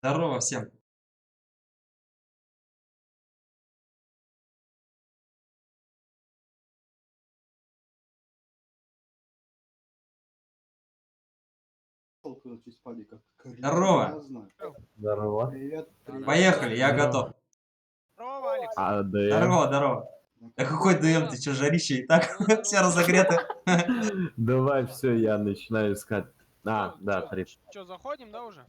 Здорово всем. Из падика. Здорово. Здорово. Привет, привет. Поехали, я Здорово. готов. Здорово, Алекс. А, ДМ. Здорово, здорово. Да какой ДМ, ты чё, жарище и так все разогреты. Давай, все, я начинаю искать. А, да, 3. Че, заходим, да, уже?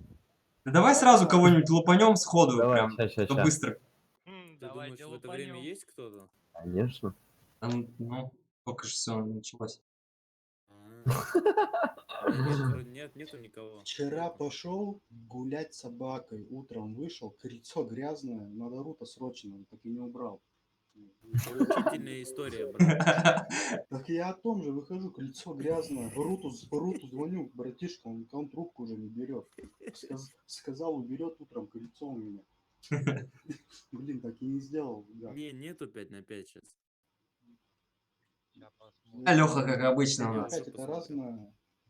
Да давай сразу кого-нибудь лупанем сходу, Давай, прям, ща. что быстро. Ты Давайте думаешь, в это время есть кто-то? Конечно. Ну, только же все началось. Нет, вроде нету никого. Вчера пошел гулять с собакой. Утром вышел, крыльцо грязное. Надо Рута срочно, он так и не убрал. Поучительная история, брат. Так я о том же выхожу, крыльцо грязное. Руту звоню, братишка, он трубку уже не берет. Сказал, уберет утром крыльцо у меня. Блин, так и не сделал. Да. Нету 5 на 5 сейчас. А Леха, как обычно, у 5 на нас. 5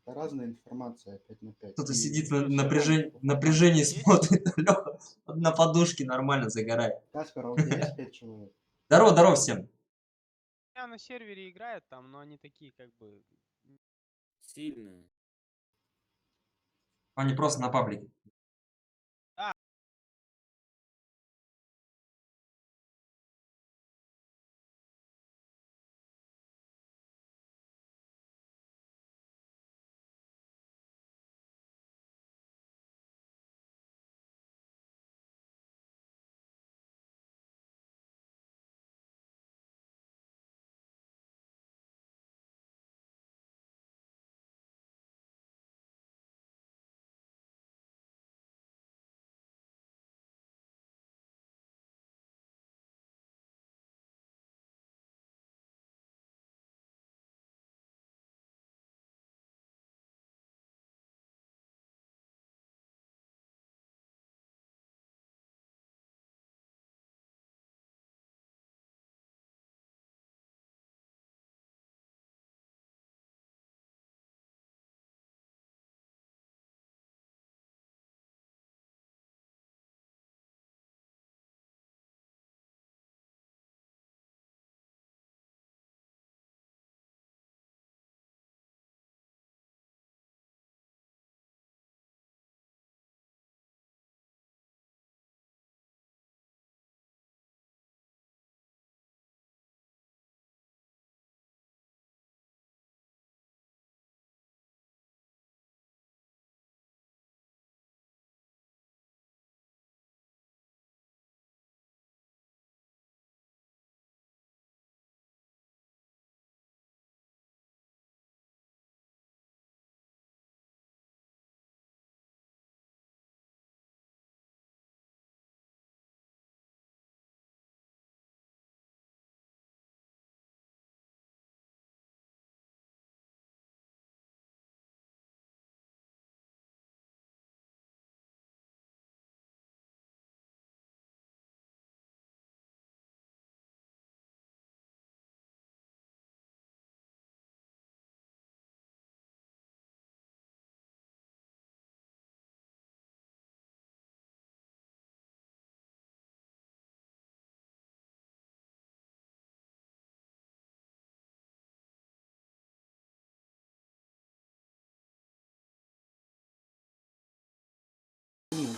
это разная информация 5 на 5. Кто-то И сидит Всё, в всё. напряжении Есть? смотрит, а Леха на подушке нормально загорает. Каспер, а у тебя есть 5 человек? Здорово, здорово всем. Я на сервере играют там, но они такие, как бы... Сильная. Они просто на паблике.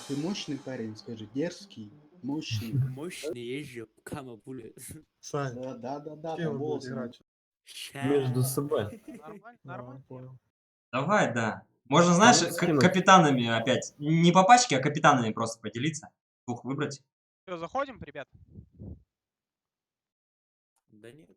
Ты мощный парень, скажи, дерзкий, мощный. Мощный езжу, кама пуля. Сань, Да, с кем там вы будете волосы. играть? Между собой. Нормально, А, нормально. понял. Давай, да. Можно, знаешь, Кому скинуть? капитанами опять. Не по пачке, а капитанами просто поделиться. Двух выбрать. Все, заходим, ребят? Да нет,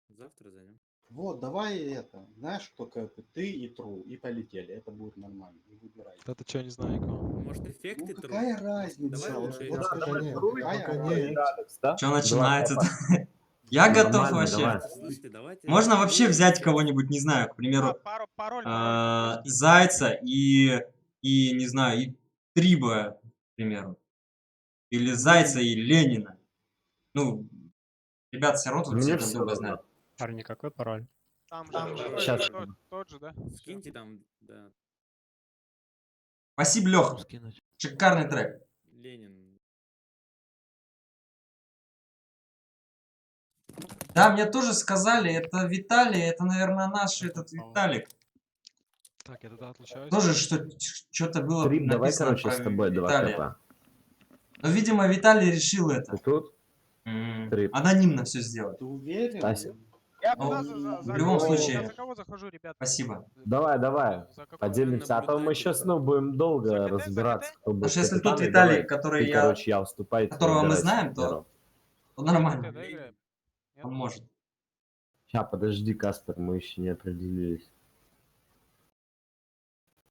завтра зайдем. Вот, давай это. Знаешь, кто кэпы? Ты и Тру. И полетели. Это будет нормально. Не выбирай. Это что, не знаю никого. Может, эффекты Ну какая тру? разница? Давай лучше Вот Да, скажи, пока нет, какая пока разница? нет. Да? Что начинается-то? Я Нормально, готов вообще. давай. Слушайте, давайте... Можно вообще взять эффекты. кого-нибудь, не знаю, к примеру, Пароль какой? Зайца и, не знаю, и Триба, к примеру. Или Зайца и Ленина. Ну, ребята все равно тут Мне все друг все друга равно. знают. Парни, какой пароль? Там же Щас. тот же, да? Скиньте там, да. Спасибо, Леха. Шикарный трек. Ленин. Да, мне тоже сказали, это Виталий, это, наверное, наш этот Виталик. Так, я тогда отлучаюсь. Тоже что-то было Трип, давай, написано короче, про с тобой 2 Виталия. кп. Но, видимо, Виталий решил это. Ты тут? Трип. Анонимно все сделать. Ты уверен? Стасик. Я Ну, туда в за любом кого- случае. я за кого захожу, ребят? Спасибо. Давай, давай. За какого? Поделимся, а то мы сейчас, ну, будем долго За КТ, разбираться, кто будет Потому что если тут капитаном. Виталий, Давай. который Ты, короче, я уступаю, ты которого мы выбирай знаем, себе то первого. нормально. КТ, да, играем? Нет? Он может. Ща, подожди, Каспер, мы еще не определились.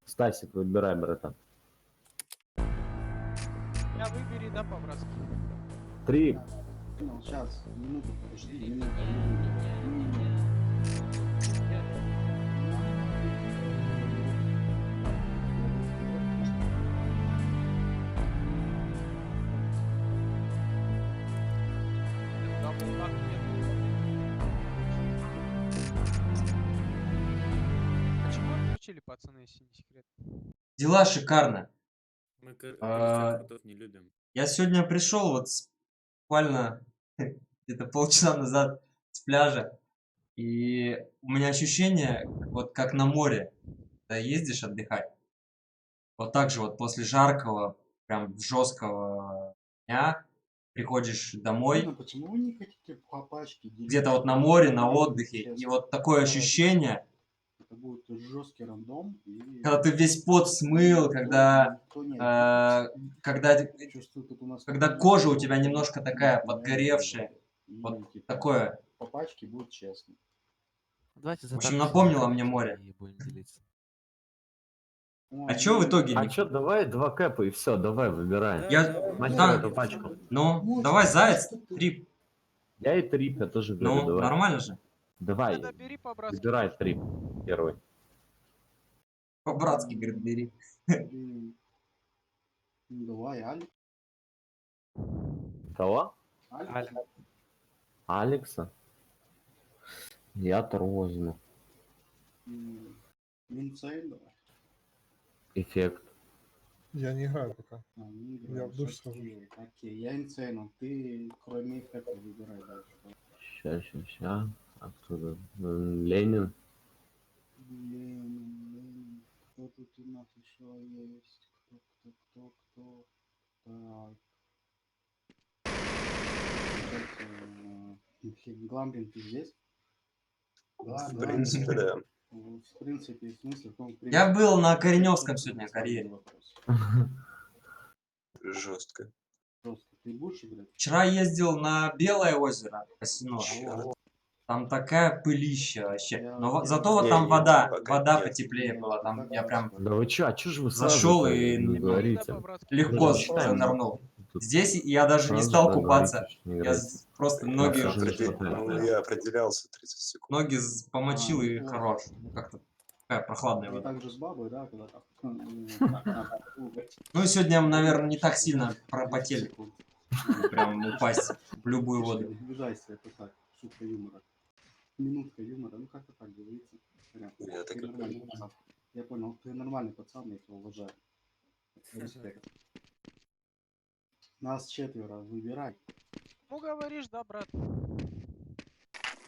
Стасик, выбирай, братан. Я выбери, да, по-братски. 3. Ну, сейчас, минуту, подожди, минуту. Даблдак нет. Почему отключили, пацаны, если не секрет? Дела шикарно. Мы А, крутов не любим. Я сегодня пришел вот буквально где-то полчаса назад с пляжа. И у меня ощущение, вот как на море. Когда ездишь отдыхать. Вот так же вот после жаркого, прям жесткого дня приходишь домой. Ладно, почему вы не хотите по пачке делить? Где-то вот на море, на отдыхе. И Честно. вот такое ощущение, Это будет жесткий рандом. И... когда ты весь пот смыл, когда, Никто не когда, чувствует, как у нас когда кожа у тебя немножко такая подгоревшая. Вот такое. По пачке будет честно. Давайте В общем, напомнило мне море. И будем делиться. А чё в итоге А не... чё, давай 2 кэпа и все, давай, выбирай. Я- Мастер да. эту пачку. Ну, давай, заяц, трип. Я и трип, я тоже беру, Ну, давай. нормально же. Давай, Тогда бери по-братски. выбирай трип первый. По-братски, говорит, бери. Ну, давай, Алик. Кого? Алик. Алекса? Я Тор возьму. Винцейн, давай. Эффект. Я не играю пока. А, не Я играешь, в душ схожу. Окей, я Инсейну. Ты, кроме эффекта, выбирай дальше. Ща. Откуда? Ленин. Ленин. Кто тут у нас еще есть? Кто? Так. Гламбин, ты здесь? Да, В принципе, да. В принципе, в смысле, в том, в Я принципе, был на в Кореневском принципе, сегодня, это карьере. вопрос. Жестко. Просто ты будешь играть? Вчера ездил на Белое озеро, Косино. Чёрт. Там такая пылища вообще. Я- Но я- зато вот Не, там не, вода пока нет. потеплее была. Там я прям Да вы чё, а чё же вы Зашёл сразу и не не говорите? Да, по-братски. легко Ну, считаем. занырнул. Тут Здесь я даже не сразу стал говорите, купаться. что не Я играете. просто Я ноги, Хорошо. Ну, я определялся 30 секунд. ноги помочил и неплохо. хорош. Ну, как-то такая прохладная Вы вода. так же с бабой, да, когда так? Ну и сегодня, наверное, не так сильно пропотели. Прям упасть в любую воду. Не обижайся, это так, шутка юмора. Минутка юмора, ну как-то так говорится. Понятно. Я так Ты и нормальный пацан. Я понял, ты нормальный пацан, я тебя уважаю. Респект. Нас 4, выбирай. Ну, говоришь, да, брат?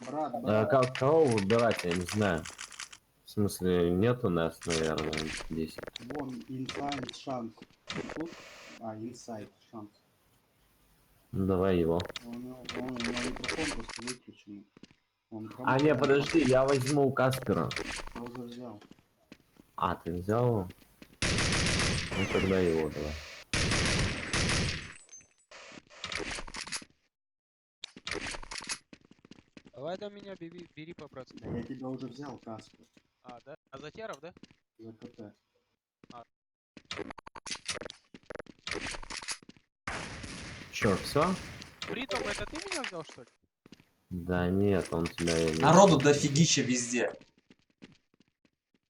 Брат, А брат. кого выбирать, я не знаю. В смысле, нет у нас, наверное, здесь. Вон, инсайд шанс. Тут? А, инсайд шанс. Ну, давай его. У него микрофон просто выключен. Он А, не, подожди, я возьму у Каспера. Я уже взял. А, ты взял его? Ну, тогда его давай. Давай до меня бери по-братски. Да я тебя уже взял, Каспер. А, да? А за теров, да? За КТ. Чё, все? Притом, это ты меня взял, что ли? Да нет, он тебя... и не- Народу дофигища везде.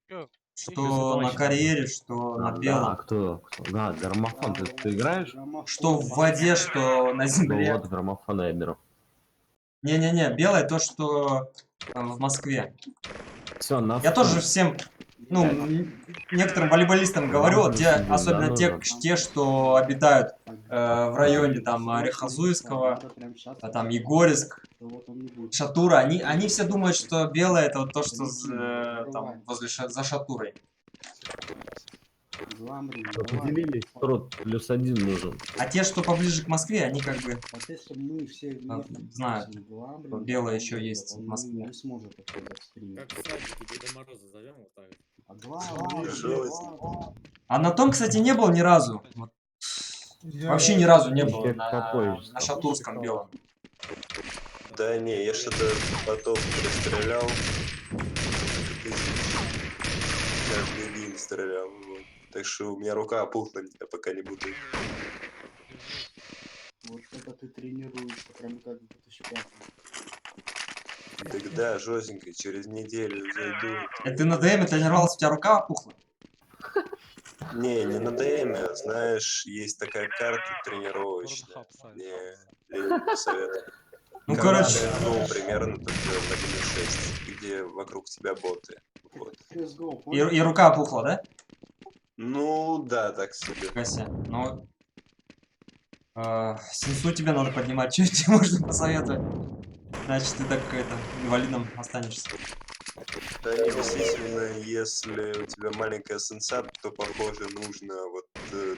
Чё? Что на карьере, что на Да, белом. кто? Да, граммофон, ты играешь? Граммофон. Что в воде, что на Ну земле. вот, граммофон я беру. Не-не-не, белое то, что в Москве. Все, на Я вход. тоже всем ну, некоторым волейболистам говорю, вот те, Да, особенно те, нужно. те, что обитают в районе там Орехозуйского, там Егорьевск, Шатура, они все думают, что белое это вот то, что там возле за Шатурой. Определились, труд +1 нужен. А те, что поближе к Москве, они как бы Мы все знают, что белое еще есть в он Москве. не сможет это стримить. Как в садике Деда Мороза зовем вот так. А Глам, Жёстко. А на том, кстати, не был ни разу. Вот вообще ни разу не было на Шатурском белом. Да не, я что-то потом перестрелял. Каждый день стрелял. Вот. Так что у меня рука опухла, я пока не буду. вот это ты тренируешься, прям как в 2005. Так да, жестенько, через неделю зайду. Это ты на ДМе тренировался, у тебя рука опухла? Не на ДМ, знаешь, есть такая карта тренировочная. Порнхаб сайт. Не, Ленин посоветовал. Ну, Карта, короче, ну, примерно только в 1.6, где вокруг тебя боты. Вот. CSGO, и понял? рука опухла, да? Ну, да, так себе. Нифига себе. Ну, сенсу тебе надо поднимать, что тебе можно посоветовать? Значит, ты так это, инвалидом останешься. Да, не, действительно, если у тебя маленькая сенса, то, похоже, нужно вот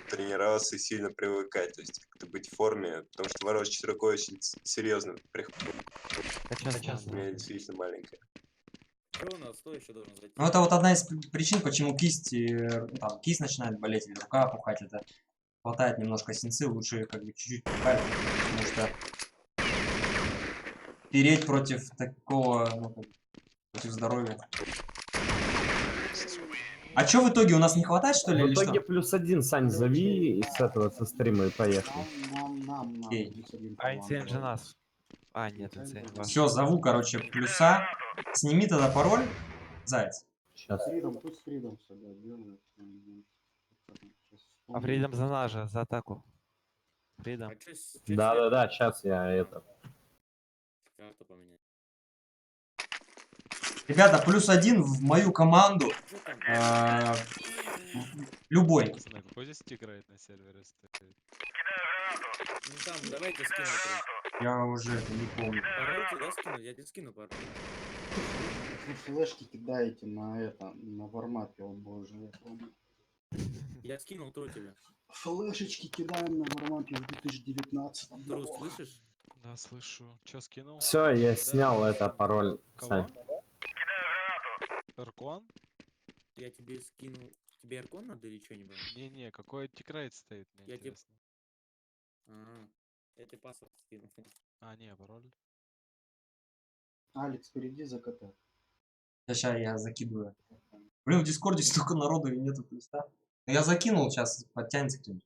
тренироваться и сильно привыкать, то есть как-то быть в форме, потому что ворочать рукой очень серьезно приходит. У меня действительно маленькая. Что у нас? Кто еще должен зайти? Ну, это вот одна из причин, почему кисть начинает болеть или рука опухать. Это хватает немножко сенсы, лучше как бы чуть-чуть прибавить, потому что переть против такого, ну, как бы, против здоровья. А чё в итоге, у нас не хватает, что ли, В или итоге что? +1, Сань, зови с этого, со стрима и поехали. Нам надо Окей. плюс один А талант. инцидент же нас. А, нет, инцидент ваш. Все, зову, короче, плюса. Сними тогда пароль, заяц. Сейчас. Фридом, пусть Фридом сюда делает. А Фридом за нас же, за атаку. Фридом. А чё Да-да-да, сейчас я это. карту поменять? Ребята, +1 в мою команду. Чё там? Любой. Пацаны, какой здесь играет на сервере стоит? Ну там, давайте скину три. Я уже не помню. Пароль туда скину? Я тебе скину пароль. Вы флешки кидаете на это, на вармапе, о боже, я помню. Я скинул тру тебе. Флешечки кидаем на вармапе в 2019. Тру, слышишь? Да, слышу. Чё скинул? Все, я снял это пароль. Кого? Сань. Аркон? Я тебе скинул. Тебе Аркон надо или что-нибудь? Не-не, какой тикрейт стоит, мне Я тебе- интересно. Я тебе паспорт скинул. А, не, пароль. Алекс, перейди за КТ. Сейчас я закидываю. Блин, в Дискорде столько народу и нету плюса. Ну, я закинул, сейчас подтянется кто-нибудь.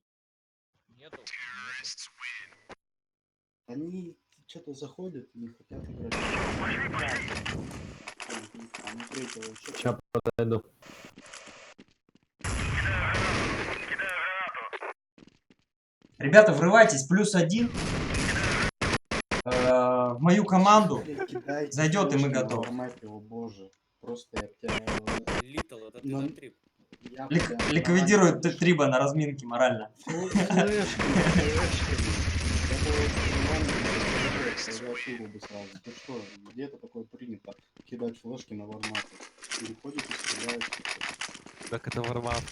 Они что-то заходят и не хотят играть. Они третьего еще. Сейчас подойду. Ребята, врывайтесь, +1 в мою команду. Кидайте Зайдет, и мы флешки на готовы. вармапе, о боже. Просто я тебя... Литл, это ты Ну, за трип. я прям- Ликвидирует Триба на разминке морально. Флешки. Клавиатуру бы сразу. Ты что, где это такое принято? Кидать флешки на вармапе. Переходите, стреляете. Так это вармап.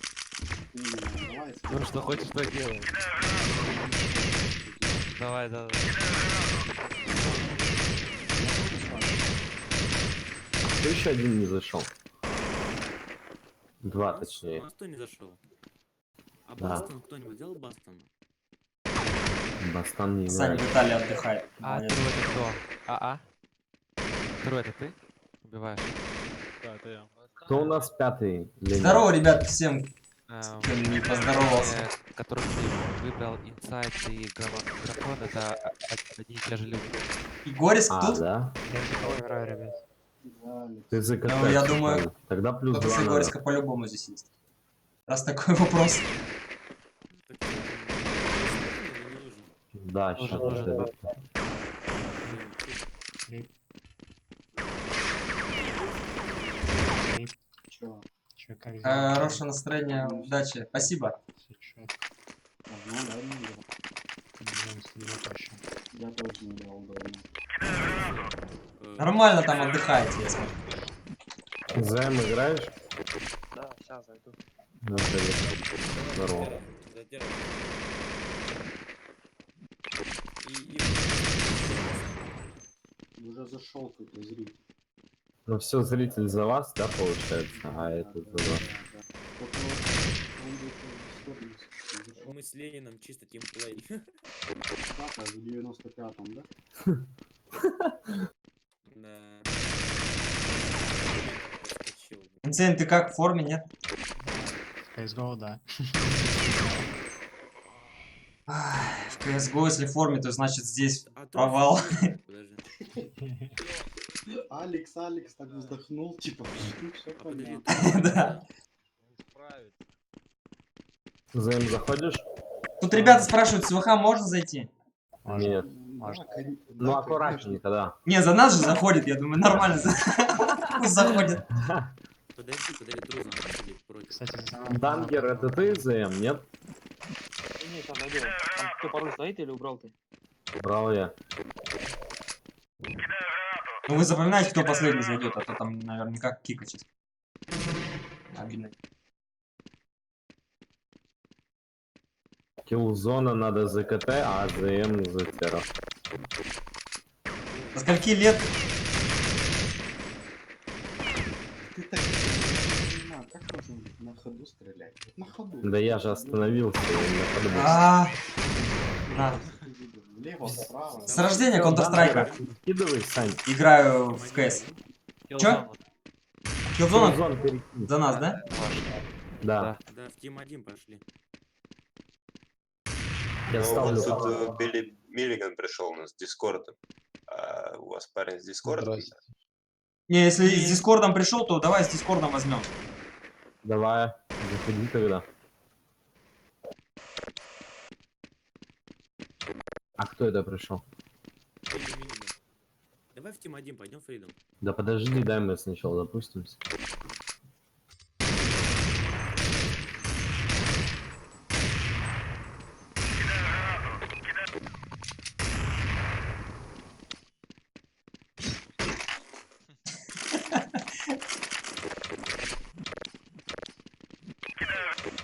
Именно, давай, Ну что хочешь, то делай. Давай, давай. Кто еще один не зашел? Два, точнее. У нас кто не зашел? А Да. Бастон кто-нибудь делал Бастон? Бастан не Саня играет. в Италии отдыхает. А, Молодец. Тру это кто? А? Тру это ты? Убиваешь? Да, это я. Кто у нас пятый? Ленин? Здорово, ребят, всем, Эм, кто не поздоровался. Который ты выбрал инсайт и графон, это одни и те же люди. Игориск А, тут? да? Да, Алекс. Ты за Ну, я КТ, думаю, правильно. Тогда +2 Кто-то с надо. Игориска по-любому здесь есть. Раз такой вопрос. Так, не нужен. Да, сейчас Нужен. Чё? Хорошего настроения, удачи. Спасибо. Давно, да, не играл? Я тоже не играл давно. Нормально там отдыхаете, я смотрю. Займ играешь? Да, сейчас зайду. Ну, привет. Здорово. Задерживай. Уже зашел какой-то зритель. Ну все, зритель за вас, да, получается? А это за вас. Только вот он где-то в Дискорде зашел. Мы с Лениным чисто тимплей. Так, а в 95-м, да? Да. Подскочил. Инцейн, ты как, в форме, нет? CSGO, да. Ай, в CSGO, если в форме, то значит здесь А то провал. Подожди. Алекс так вздохнул, типа, все А подожди. понятно. Да. Займ заходишь? Тут ребята спрашивают, с ВХ можно зайти? Нет. Да, Ну аккуратненько, да. Не, за нас же заходит, я думаю, нормально. Пусть заходит. Подожди, Трузан сидеть против. Кстати, Дангер, это ты, Займ, нет? Не, сейчас зайду. Там кто пароль стоит или убрал ты? Брал я. Ну вы запоминаете, кто последний зайдет, а то там наверняка кика сейчас. Обидно. Киллзона надо за КТ, а АЗМ за Терра. До скольки лет? Ты так не понимаю, как можно на ходу стрелять? Вот на ходу. Да я же остановился, я не подумал. На. Влево, справа. С рождения Counter-Strike Скидывай, Сань. играю в CS. Чё? Killzone Киллзон перекинь. за нас, да? Да. Да, в Тим 1 пошли. Я Ну, ставлю. вот тут Билли Миллиган пришел у нас с Дискордом. А у вас парень с Дискордом? Не, если с Дискордом пришел, то давай с Дискордом возьмем. Давай, заходи тогда. А кто это пришел? Давай в Тим 1 пойдем, Фридом. Да подожди, дай мы сначала запустимся.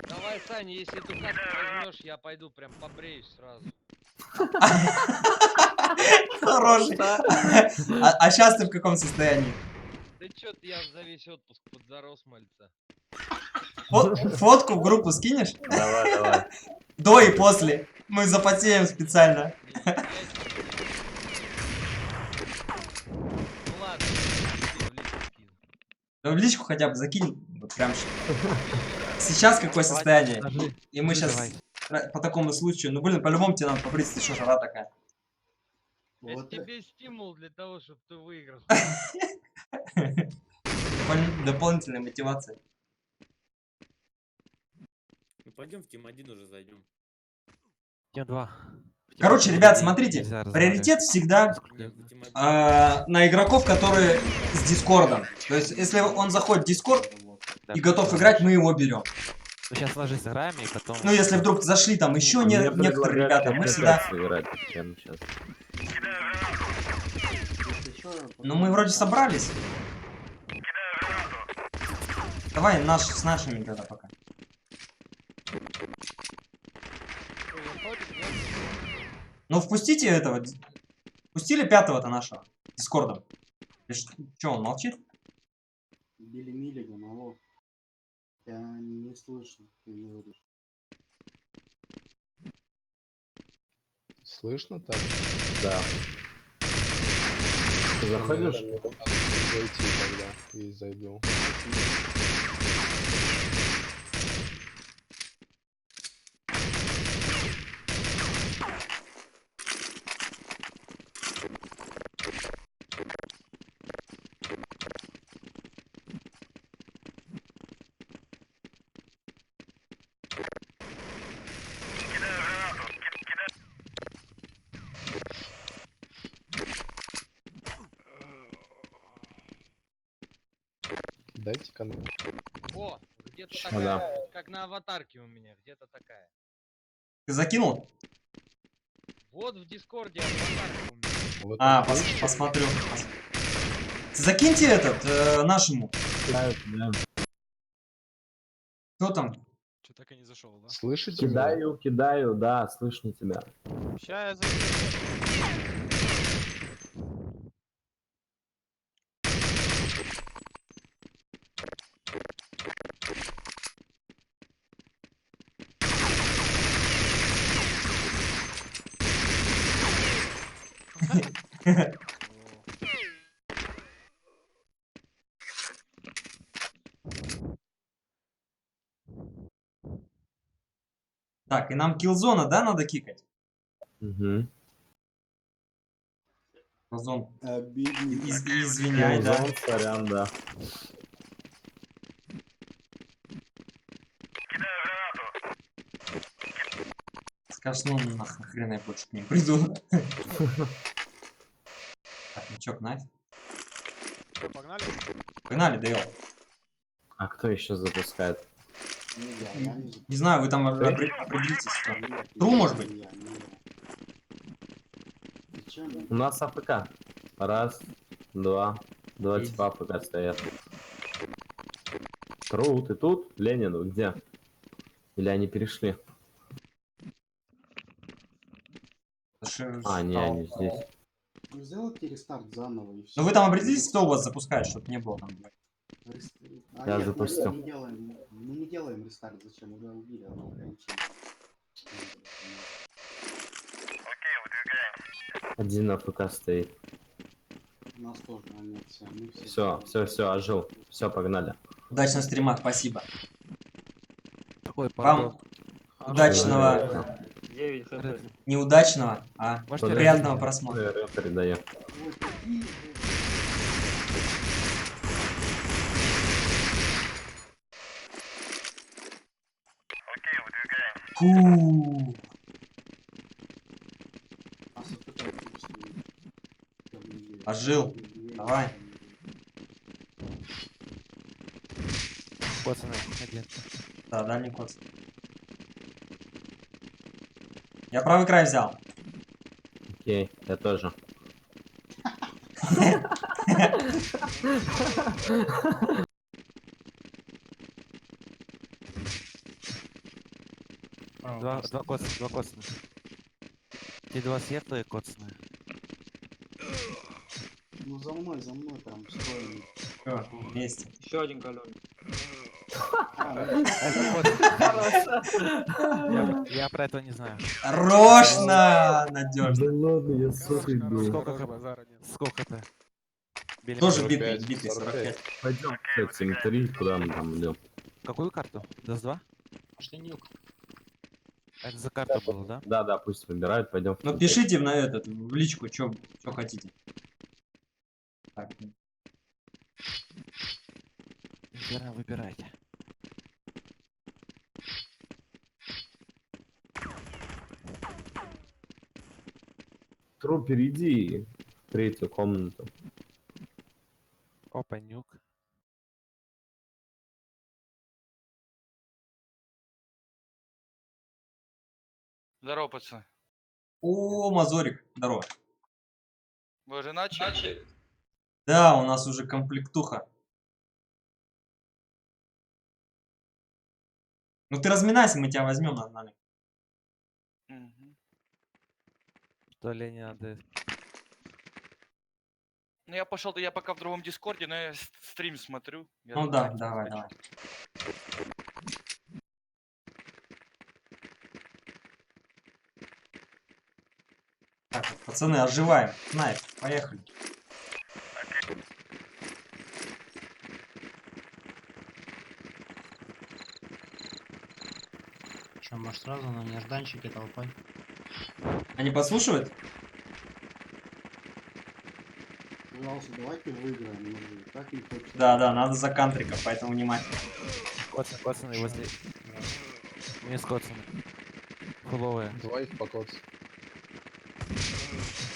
Давай, Саня, если ты так возьмешь, я пойду прям побреюсь сразу. Хороший. А сейчас ты в каком состоянии? Да чё ты, я за весь отпуск подзарос, мальца. Фотку в группу скинешь? Давай. До и после. Мы запотеем специально. Ну ладно, я в личку скину. Да в личку хотя бы закинь. Вот прям сейчас какое состояние? И мы сейчас по такому случаю. Ну блин, по-любому тебе надо побриться, что жара такая. Это Вот тебе стимул для того, чтобы ты выиграл. Дополнительная мотивация. Ну пойдем в Тим 1 уже зайдем. Тим 2. Короче, ребят, смотрите, приоритет всегда В Тим 1. на игроков, которые с Дискордом. То есть, если он заходит в Дискорд и готов играть, мы его берем. Ну, сейчас ложись сыграем и потом... Ну, если вдруг зашли там еще Мне некоторые предлагают ребята, мы как всегда... сыграть, чем сейчас. Ну, мы вроде собрались. Давай с нашими тогда пока. Ну, впустите этого. Пустили пятого-то нашего. Дискордом. Че, он молчит? Билли Миллиган, алло. Я не слышу, ты говоришь. Слышно так? Да. Ты заходишь? Зайти тогда и зайду. Дайте канал. О, Где-то Ща, такая, да. как на аватарке у меня, где-то такая. Ты закинул? Вот в Дискорде аватарка у меня. Вот А, так есть? посмотрю. Закиньте этот нашему. Да. Кто там? Че так и не зашел, да? Слышите меня? Кидаю, да, слышно тебя. Ща я закину. Так, и нам киллзона, да, надо кикать? Угу. Киллзон. Обидненько. Извиняй, да. Киллзон, сорян, да. Скажешь, ну нахрен я больше к ним приду. Так, мячок нафиг. Что, погнали? Погнали, Дейл. А кто еще запускает? Не я не Не знаю, вы там Ты? определитесь. Что. Нет, Тру, не может я, быть? не я. Зачем? У нас АФК. Раз, два. Два Иди. типа АФК стоят. Тру, ты тут? Ленин, вы где? Или они перешли? А, не, они здесь. Ну, сделайте рестарт заново и все. Ну вы там определитесь, кто у вас запускает, чтобы не было там. Я нет, запустил. мы не делаем рестарт, зачем? Уже убили одно ограничение. Один АФК стоит. У нас тоже, а нет, все, мы все. Все, ожил. Все, погнали. Удачного стрима, спасибо. Ой, Вам удачного, 9 хп. неудачного, а Можете приятного просмотра. Передаю. Ой, какие вы. Фу. Нас отпытают вкусные. Ожил. Давай. Пацаны, один. Да, дальний код. Я правый край взял. Окей, я тоже. Два коцаны. Те два светлые коцаны. Ну за мной там строим. Всё, вместе. Еще один каленый. Я про это не знаю. Рожно надежно. ладно, я сотый был. Сколько базара нет? Сколько ты? Били Тоже меня. битый 45. Пойдем, кстати, М3, куда мы там идем? Какую карту? ДС-2? Пошли нюк. Это за карта было, да? Да, пусть выбирают, пойдем. Ну пишите на этот, в личку, что хотите. Так. Выбирайте. Тру, перейди в третью комнату. Опа, нюк. Здорово, пацаны. О, Мазорик, здорово. Вы уже начали? Да, у нас уже комплектуха. Ну ты разминайся, мы тебя возьмем нормально. То ли не надо. Ну я пошел, я пока в другом дискорде, но я стрим смотрю. Я Ну тут да, зайти давай, хочу. давай. Так, пацаны, оживаем. Найп, поехали. Че, может сразу на нежданчике толпой? Они подслушивают? Пожалуйста, давайте выиграем. Ну, так не хочется. Да, надо за кантрика, поэтому внимательно. Коцаны возле. Мне скоцаны. Фуловые. Два их покоц.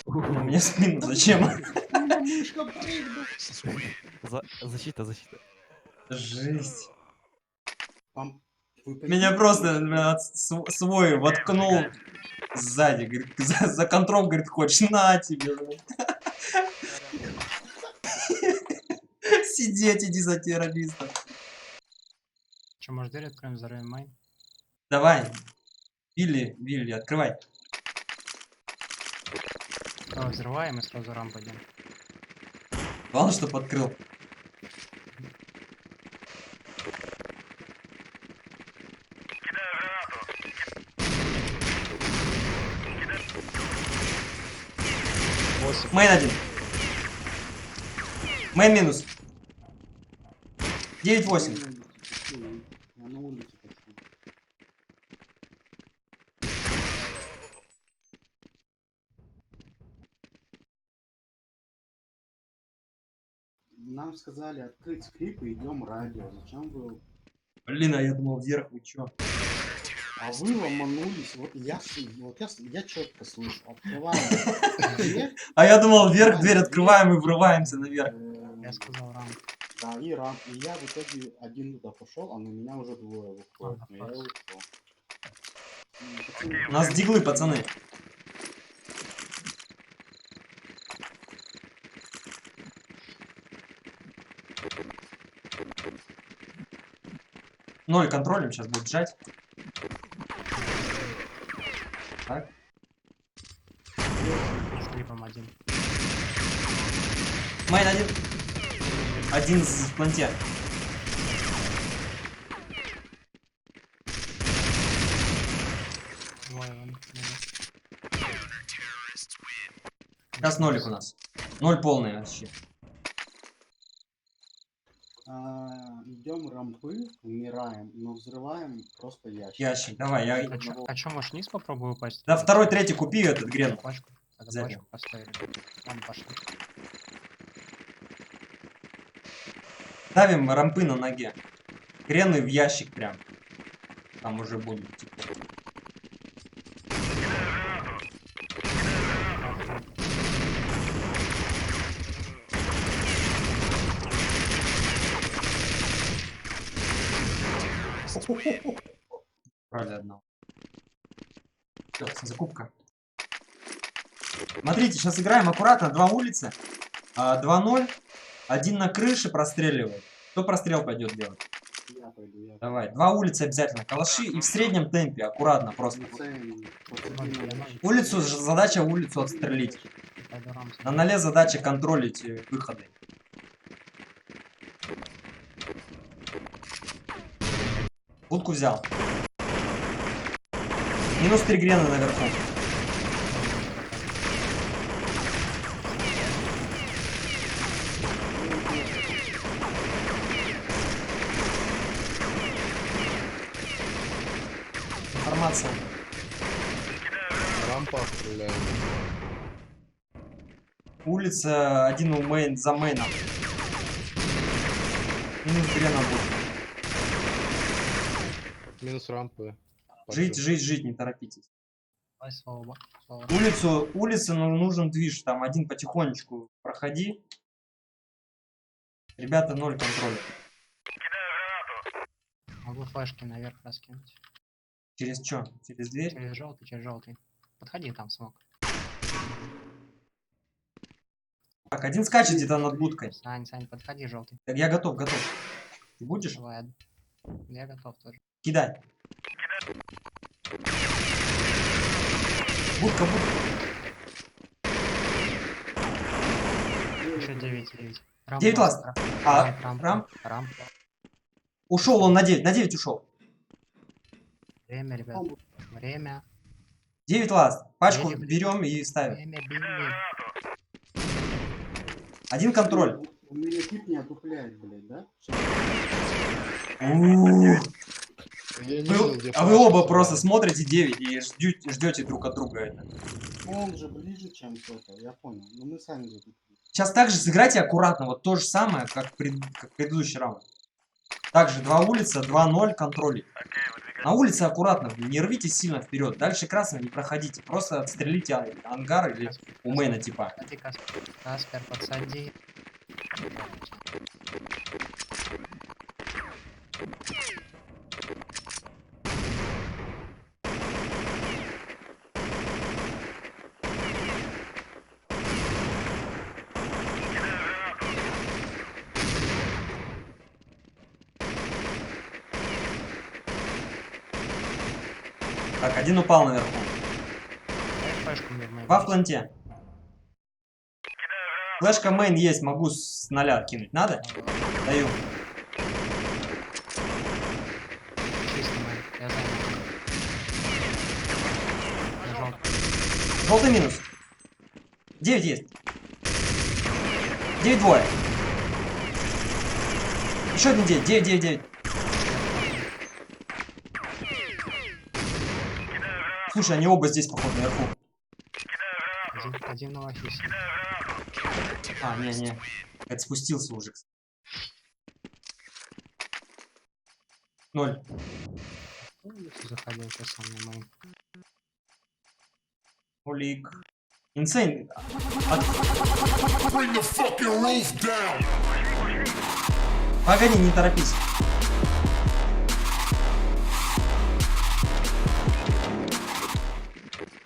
Мне в спину зачем? Мишка прыгнул. Защита. Жесть. Вы Меня понимаете, просто что- свой воткнул сзади, говорит, за контроль, говорит, хочешь, на тебе. блин. Сидеть, иди за террористом. Че, может, дверь откроем, взорвем майн? Давай. Вилли, открывай. Давай взрываем и сразу рам пойдем. Главное, чтоб открыл. Мейн один. Мейн минус. 9-8. Я на улице пошел. Нам сказали открыть скрип и идем радио. Зачем вы? Блин, а я думал вверх, вы чё? А вы ломанулись. Вот я четко слышу. Открываем дверь. А я думал вверх, дверь открываем и врываемся наверх. Я сказал рам. Да, и рам. И я в итоге один туда пошел, а на меня уже двое выходят. Но я и ушел. У нас диглы, пацаны. Ноль контролем, сейчас будет жать. Так. С клипом один. Майн один. Один в планте. Двое вон. Сейчас нолик у нас. Ноль полный вообще. Идем рампы, умираем, но взрываем просто ящик. Ящик, давай, я... А чё, может, вниз попробую упасть? Да, второй, третий купи этот грен. Пачку. Тогда Взяли. пачку поставили. Ладно, пошли. Ставим рампы на ноге. Грены в ящик прям. Там уже будет. Типа. Брали одного. Всё, закупка. Смотрите, сейчас играем аккуратно. Два улицы. 2-0. Один на крыше простреливает. Кто прострел пойдет делать? Я пойду, я Давай. Два улицы обязательно. Калаши и в среднем темпе. Аккуратно просто. Улицу, задача улицу отстрелить. Пойду рам. На ноле задача контролить выходы. Будку взял. Минус 3 грена наверху. Информация. Рампа стреляет. Улица, один у мейн, за мейном. Минус грена будет. Минус рампы. Жить, не торопитесь. Давай, слава. Улице нужен движ, там один потихонечку проходи. Ребята, 0 контроля. Могу флешки наверх раскинуть. Через что? Через дверь? Через желтый. Подходи, там смог. Так, один скачет где-то над будкой. Сань, подходи, желтый. Так, я готов. Ты будешь? Давай. Я готов тоже. Кидай. Будка. Еще 9. 9 ласт. Рам? Ушел он на 9. На 9 ушел. Время, ребят. Время. 9 ласт. Пачку Время. берем и ставим. Время, били. Один контроль. У меня тип не отупляет, блядь, да? Я не видел, где А вы флешка оба была. просто смотрите 9 и ждете друг от друга это. Он же ближе, чем кто-то, я понял. Но мы сами затупили. Сейчас также сыграйте аккуратно, вот то же самое, как предыдущий раунд. Также 2 улица, 2-0, контроль. На улице аккуратно, не рвите сильно вперед. Дальше красным не проходите, просто отстрелите ангар или у мейна типа. Подсади, Каспер, подсади. Так, один упал наверху. Флешку мне в мою. Два в планте. Флешка мейн есть, могу с 0 откинуть. Надо? Даю. Чисто мой. Я знаю. Нажал. Желтый минус. 9 есть. 9 двое. Еще один 9. 9, 9, 9. Слушай, они оба здесь, походу, наверху. Один на лохисе. А, не. Это спустился уже. 0. Заходил сейчас со мной мой. Олик. Инсейн. Погоди, не торопись.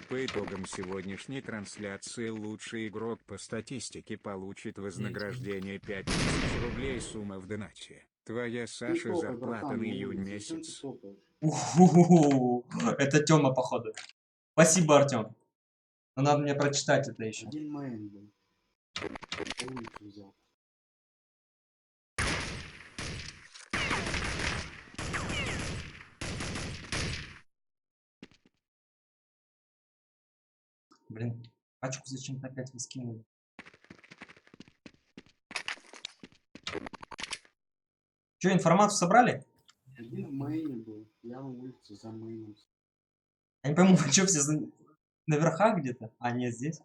По итогам сегодняшней трансляции лучший игрок по статистике получит вознаграждение 5000 рублей, сумма в донате. Твоя Саша зарплата на июнь месяц. Уху, это Тёма, походу. Спасибо, Артём. Но надо мне прочитать это еще. Один мейн был. Улицу взял. Блин, пачку зачем-то опять вы скинули. Че, информацию собрали? Один в мейне был. Я на улице за мейном. Я не пойму, вы что, все на верхах где-то? А, нет, здесь.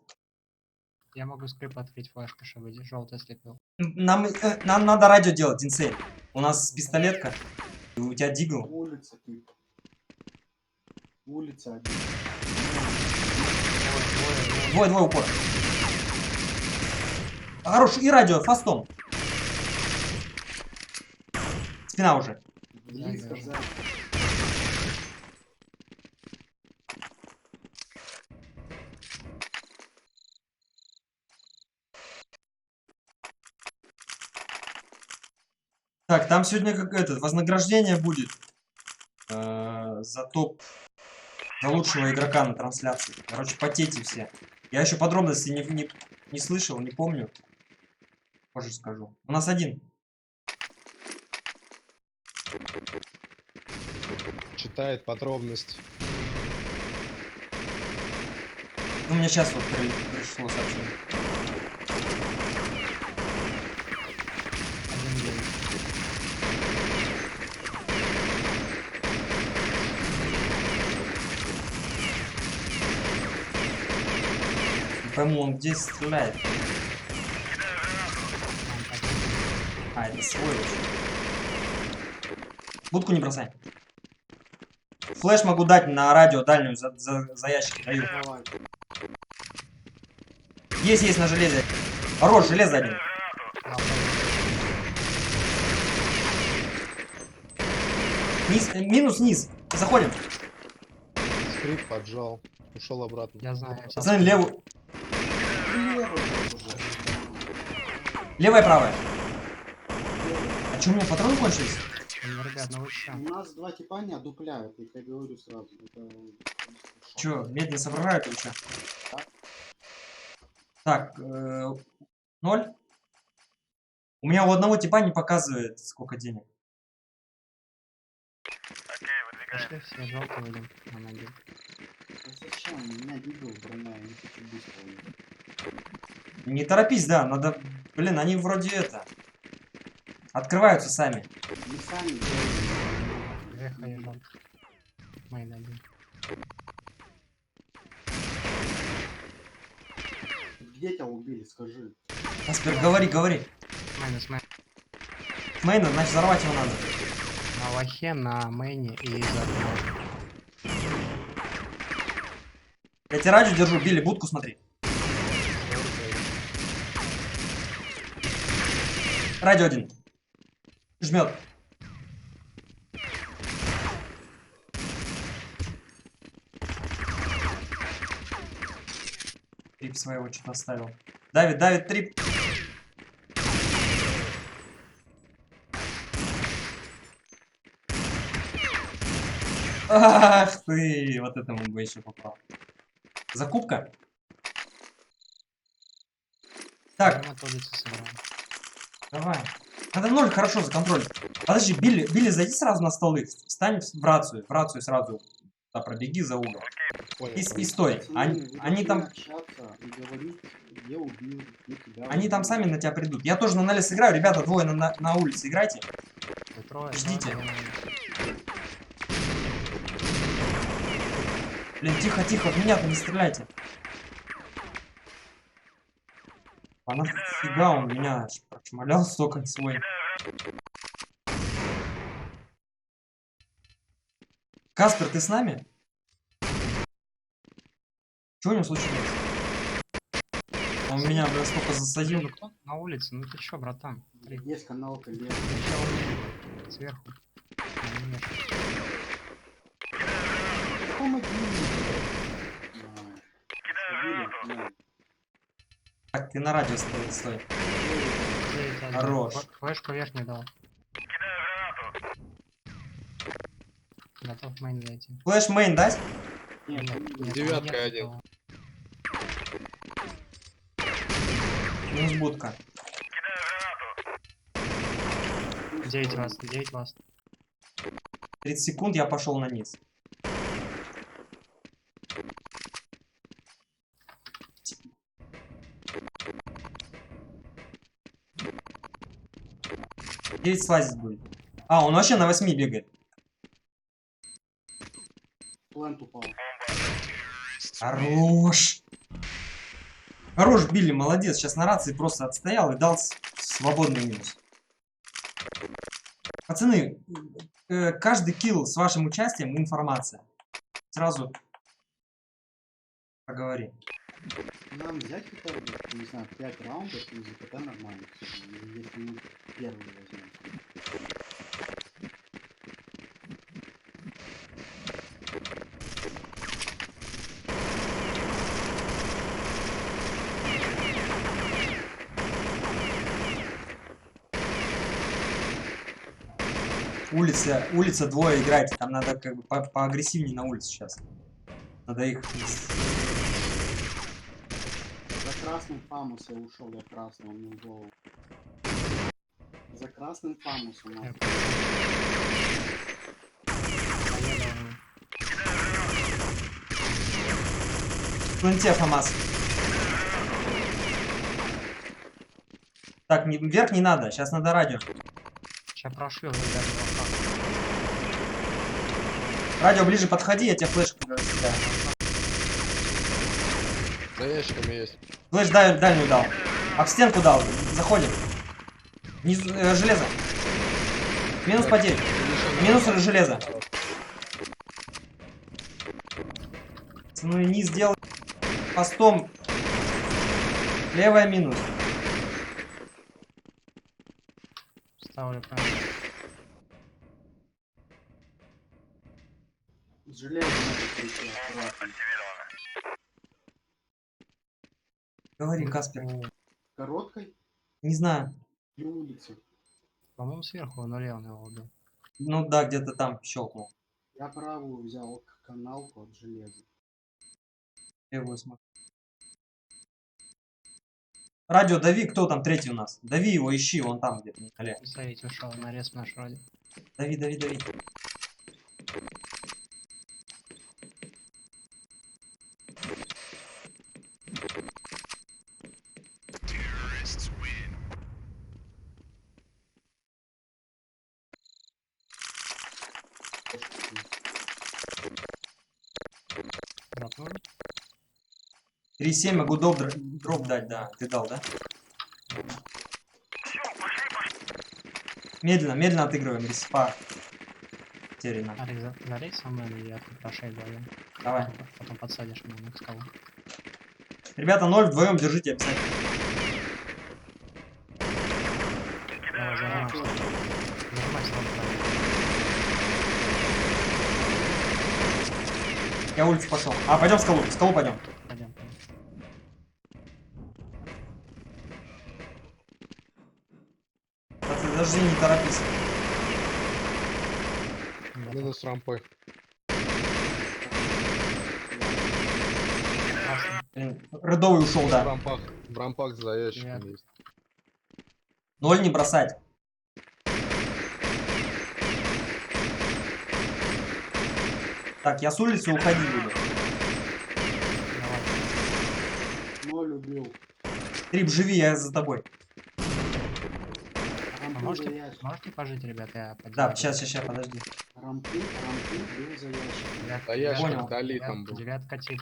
Я могу скрип открыть флешку, чтобы желтый слепил. Нам надо радио делать, Инсейн. У нас пистолетка. И у тебя дигл. Улица типа. Улица один. Двое упор. Хорош, и радио, фастом. Спина уже. Близко сзади. Так, там сегодня как это, вознаграждение будет за топ, за лучшего игрока на трансляции. Короче, потейте все. Я еще подробности не слышал, не помню. Позже скажу. У нас один. Читает подробность. Ну, мне сейчас вот пришло сообщение. Не пойму, он где стреляет? А, это свой очень. Будку не бросай. Флэш могу дать на радио дальнюю за ящик. Даю. Давай. Есть на железе. Хорош, железо один. Низ, минус низ. Заходим. Скрип поджал. Ушел обратно. Я знаю. Я Пацаны, левую. Левый уже. Левая, правая. А чё, у меня патроны кончились? Ребят, ну вы чё? У нас два типа не одупляют, я говорю сразу. Это... Чё, медленно соображают или чё? Так, 0. У меня у одного типа не показывает, сколько денег. Пошли все, желтый выйдем. На ноги. А зачем? У меня дигл броня, я не хочу быстро. Не торопись, да, надо... Блин, они вроде это... Открываются сами. Мы сами делаем. Вверх и желтый. Мейн один. Где тебя убили, скажи. Аспер, говори. Майнус мейн. Мейна, значит взорвать его надо. На лохе, на мейне и за окном. Я тебе радио держу, Билли, будку смотри. Радио один. Жмет. Трип своего что-то оставил. Давит, трип. Ах ты! Вот этому бы еще попал. Закупка? Так, Прямо от улицы собрал. давай. Надо 0 хорошо законтролить. Подожди, Билли, зайди сразу на столы. Встань в рацию сразу. Да, пробеги за угол. Понял, И понял. стой. Пацаны, Они вы они должны там... общаться и говорить, где убил, где тебя Они там убили. сами на тебя придут. Я тоже на нале сыграю. Ребята, двое на улице играйте. Трое, Ждите. трое, Блин, тихо, тихо, в меня-то не стреляйте. А нафига он меня прошмалял столько свой. Каспер, ты с нами? Что у него случилось? Он меня, блин, столько засадил. Ну кто на улице? Ну ты чё, братан? Смотри, Есть канал коллег. сверху. Ну, нет. Помоги мне. Сходили, Так, ты на радио стой. Хорош. Флешку верхнюю дал. Готов в мейн зайти. Флэш мейн дать? Нет, Нет, Девятка нет один. такого. Минус будка. 9 вас, 9 вас. 30 секунд, я пошел на низ. Девять слазить будет. А, он вообще на 8 бегает. плент упал. Хорош. Хорош, Билли, молодец. Сейчас на рации просто отстоял и дал свободный минус. Пацаны, каждый килл с вашим участием информация. Сразу поговори. Нам взять хотя бы, не знаю, 5 раундов и ЗПТ нормально. Если мы первый возьмем. Улица двое играйте. Там надо как бы поагрессивнее на улице сейчас. Надо их... За красным фамусом я ушел, я красный, он мне в голову. За красным фамусом. Планте, Фамас. Так, вверх не надо, сейчас надо радио. Сейчас прошлю, ребята. Радио, ближе подходи, я тебе флешку кидаю. За ящиками есть. Флеш дальнюю дал. А в стенку дал. Заходим. Железо. Минус потерь. Минус железо. Пацаны, низ сделал постом. Левая минус. Ставлю правильно. Железо надо прийти, аккуратно. Говори, Каспер. Короткой Не знаю. и улице. По-моему, сверху налево его убил. Ну да, где-то там щелкнул. Я правую взял каналку от железа. Левую смотрю. Радио, дави, кто там третий у нас? Дави его, ищи, он там где-то на коле. Стоять ушел, нарез наш вроде. Дави, дави, дави. Дропнули? 3-7 могу дроп дать, да. Ты дал, да? Медленно отыгрываем, респа. Теряно. Алекс, залей со мной, или я тут пошей вдвоем. Давай. Потом подсадишь меня на скалу. Ребята, 0 вдвоем держите обязательно. Давай, зажимайся. Зажимайся, давай. Я улицу пошел. А, пойдем в скалу. В скалу пойдем. Пойдем. Подожди, не торопись. Минус рампой. Блин, Рядовый ушел, В да. рампах за ящиком Привет. есть. 0 не бросать. Так, я с улицы уходить буду. Давай. 0 убил. Трип, живи, я за тобой. А Рампы за можете, ящик. можете пожить, ребята? Я Да, поделаю. сейчас, подожди. Рампы бил за ящик. Девятка, За ящик Понял. вдали там был. девятка тип.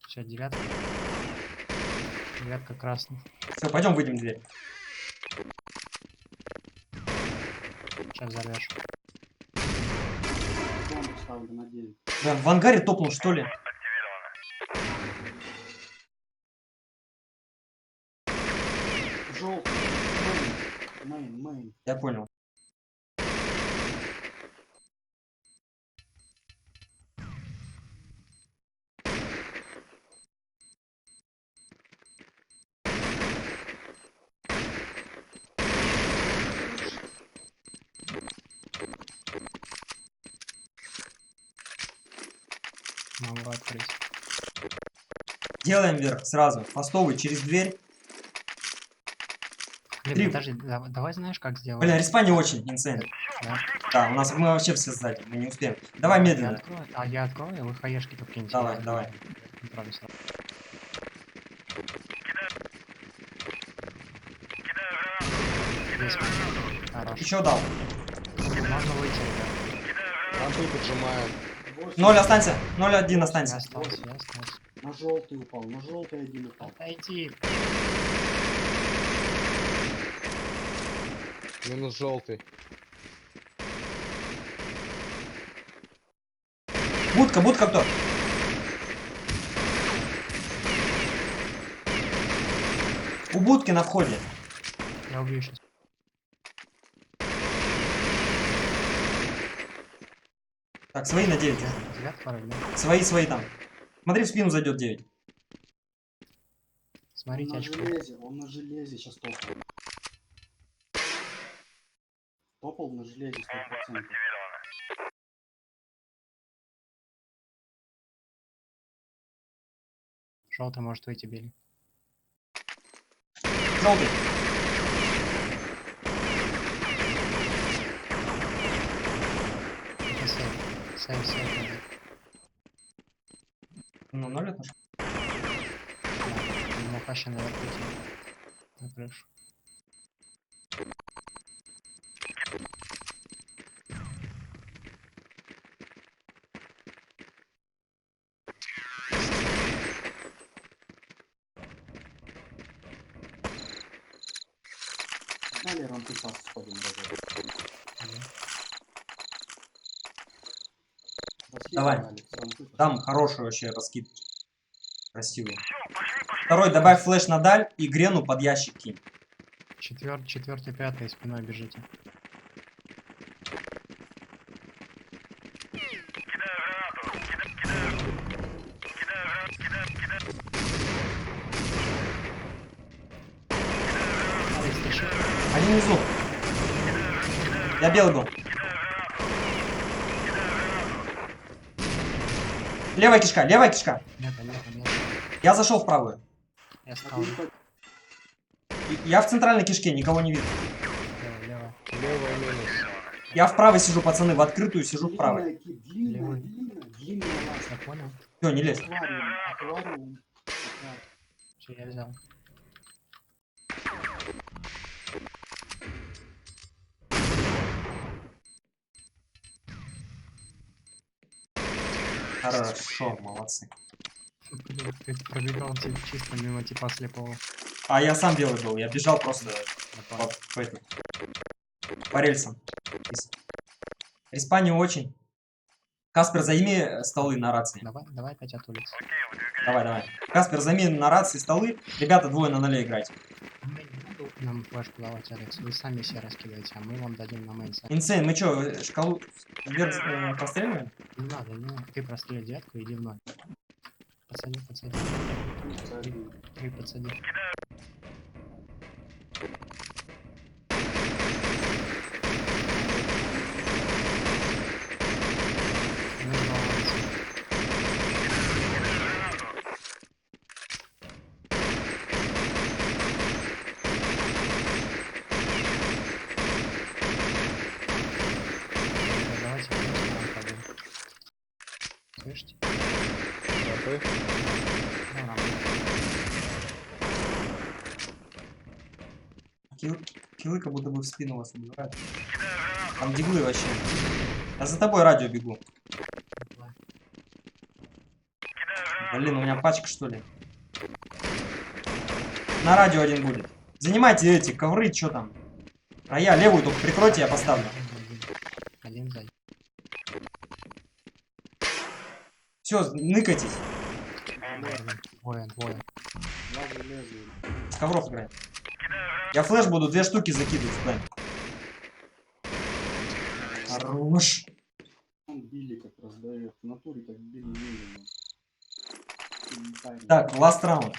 Все, девятка. Девятка красный. Все, пойдем выйдем дверь. Сейчас взорвешь. Бомбу ставлю на 9. Бля, в ангаре топнул, что ли? Желтый. Мейн. Я понял. Могу открыть. Делаем вверх сразу. Фастовый через дверь. Блин, Три. подожди, давай знаешь, как сделать? Бля, респа не очень, инсейн. Да? Да, мы вообще все сзади, мы не успеем. Давай Я медленно. открою, я открою, вы хаешки тут киньте. Давай, я давай. контролю сразу. Есть. Хорош. Еще дал. Можно выйти, ребят. Рампы поджимают. 0 останься. 0-1 Я останься. остался, я остался. На желтый упал. На желтый один упал. Отойди. Минус желтый. Будка кто? У будки на входе. Я убью сейчас. Так, свои на 9. Девятка пароль, да? Свои там. Смотри, в спину зайдет 9. Смотрите, очко. Он на железе сейчас топал. Топал на железе 100%. Желтый может выйти, били. Желтый. Это сейф. Сейф. Ну, 0 это ж. Махаща наверх уйти. На крышу. Погнали рампы фаст сходим разок. Давай. Алекс, рампы пошли. Там хороший вообще раскид. Красивый. Второй, добавь флеш на даль и грену под ящик кинь. Четвертый, пятый спиной бежите. Алекс, ты чё? Они внизу. Я белый был. Левая кишка. Нет. Я зашел в правую. Я стал. Я в центральной кишке, никого не вижу. Лево. Левая минус. Я в правой сижу, пацаны, в открытую сижу в правой. Длинная лаз. Я понял. Все, не лезь. Аквариум. Все, я взял. Хорошо, молодцы. Ты пробегал чисто мимо типа слепого. А я сам белый был, я бежал просто Я понял. по рельсам. Респа не очень. Каспер, займи столы на рации. Давай опять от улицы. Давай. Каспер, займи на рации столы. Ребята, 2 на 0 играйте. Нам флешку давать, Алекс. Вы сами все раскидаете, а мы вам дадим на мейн сайт. Инсейн, мы что, шкалу вверх постреливаем? Не надо. Ты прострели девятку, иди в ноль. Подсади. Три подсади. Ну, баланс. Слышите? Рампы. Ну, рампа. Киллы как будто бы в спину вас убивают. Там диглы вообще. А за тобой радио бегу. Блин, у меня пачка что ли? На радио один будет. Занимайте эти ковры, что там? А я левую только прикройте, я поставлю. Один сзади. Все, ныкайтесь. Двое. Лазер лезвие. С ковров играем. Я флеш буду 2 штуки закидывать в план. Хорош. Он Билли как раздает. В натуре как Билли Миллина. Так, last раунд.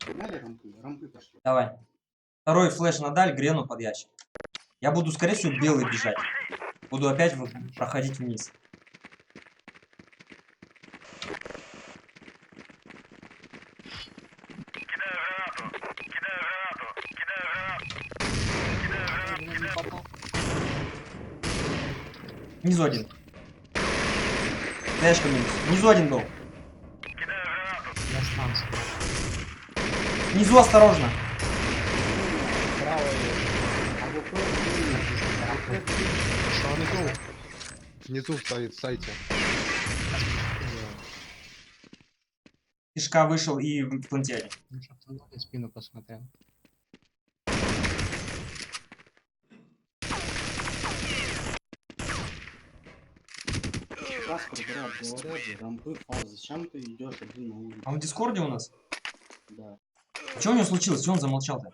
Погнали рампы? Рампы пошли. Давай. Второй флеш надаль, грену под ящик. Я буду, скорее всего, белый бежать. Буду опять проходить вниз. Внизу один. Дэшка минус. Внизу один был. Я станцию. Внизу осторожно. Право есть. Что внизу? Внизу стоит, в сайте. Кишка вышел и в плантере. Ну, чтоб ты на спину посмотрел. Каспер, брат, говорят же, рампы фаз. Зачем ты идешь один на улицу? А он в дискорде у нас? Да. Что у него случилось? Что он замолчал-то?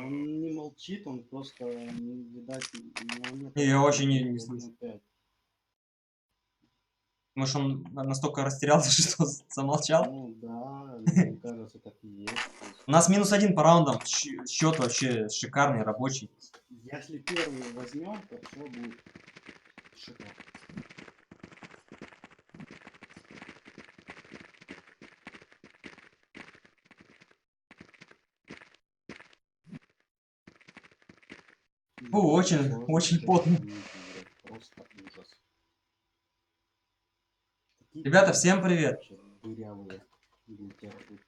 Он не молчит, он просто, не видать, у него нет... Я вообще не слышу. 1.5. Может, он настолько растерялся, что замолчал? Ну да, мне кажется, так и есть. У нас -1 по раундам. Счет вообще шикарный, рабочий. Если первый возьмем, то все будет шикарно. Фу, очень потно. Просто ужас. Такие Ребята, всем привет. вообще дырявые литературы.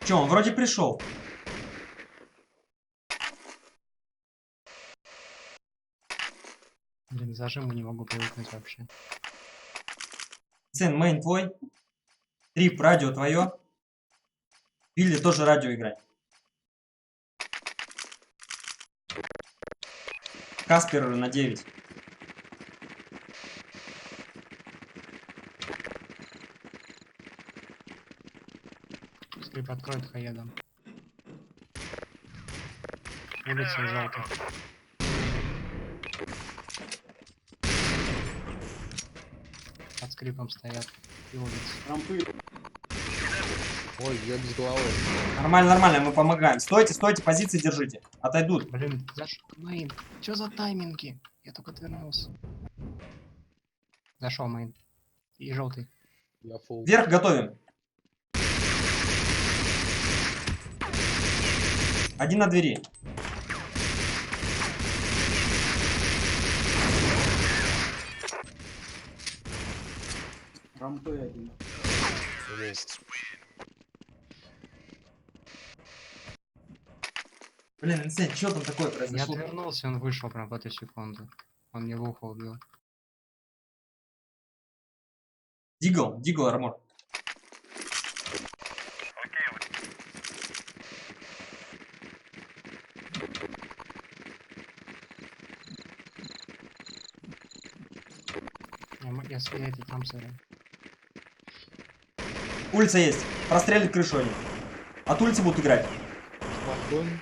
Че, он вроде пришел. Блин, к зажиму не могу привыкнуть вообще. Сын, мейн твой. Трип, радио твое. Билли тоже радио играет. Каспер на 9. Скрип откроет хаедом. Улица желтая. Под скрипом стоят. И улицы. Рампы. Ой, я без головы. Нормально, нормально, мы помогаем. Стойте, стойте, позиции держите. Отойдут. Блин, зашел мейн. Чё за тайминги? Я только отвернулся. Зашел мейн. И желтый. Я фул. Вверх готовим. Один на двери. Рампы один. Блин, Инсейн, что там такое Я произошло? отвернулся, он вышел прям в эту секунду. Он мне в ухо убил. Дигл армор. Я это там сырю. Улица есть. Прострелит крышу они. От улицы будут играть. Балкон.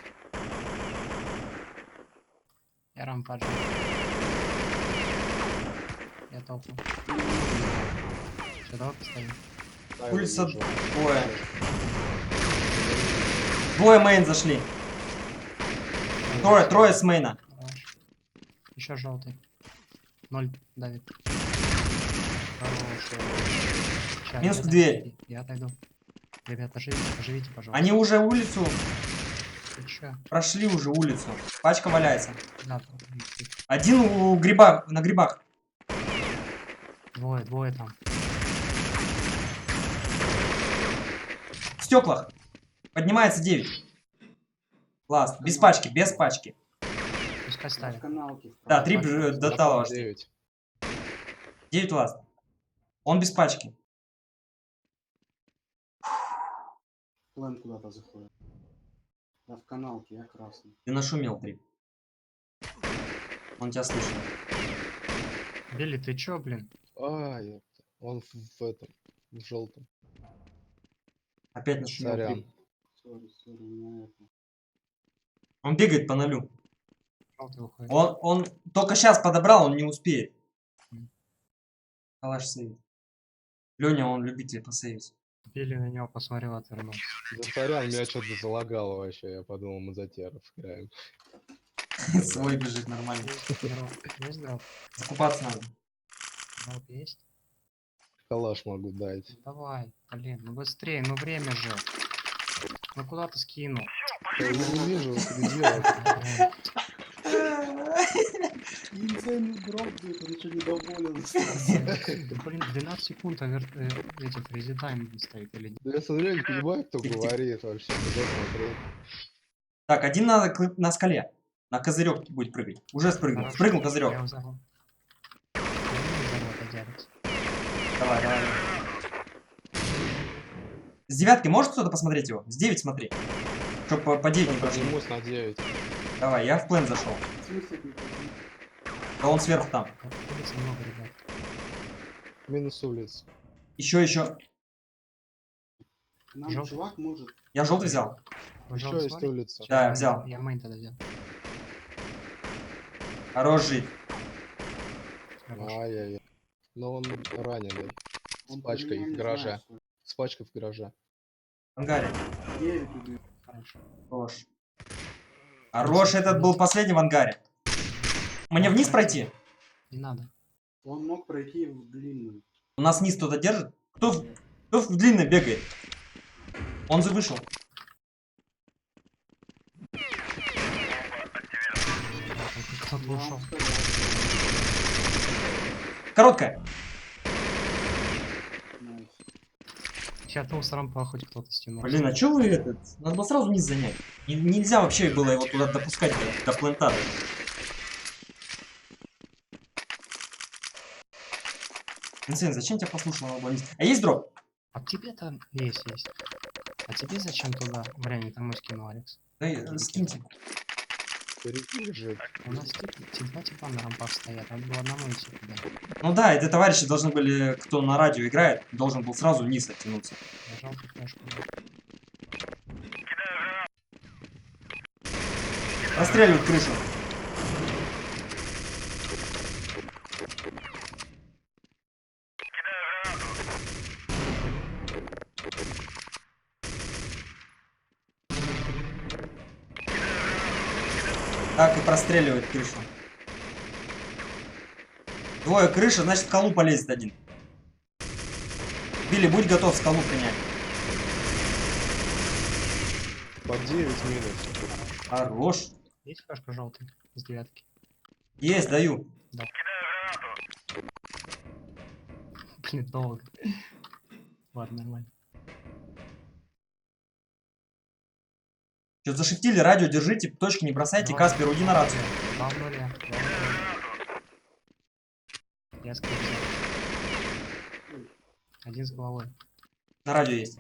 Я рампаджу. Я топу. Сюда вот стоим. Улица двое. Двое мейн зашли. Трое с мейна. Еще желтый. 0 давит. Хорош. Ща, Минус ребята, дверь. Я отойду. Ребята, оживите, пожалуйста. Они уже улицу Ты чё? прошли уже улицу. Пачка валяется. Да, Один у гриба, на грибах. двое там. В стеклах. Поднимается 9. Класс. Без пачки, без пачки. Пускай В ставит. каналке. Да, 3 до талого. 9. 9 ласт. Он без пачки. План куда-то заходит. Да, в каналке, я красный. Ты нашумел, 3. Он тебя слышит. Билли, ты чё, блин? А, ёпта. Он в этом, в желтом. Опять нашумел. Сорян. 3. Сори, у меня это. Он бегает по 0. Желтый выходит. Он только сейчас подобрал, он не успеет. Калаш сейвит. Леня, он любитель посейвить. Билли на него посмотрел, отвернул. Да сорян, меня что-то залагало вообще. Я подумал, мы за теров играем. Свой бежит нормально. Есть дроп? Закупаться надо. Дроп есть? Калаш могу дать. Давай, блин, ну быстрее, ну время же. Ну куда ты скинул? Я не вижу, где. Инициальный дроп, блин, он ничего недоволен. Да, блин, 12 секунд, а этих резидайм стоит или нет? Да я смотрю, не понимаю, кто Тихо-тихо. говорит вообще. Куда смотреть? Так, один на скале. На козырек будет прыгать. Уже спрыгнул. Хорошо. Спрыгнул Я козырек. его взорвал. Я не взорвал, это делать. Давай, давай. С 9 может кто-то посмотреть его? С 9 смотри. Чтоб по 9 не прошли. Поднимусь на 9. Давай, я в плен зашел. В смысле, ты такой? Да он сверху там. Улица много, ребят. Минус улиц. Еще. Нам Желтый. чувак может. Я желтый взял. Вы Еще желтый есть смотрите? улица. Да, я Я взял. Я мейн тогда взял. Хорош жить. Хорош. Ай-яй-яй. Но он раненый. Он С пачкой про меня в не гараже. знает, что- С пачкой в гараже. В ангаре. 9 убил. Хорошо. Хорош. Хорош, этот был последний в ангаре. Мне вниз пройти? Не надо. Он мог пройти в длинную. У нас низ кто-то держит? Кто в длинной бегает? Он же вышел. Кто-то Я ушел. вам сказал. Короткая. Найс. Сейчас с рампа хоть кто-то стянул. Блин, а чё вы этот? Надо было сразу низ занять. Нельзя вообще было его туда допускать, до плента. Инсейн, зачем тебя послушал на низ? А есть дроп? А тебе-то есть. А тебе зачем туда? Время там мы скинул, Алекс. Да, скиньте. Перекинь же. У нас два типа на рампах стоят, надо было одному идти туда. Ну да, это товарищи должны были, кто на радио играет, должен был сразу вниз оттянуться. Нажал тут флешку. Расстреливают крышу. Так и простреливает крышу. Двое крыша, значит в скалу полезет один. Билли, будь готов скалу принять. Под 9 минус. Хорош. Есть флешка желтый с 9? Есть, даю. Да. Блин, долго. Ладно, нормально. Что-то зашифтили, радио держите, точки не бросайте, Давай. Каспер, уйди на рацию. Два в нуле. Я скрипт. Один с головой. На радио есть.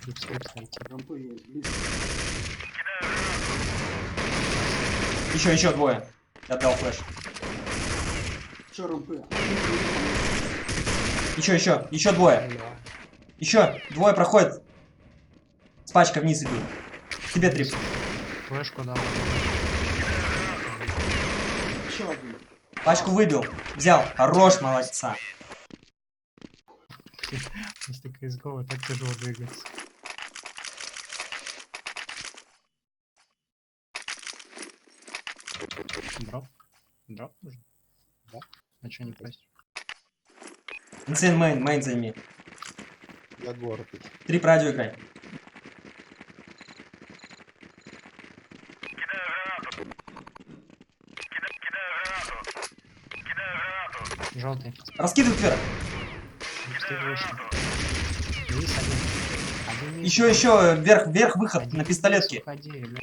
Скрипт стоит. Рампы есть. Близко. Еще двое. Я дал флеш. Че рампы? Еще двое. Еще двое проходят. С пачкой вниз идут. Тебе трип. Флешку дал. Еще один. Пачку выбил. Взял. Хорош, молодца. Просто CSGO так тяжело двигаться. Дроп? Дроп нужен? Да? А чё не просишь? Инсейн мейн займи. Я город. 3 радио играй. Желтый. Раскидывай вверх. Ты выше. Есть один. Один есть. Еще вверх выход Один на пистолетке. уходи, ребят.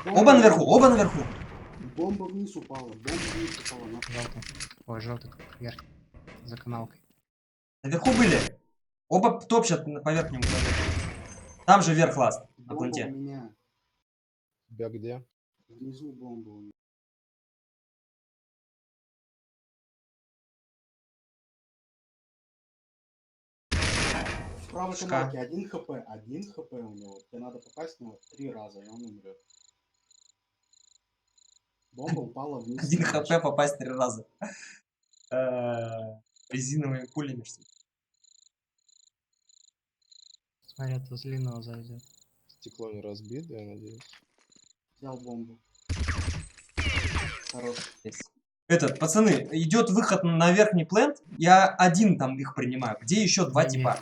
Оба наверху, оба наверху. Бомба вниз упала, бомба вниз упала. Желтый. Ой, желтый вверх. За каналкой. Наверху были. Оба топчат по верхнему. Там же вверх ласт. На Бомба у планте. меня. Тебя где? Внизу бомба у меня. В правой Шка. каналке 1 хп у него. Тебе надо попасть в него 3 раза, и он умрет. Бомба упала вниз. 1 хп попасть 3 раза. Резиновыми пулями, что ли? Смотри, это с длинного зайдет. Стекло не разбито, я надеюсь. Взял бомбу. Хорош. Этот, пацаны, идет выход на верхний плент. Я один там их принимаю. Где еще 2 Не, типа?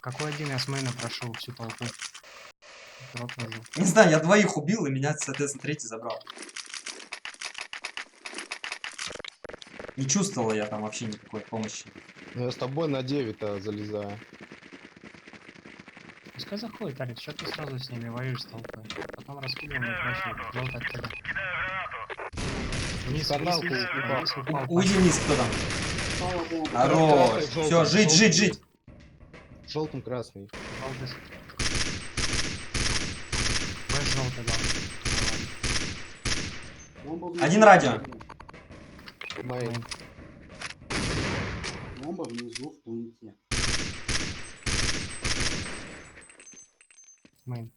Какой один я с мейна прошел всю толпу? Дроп нажал. Не знаю, я 2 убил, и меня, соответственно, 3 забрал. Не чувствовал я там вообще никакой помощи. Ну я с тобой на 9-то залезаю. Пускай заходит, Алекс, что ты сразу с ними воюешь с толпой? Потом раскидываем и прочее. Желтый откуда? Вниз, Канал вниз, упал. вниз упал. Уйди вниз, кто там? Упала бомба. Хорош. Желтый, Все, жить, желтый. жить, жить. Желтым красный. Желтый. Флэш желтый дал. Бомба внизу. Один радио. Мейн. Бомба внизу в планете. Мейн.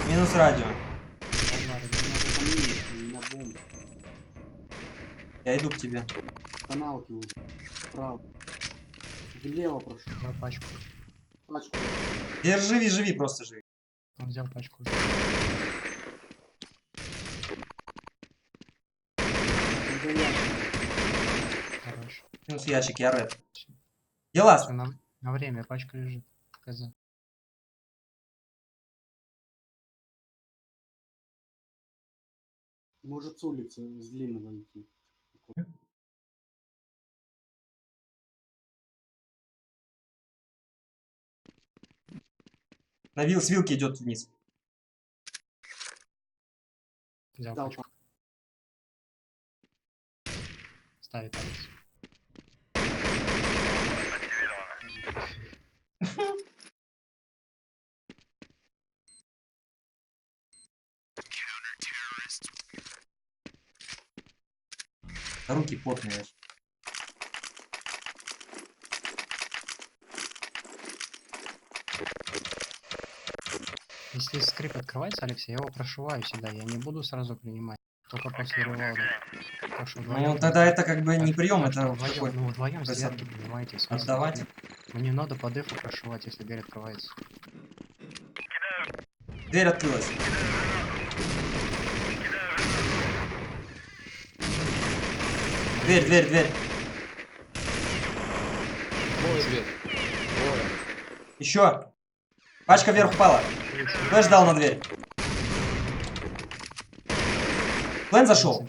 Минус радио. У меня бомба. Я иду к тебе. Каналки уже. Вправо. Влево прошу. Взял пачку. Пачку. Живи, живи, просто живи. Он взял пачку. Хорош. Минус ящик, я ред. Где ласт? Всё, на время пачка лежит. Каза. Может с улицы с длинного идти. С вилки идет вниз. Взял Дал пачку. Ставит Алекс. Руки потные. Если скрип открывается, Алексей, я его прошиваю сюда. Я не буду сразу принимать. Только после револда. Так что Ну, вдвоем- тогда это как бы не так- прием, так что это вдвоем, такой ну, вдвоем то есть сделки, понимаете, в смысле, отдавать. мне надо по дефу прошивать, если дверь открывается. Дверь открылась. Дверь. Двое дверь. Двое. Еще. Пачка вверх упала. Флэш дал на дверь. Плен зашел.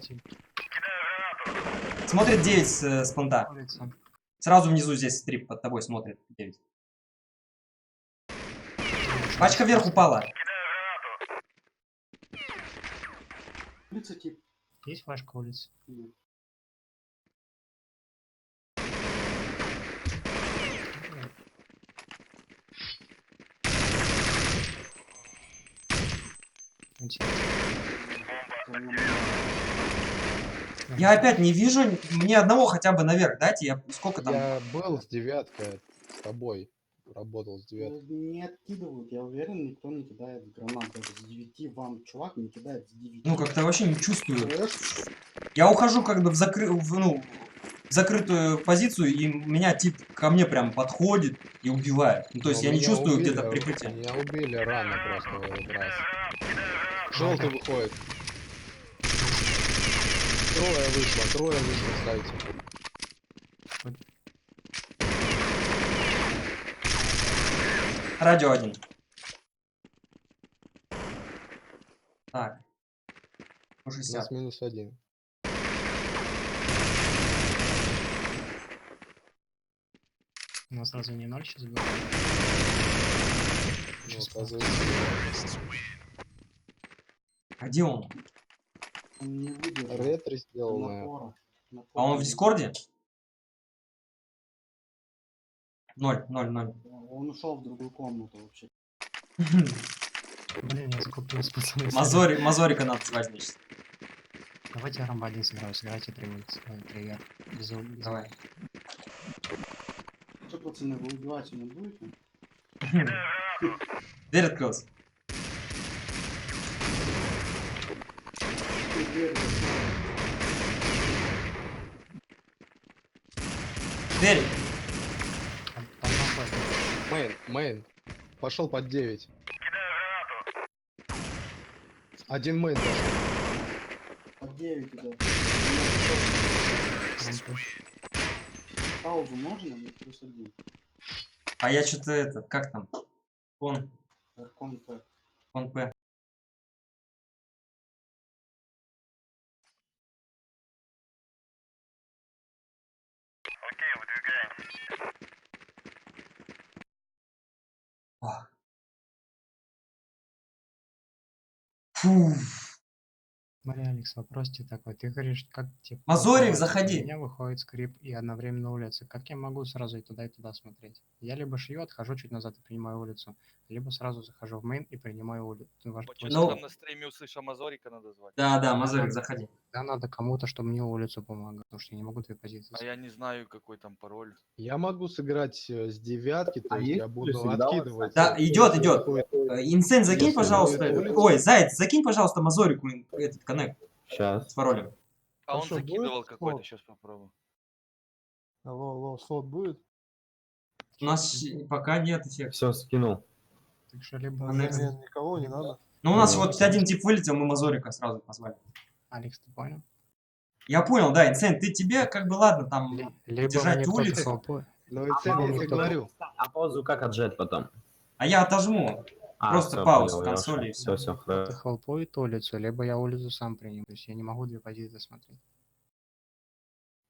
Смотрит 9 с плента. Улица. Сразу внизу здесь стрип под тобой смотрит 9. Пачка вверх упала. Улица тип. Есть флешка улицы? Нет. Я опять не вижу мне одного хотя бы наверх. Дайте, я сколько там? Я был с 9-кой с тобой. Работал с 9. Не откидывают, я уверен, никто не кидает гранат. Даже с 9 вам чувак не кидает с 9. Ну, как-то вообще не чувствую. Флэш. Я ухожу как бы в закрытую позицию, и меня тип ко мне прям подходит и убивает. Ну, то есть Но я не меня чувствую убили, где-то прикрытия. Меня убили рано просто в этот раз. Желтый выходит. Трое вышло в сайте. Радио 1. Так. У 60. нас минус 1. У нас разве не 0 сейчас был? Ну, оказывается, А где он? Он не выдержал ретро сделал на... напора. А он в Дискорде? 0, 0, 0. Он ушел в другую комнату вообще. Блин, я закупился, пацаны. Мазорика надо звать, значит. Давайте я рамбо 1 сыграю, сыграйте 3 минуты, 3 вверх. Давай. Что, пацаны, вы убивать не будете? Дверь открылась. Дверь Дверь. Там находится. Мейн. Пошел под 9. Один мейн пошел. под 9 идет. Рампу. Паузу можно? Или плюс 1? А я что-то это, как там? Он Аркон П. П. Ох. Фу. Смотри, Алекс, вопрос тебе такой. Ты говоришь, как типа... Мазорик, У заходи. меня выходит скрип и одновременно улица. Как я могу сразу и туда смотреть? Я либо шью, отхожу чуть назад и принимаю улицу, либо сразу захожу в мейн и принимаю улицу. Ну, там на стриме услышал Мазорика, надо звать. да, Мазорик, заходи. Да, надо кому-то, чтобы мне улицу помогал, потому что я не могу две позиции. А я не знаю, какой там пароль. Я могу сыграть с 9, то есть есть я буду всегда откидывать. Да, идет. Инсейн, закинь, Если пожалуйста. будет Ой, Заяц, закинь, пожалуйста, Мазорику этот коннект Сейчас. с паролем. А он что, закидывал будет какой-то, слот? сейчас попробую. Алло, слот будет? У нас пока нет эффекта. Все, скинул. Так что либо... Никого не надо. Ну, у нас Ну, вот один тип вылетел, мы Мазорика сразу позвали. Алекс, ты понял? Я понял, да, Инсейн, ты тебе как бы ладно там Либо держать мне кто-то улицу, хлопает. Ну и цель, я тебе говорю. А паузу как отжать потом? а я отожму. Просто всё, паузу понял, в консоли и Все, все. Кто-то хлопает улицу, либо я улицу сам принимаю. То есть я не могу две позиции смотреть.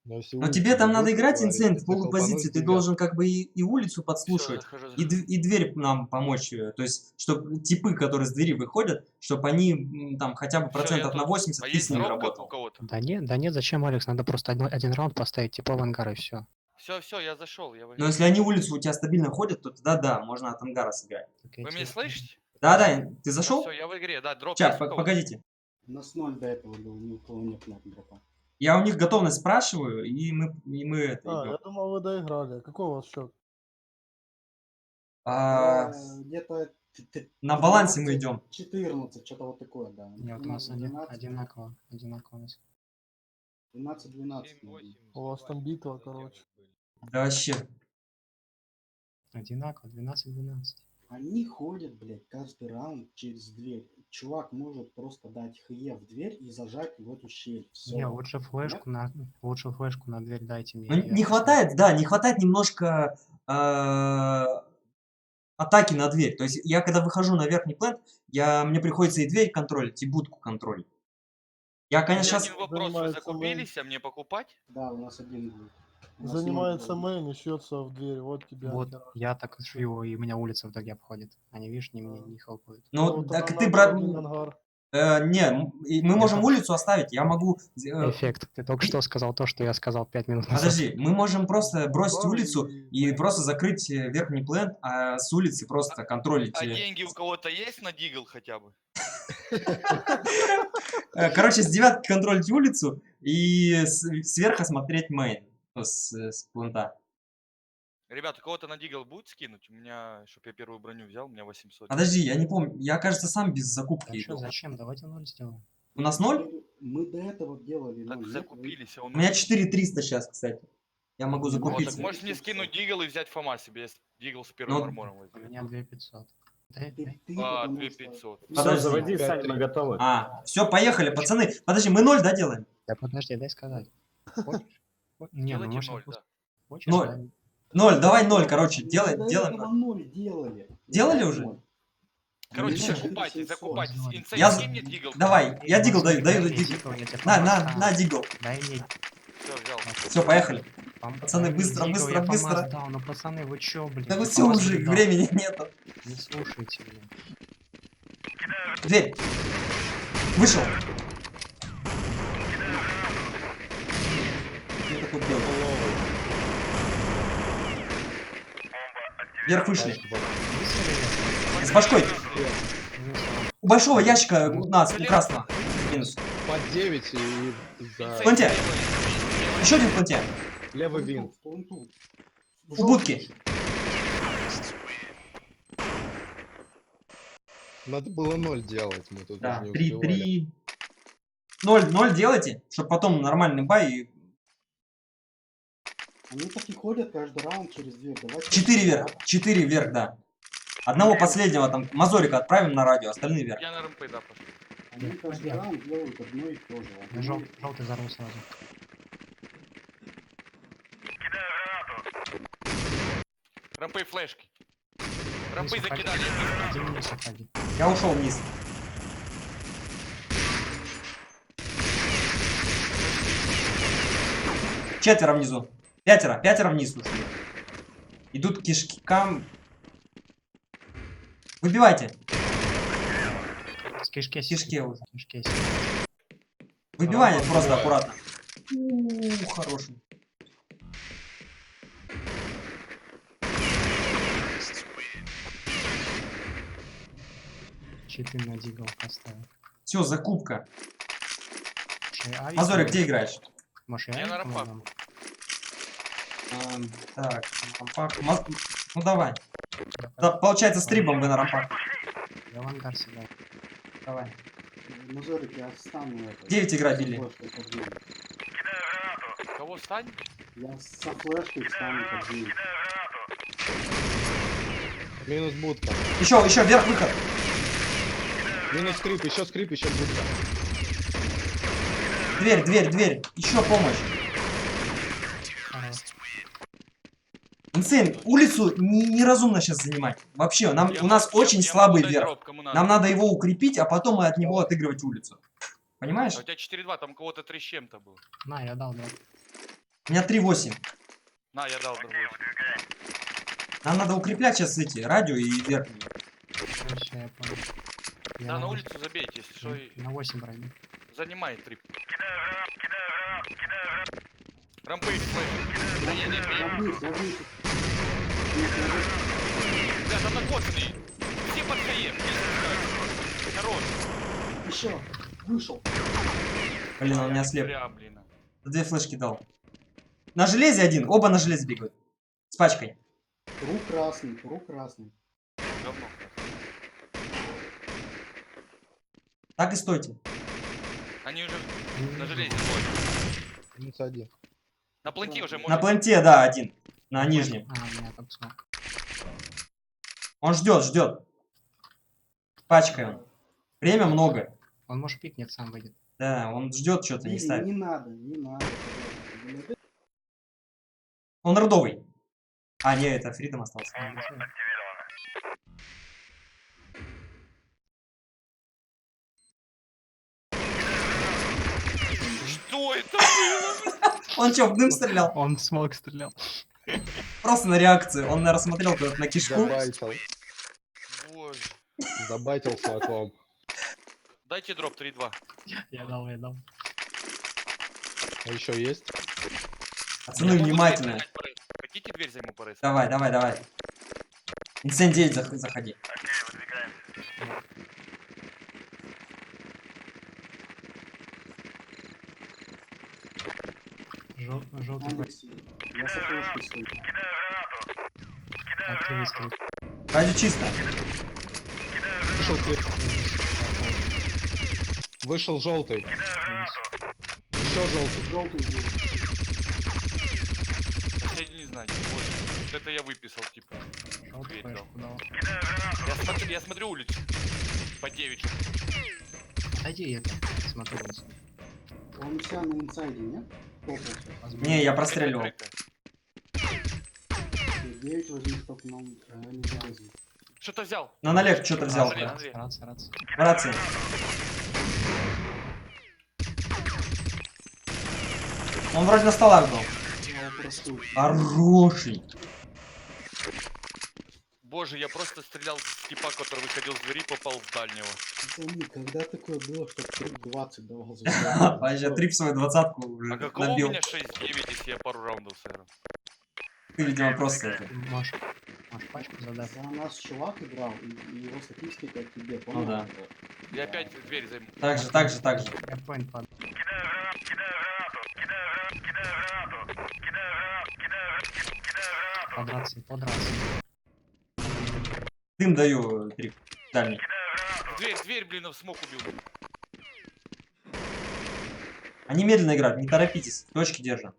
Но Но тебе там надо играть, Инсейн, в полупозиции, ты должен как бы и улицу подслушивать, и дверь нам помочь. То есть, чтобы типы, которые с двери выходят, чтобы они там хотя бы процентов на 80 ты с ним работал. Да нет, зачем, Алекс? Надо просто один раунд поставить, типа в ангар и все. Все, я зашел. Но если они улицу у тебя стабильно ходят, то тогда да, можно от ангара сыграть. Вы меня слышите? Да, ты зашел? Все, я в игре, да, дроп Сейчас, есть у кого-то? погодите. У нас 0 до этого был, ни у кого нет дропа. Я у них готовность спрашиваю, и мы это идем. думал, вы доиграли. Какой у вас счет? Где-то На балансе мы идем. 14, что-то вот такое, да. Нет, у нас одинаково у нас. 12-12. У вас там битва, короче. Да вообще. Одинаково, 12-12. Они ходят, блядь, каждый раунд через дверь. Чувак может просто дать хе в дверь и зажать в эту щель. Всё. Не, лучше флешку на дверь дайте мне. Ну, я не хватает, да, не хватает немножко атаки на дверь. То есть я когда выхожу на верхний плент, мне приходится и дверь контролить, и будку контролить. Я, конечно, сейчас... Один вопрос, вы закупились, а мне покупать? Да, у нас один будет. У нас Занимается ноль мейн и шьется в дверь. Вот тебе. Вот, я так шью, и у меня улица в итоге обходит. Они, видишь, не хлопают. Ну, так ты, брат... Не, мы можем Это- улицу оставить, я могу... Эффект. Ты только что сказал то, что я сказал 5 минут назад. Подожди, мы можем просто бросить Да, улицу и- и просто закрыть верхний плент, а с улицы просто контролить... А деньги у кого-то есть на дигл хотя бы? Короче, с девятки контролить улицу и сверху смотреть мейн с плента. Ребята, у кого-то на дигл будет скинуть? У меня, чтобы я первую броню взял, у меня 800. Подожди, я не помню, я, кажется, сам без А закупки что, иду. зачем? Давайте 0 сделаем. У нас 0? Мы до этого делали. Так ноль, нет? закупились, а у У меня 4300 сейчас, кстати. Я могу Вот, закупиться. так можешь мне скинуть дигл и взять Фома себе, если дигл с первым Ну, армором У возьмет. меня 2500. Ты, А, потому 2500. что- Подожди. заводи, Сань, мы готовы. Все, поехали, пацаны. Подожди, мы 0, да, делаем? Да подожди, дай сказать. Хочешь? Не, ну Делайте может... 0, да. Хочешь, Ноль. да? 0, давай 0, короче, Мы делаем. до этого 0 делали. Делали уже? Короче, Нельзя. закупайтесь, закупайтесь. Инсайд, Я скинь мне дигл. давай, я дигл даю, Дай даю мне дигл. я тебе На помаз дигл. дал. Дай мне Все, взял. Все, поехали. Пацаны, дай мне быстро, дигл, быстро, я помаз быстро. дал. Ну, пацаны, вы чё, блин? Да вы я все помаз уже, не дал. времени нету. Не слушайте, блин. Дверь. Вышел. Я так вот делаю. Вверх вышли. С башкой. У большого ящика у нас, у красного. Минус. Под 9 и за В планте. Еще один в планте. левый винт. У будки. Надо было 0 делать, мы тут Да, даже не 3, успевали. 3. 0 делайте, чтобы потом нормальный бай. И Они так и ходят каждый раунд через дверь. Давайте 4 вверх. 4 вверх, да. Одного последнего там Мазорика отправим на радио, остальные вверх. Я на РМП, да, пошел. Они каждый раунд делают одно и то же. Желтый взорву сразу. РМП и флешки. РМП Вниз уходи. закидали. Иди вниз уходи. Я ушел вниз. Четверо внизу. Пятеро вниз ушли. Идут к кишкам. Выбивайте. С кишки Кишки уже. Кишки Выбивай Роман просто бывает. аккуратно. Хороший. Читы на дигл поставил. Все, закупка. Слушай, а Мазорик, Виктор, где играешь? может, Я я на ему рампах. дам? Так, рампак. Ну давай. Да, получается, с трибом вы на рампак. Я в ангар сюда. Давай. Мазорик, я встану это. 9 игра Со били. флешкой под 9. Кого стань? Я со флешкой встану под 9. Минус будка. Еще, вверх выход. Минус скрип, еще будка. Дверь. Еще помощь. Хорош. Инсейн, улицу неразумно сейчас занимать. Вообще, у нас очень я слабый могу дать верх. дроп, кому надо. Нам надо его укрепить, а потом и от него отыгрывать улицу. Понимаешь? А у тебя 4-2, там у кого-то 3 с чем-то было. На, я дал, да. У меня 3-8. На, я дал другой. Нам надо укреплять сейчас эти радио и верхние. Все, я понял. Я Да, на улицу забейте, если что, и на 8 брони. занимай трип. Рампы, флэш. Да, Я вниз. Да, там накоцанный. Все под КФ. Хорош. Еще. Вышел. Блин, он меня слеп. Прям, блин. 2 флешки дал. На железе один. Оба на железе бегают. С пачкой. Круг красный. Говно. Так и стойте. Они уже на железе ходят. Минус 1. На планте уже На можно. планте, да, один. На нижнем. А, у меня там смог. Он ждет. Пачкой он. Время много. Он может пикнет, сам выйдет. Да, он ждет что-то, не Не ставит. надо. пожалуйста. Он родовый. А, не, это Фридом остался. Что это было? Он что, в дым стрелял? Он смог стрелял. Просто на реакцию. Он, наверное, смотрел куда-то на кишку. Забайтил. Боже. Забайтил слотом. Дайте дроп 3-2. Я дал. А еще есть? Пацаны, Я могу внимательно. дверь занять по рейсу. Хотите дверь займу по рейсу? Давай. Инсейн 9 заходи. Желтый Алекс, я со флешкой стою. активный скрипт. Радио чисто. Вышел скрип. Вышел желтый. Еще желтый. Желтый здесь. Последний не знаю. Вот это я выписал, типа. Желтый Дверь дал. флешку дал. Я смотрю улицу. По 9. Отойди, я смотрю улицу. Он у себя на инсайде, нет? Попался. Не, я простреливал. 9 возьми, чтоб нам не залезли. Что-то взял. На налег что-то взял. Смотри, да. смотри. Рация. Рация. Он вроде на столах был. Я его просто... Хороший. Боже, я просто стрелял с типа, который выходил с двери, попал в дальнего. Пацаны, когда такое было, что 3.20 давал за Вообще, трип свою двадцатку уже А какого у набил. меня 6-9, если я пару раундов сыграл? Ты, видимо, просто это. Можешь пачку задать. За нас чувак играл, и его статистика к тебе, Ну понял? да. Я опять дверь займу. Так же. Я понял, падаю. Под рацией. Дым даю, трип. Дальний. Дверь, блин, в смог убил. Они медленно играют, не торопитесь. Точки держим.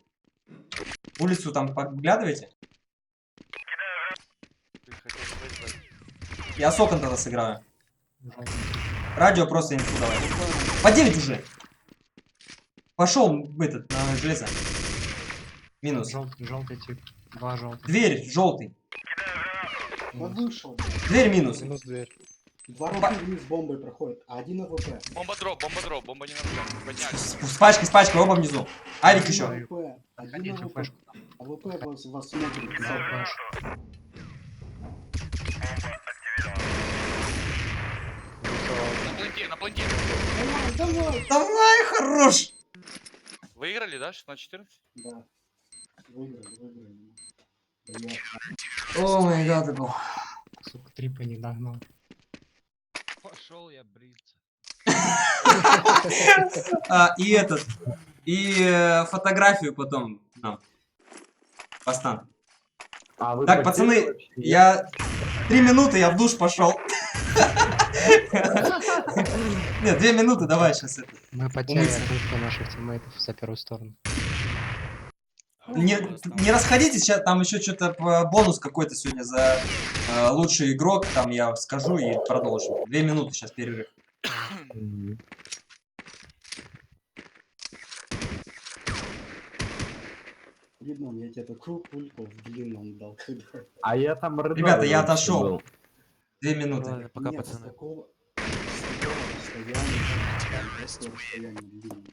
Улицу там поглядывайте. Ты хотел сказать, да. Я с окон тогда сыграю. Желтый. Радио просто инфу давай. По 9 уже. Пошел этот на железо. Минус. Желтый тип. 2 желтых. Дверь, желтый. Он вышел. Дверь минус. Минус дверь. Два руки вниз с бомбой проходит, а один АВП. Бомба дроп, бомба не надо. Подняли. С пачкой, оба внизу. Авик еще. АВП. Один Заходите в АВП. флешку. АВП вас смотрит. Дал флеш. На планте. Давай, хорош. Выиграли, да? 16-14? Да. Выиграли. Бля. О май гад, это был. Сука, трипа не догнал. Пошел я бриться. И этот. И фотографию потом нам. Постан. А вы Так, потели пацаны, вообще? я 3 минуты, я в душ пошел. Нет, 2 минуты, давай сейчас это. Мы потеряли Умыться. группу наших тиммейтов за первую сторону. Не расходитесь, сейчас там еще что-то бонус какой-то сегодня за лучший игрок, там я скажу и продолжим. 2 минуты сейчас перерыв. Мгм. Видно, я тебе такую пульку в длинном дал. А я там Ребята, я вообще отошел. был. 2 минуты. Ладно, пока, Нет, пацаны. с такого расстояния, там просто расстояние длинное.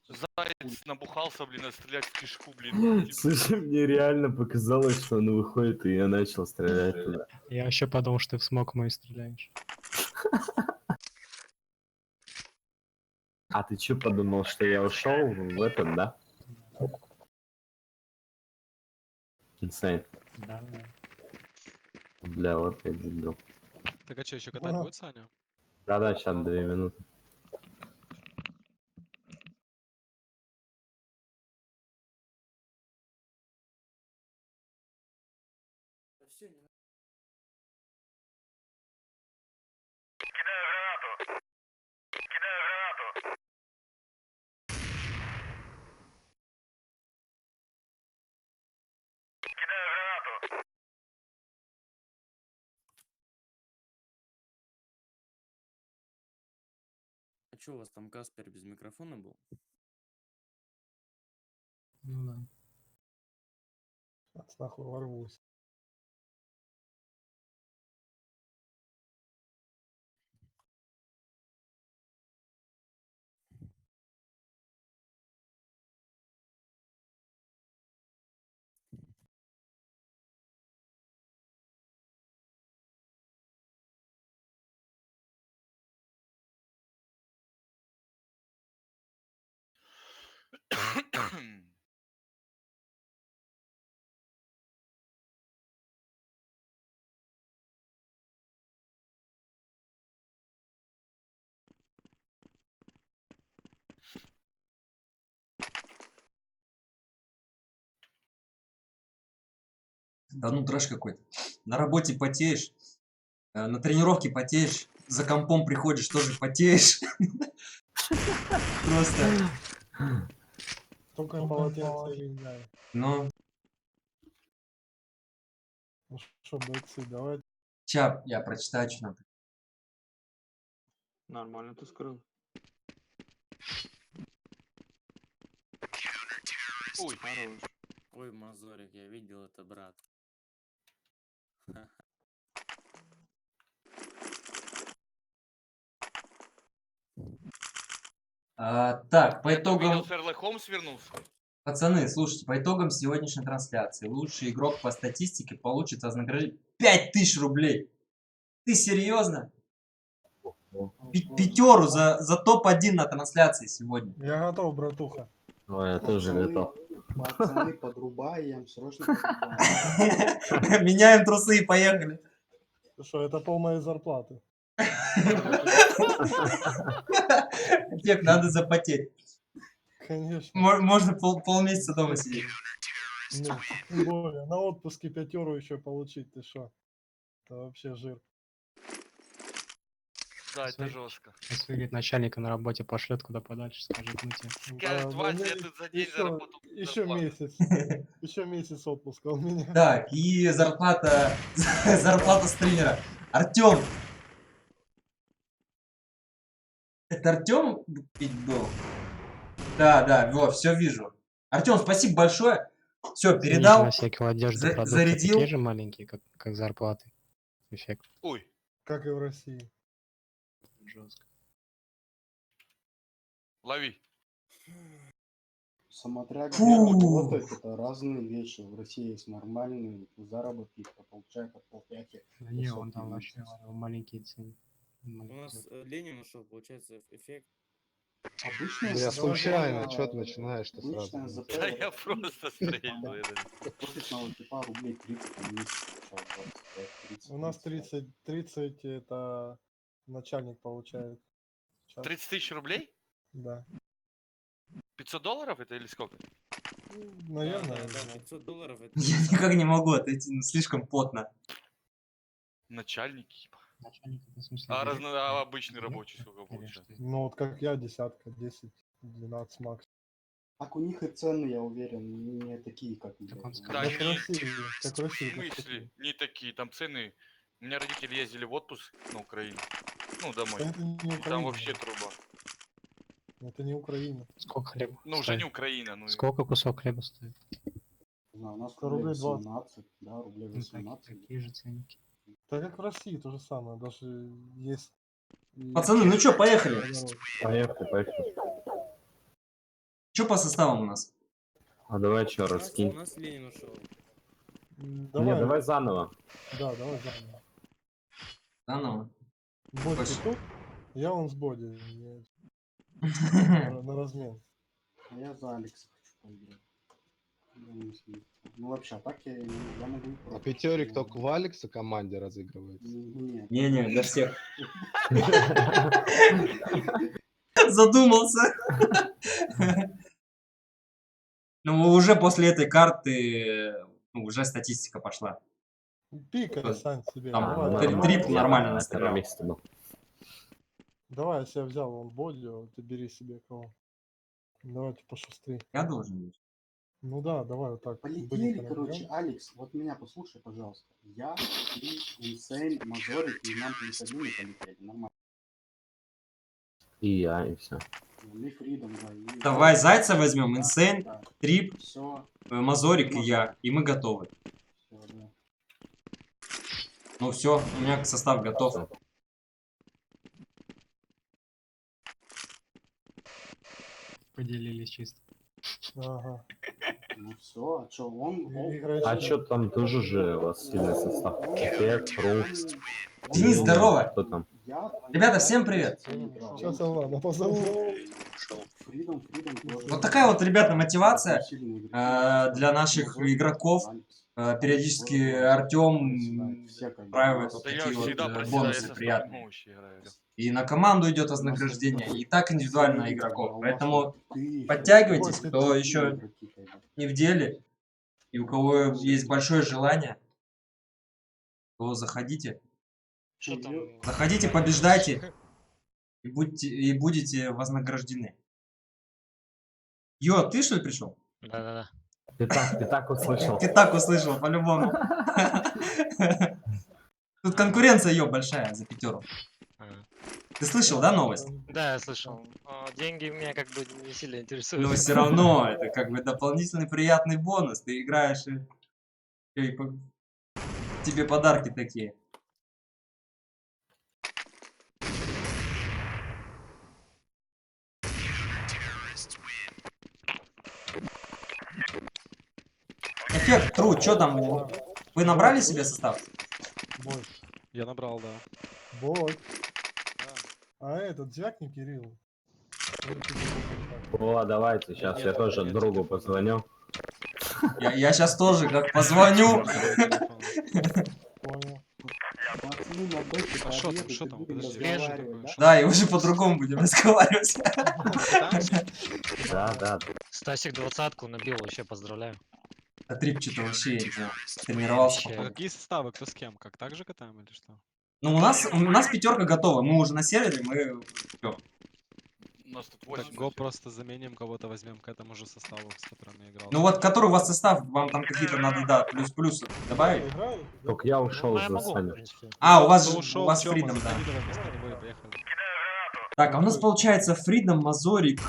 Заяц набухался, блин, а стрелять в кишку, блин. Слушай, мне реально показалось, что он выходит, и я начал стрелять туда. Я вообще подумал, что ты в смог мой стреляешь. А ты что подумал, что я ушел в этот, да? Инсайд. Да. Бля, вот я дебил. Так а что, еще катать будет, Саня? Да-да, сейчас 2 минуты. А чё у вас там Каспер без микрофона был? Ну да. Сейчас нахуй ворвусь. Да ну трэш какой-то. На работе потеешь, на тренировке потеешь, за компом приходишь, тоже потеешь. Просто. Только полотенце и знаю. Ну, Ну что, бойцы, давай. чап, я прочитаю, что надо. Нормально ты скрыл. Ой, Хорош. Ой, Мазорик, я видел это, брат. Так, по Я тут видел, итогам... Шерлок Холмс вернулся. Пацаны, слушайте, по итогам сегодняшней трансляции лучший игрок по статистике получит вознаграждение 5000 рублей. Ты серьезно? Пятеру за топ-1 на трансляции сегодня. Я готов, братуха. Ой, я тоже готов. Пацаны, подрубаем, срочно подрубаем. Меняем трусы и поехали. Ты что, это пол моей зарплаты. Эффект, надо запотеть. Конечно. Можно полмесяца дома сидеть. Ну, тем более, на отпуске 5 € еще получить, ты что? Это вообще жир. Да, это жестко. Если говорит, начальника на работе пошлет куда подальше, скажет, ну тебе. Скажет, Вася, я тут за день заработал Еще зарплату. месяц. Еще месяц отпуска у меня. Так, и зарплата стримера. Артем. Это Артем был? Да, вот, все вижу. Артем, спасибо большое. Все, передал. На всякую одежду, продукты зарядил. такие же маленькие, как зарплаты. Эффект. Ой. Как и в России. Жестко. Лови. Смотря где Фу. работать, это разные вещи. В России есть нормальные заработки, кто получает от полпяти. Да не, он там вообще говорил, маленькие цены. У нас Ленин ушел, получается, эффект. Обычная Бля, случайно, ЗП, чё ты начинаешь-то обычная сразу? ЗП, Да я просто стрельну. офисного типа рублей 30 в месяц, получает 25-30. У нас 30 это начальник получает. Сейчас. 30 тысяч рублей? Да. 500 долларов это или сколько? Наверное. Да, 500 $. Это... Я никак не могу, это слишком потно. Начальники. Начальник, это в смысле, А, директор, а обычный директор рабочий сколько или получает? что? Ну вот как я, десятка, 10, 12 макс. Так у них и цены, я уверен, не такие, как Так блядь, он у сказал, Да Как в не, России, как в в России. как в смысле? России. Не такие, там цены. У меня родители ездили в отпуск на Украину. Ну, домой. Да это не И там Украина. вообще труба. Это не Украина. Сколько хлеба Ну, уже стоит? не Украина, ну. Сколько кусок хлеба стоит? Не знаю, у нас 100 рублей рублей 20. 18, да, рублей Ну, 18. такие же ценники. Так как в России то же самое, даже есть. и Пацаны, ну чё, поехали. подороже. Поехали. Чё по составам у нас? А давай чё, У раскинь. нас Ленин ушел. Не, давай заново. Да, давай заново. Заново. Боди Точно. тут, я он с боди. На размен. А я за Алекса хочу поиграть. Я не знаю. Ну вообще, а так я могу и А против. пятерик только в Алекса команде разыгрывается. Нет. Не-не, для всех. Задумался. Ну, уже после этой карты, ну, уже статистика пошла. Пикай, Сань, себе. Там Давай, трип давай. нормально на настрелял. месте был. Давай, я себя взял вон боди, ты бери себе кого. Давайте пошустрее. Я должен быть. Ну да, давай вот так. Полетели, быстренько короче, наберем. Алекс, вот меня послушай, пожалуйста. Я, ты, Инсейн, Мазорик, и нам плюс один и полетели. Нормально. И я, и все. Мы Фридом, да. и- Давай Зайца возьмем, Инсейн, Да, Трип, все, Мазорик и я. И мы готовы. все, да. Ну все, у меня состав готов. Всё. Поделились чисто. Ага. Ну все, а что, он... Играешь А или- чё там тоже же у вас сильный состав? Эффект, Ру. Денис, здорово. Кто там? Ребята, всем привет. Сейчас я ладно позову. Фридом тоже. Вот такая вот, ребята, мотивация Сильный игрок. для наших Мазорик, игроков. Алекс. Периодически Вот, Артем все как бы устраивает у вот нас. Да я такие вот всегда проседаю, бонусы я приятные. вообще играю. И на команду идет У нас вознаграждение, вот и так индивидуально сильный, игроков. а у нас Поэтому вот ты, подтягивайтесь, Ой, кто ты- еще игроки, как бы. не в деле, и у кого есть большое желание, то заходите. Чё, Заходите, побеждайте, и будете вознаграждены. Йо, ты что ли пришел? Да-да-да. Ты так услышал. Ты так услышал, по-любому. Тут конкуренция, йо, большая за пятеру. Ты слышал, да, новость? Да, я слышал. Деньги меня как бы не сильно интересуют. Но все равно, это как бы дополнительный приятный бонус. Ты играешь и тебе подарки такие. Эффект, Тру, что там? Вы набрали себе состав? Больше. Я набрал, да. Бот. А этот звякни Кириллу. О, давайте, сейчас я тоже другу позвоню. Я сейчас тоже как позвоню. Понял. Пацаны на бэке А шо там, пообедать шо и там? будем Подожди, разговаривать, да? Да, и уже по-другому будем разговаривать. Да. Стасик 20-ку набил, вообще поздравляю. А Трип что-то вообще, я не знаю, тренировался. Вообще. А какие составы, кто с кем? Как так же катаем или что? Ну, у нас пятерка готова, мы уже на сервере, мы... всё. У нас тут Так, го просто заменим кого-то, возьмем к этому же составу, с которым я играл. Ну вот, который у вас состав, вам там какие-то надо, да, плюс-плюсы добавить. Играю? Только я ушел Ну, я за могу, в Саню. принципе. А, у вас Кто же, ушел, у вас Тёма, Фридом, да. заходи давай вместо него и поехали. Так, а у нас получается Фридом, Мазорик,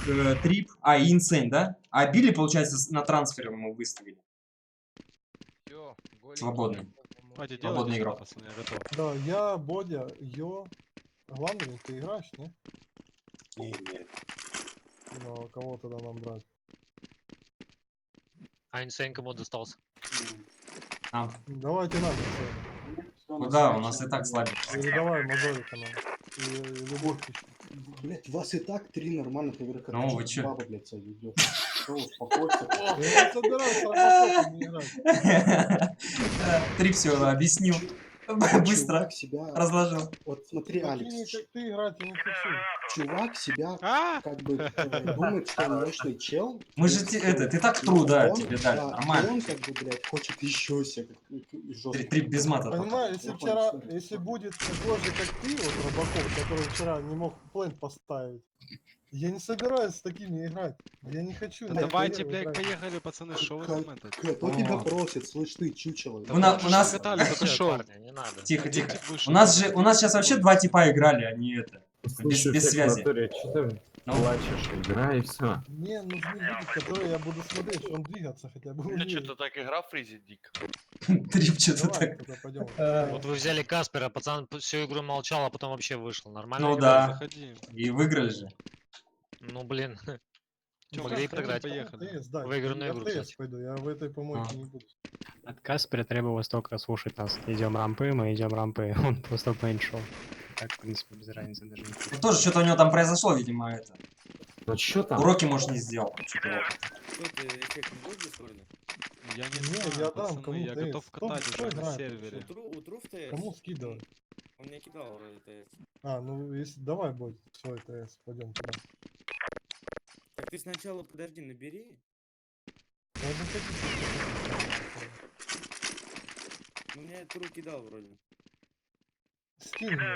Трип, и Инсейн, да? А Билли, получается, на трансфере мы выставили. Всё, Свободный. Давайте Свободный делайте, игрок. пацаны, я готов. Да, я, Бодя, Йо. Главное, ты играешь, не? Нет. Ну, кого тогда нам брать? А Инсейн кому достался? Нам. Давайте надо. Ну да, у нас и так слабенько. Или давай Мазорика нам. И любовь еще. Блять, вас и так 3 нормальных игрока. Ну, Ты вы чё? баба, блядь, себя ведёшь. Что, успокойся. Я не собираюсь с Робокопом не играть. Трип все объяснил. Быстро Чувак себя... разложил. Вот смотри, Такими, Алекс. как ты, играть я не хочу. Чувак себя А! как бы думает, что он мощный чел. Мы же ты так тру, да, он, тебе дали, да, нормально. он как бы, блядь, хочет еще себя жестко. Трип без мата. пока. Понимаю, если Я вчера, понял, если будет такой же, как ты, вот Робокоп, который вчера не мог плент поставить, я не собираюсь с такими играть. Я не хочу. Да на давайте, карьеру блядь, играть. поехали, пацаны, что вы там это? Кто тебя просит, слышь ты, чучело. Да У на- мы у уже нас- катали, только Всё, шо. парни, не надо. Тихо, Один тихо. тип вышел, У нас другой сейчас вообще тип два типа играли, а не это. Слушай, без Фек, в связи. натуре, что ты Ну. плачешь? Играй и все. Мне нужны люди, которые я буду смотреть, что он двигаться хотя бы У меня умеет. что-то так игра фризит дико. Трип что-то Давай, так. тогда пойдем. Вот вы взяли Каспера, пацан всю игру молчал, а потом вообще вышел. Нормально? Ну играл? да. Заходи. И выиграли же. Ну блин. Тёма, Могли и заходи, проиграть. поехали. РТС, да, Выигранную я игру, в РТС кстати. пойду, я в этой помойке А. не буду. От Каспера требовалось только слушать нас. Идем рампы, мы идем рампы. Он просто мейн шел. Так, в принципе, без разницы даже. Ну, тоже что-то у него там произошло, видимо, это. Ну что там? Уроки, может, не сделал. Что-то вот. Что ты, эффект не будешь в Дискорде? Я не Не, знаю, я дам пацаны, кому я ТС. готов Кто- катать кто уже на играет сервере. Утру в ТС? Кому скидывать? Он мне кидал вроде ТС. А, ну если давай будет свой ТС, пойдем туда. Так ты сначала подожди, набери. Я заходи. Ну мне Тру кидал вроде. Скинь мне.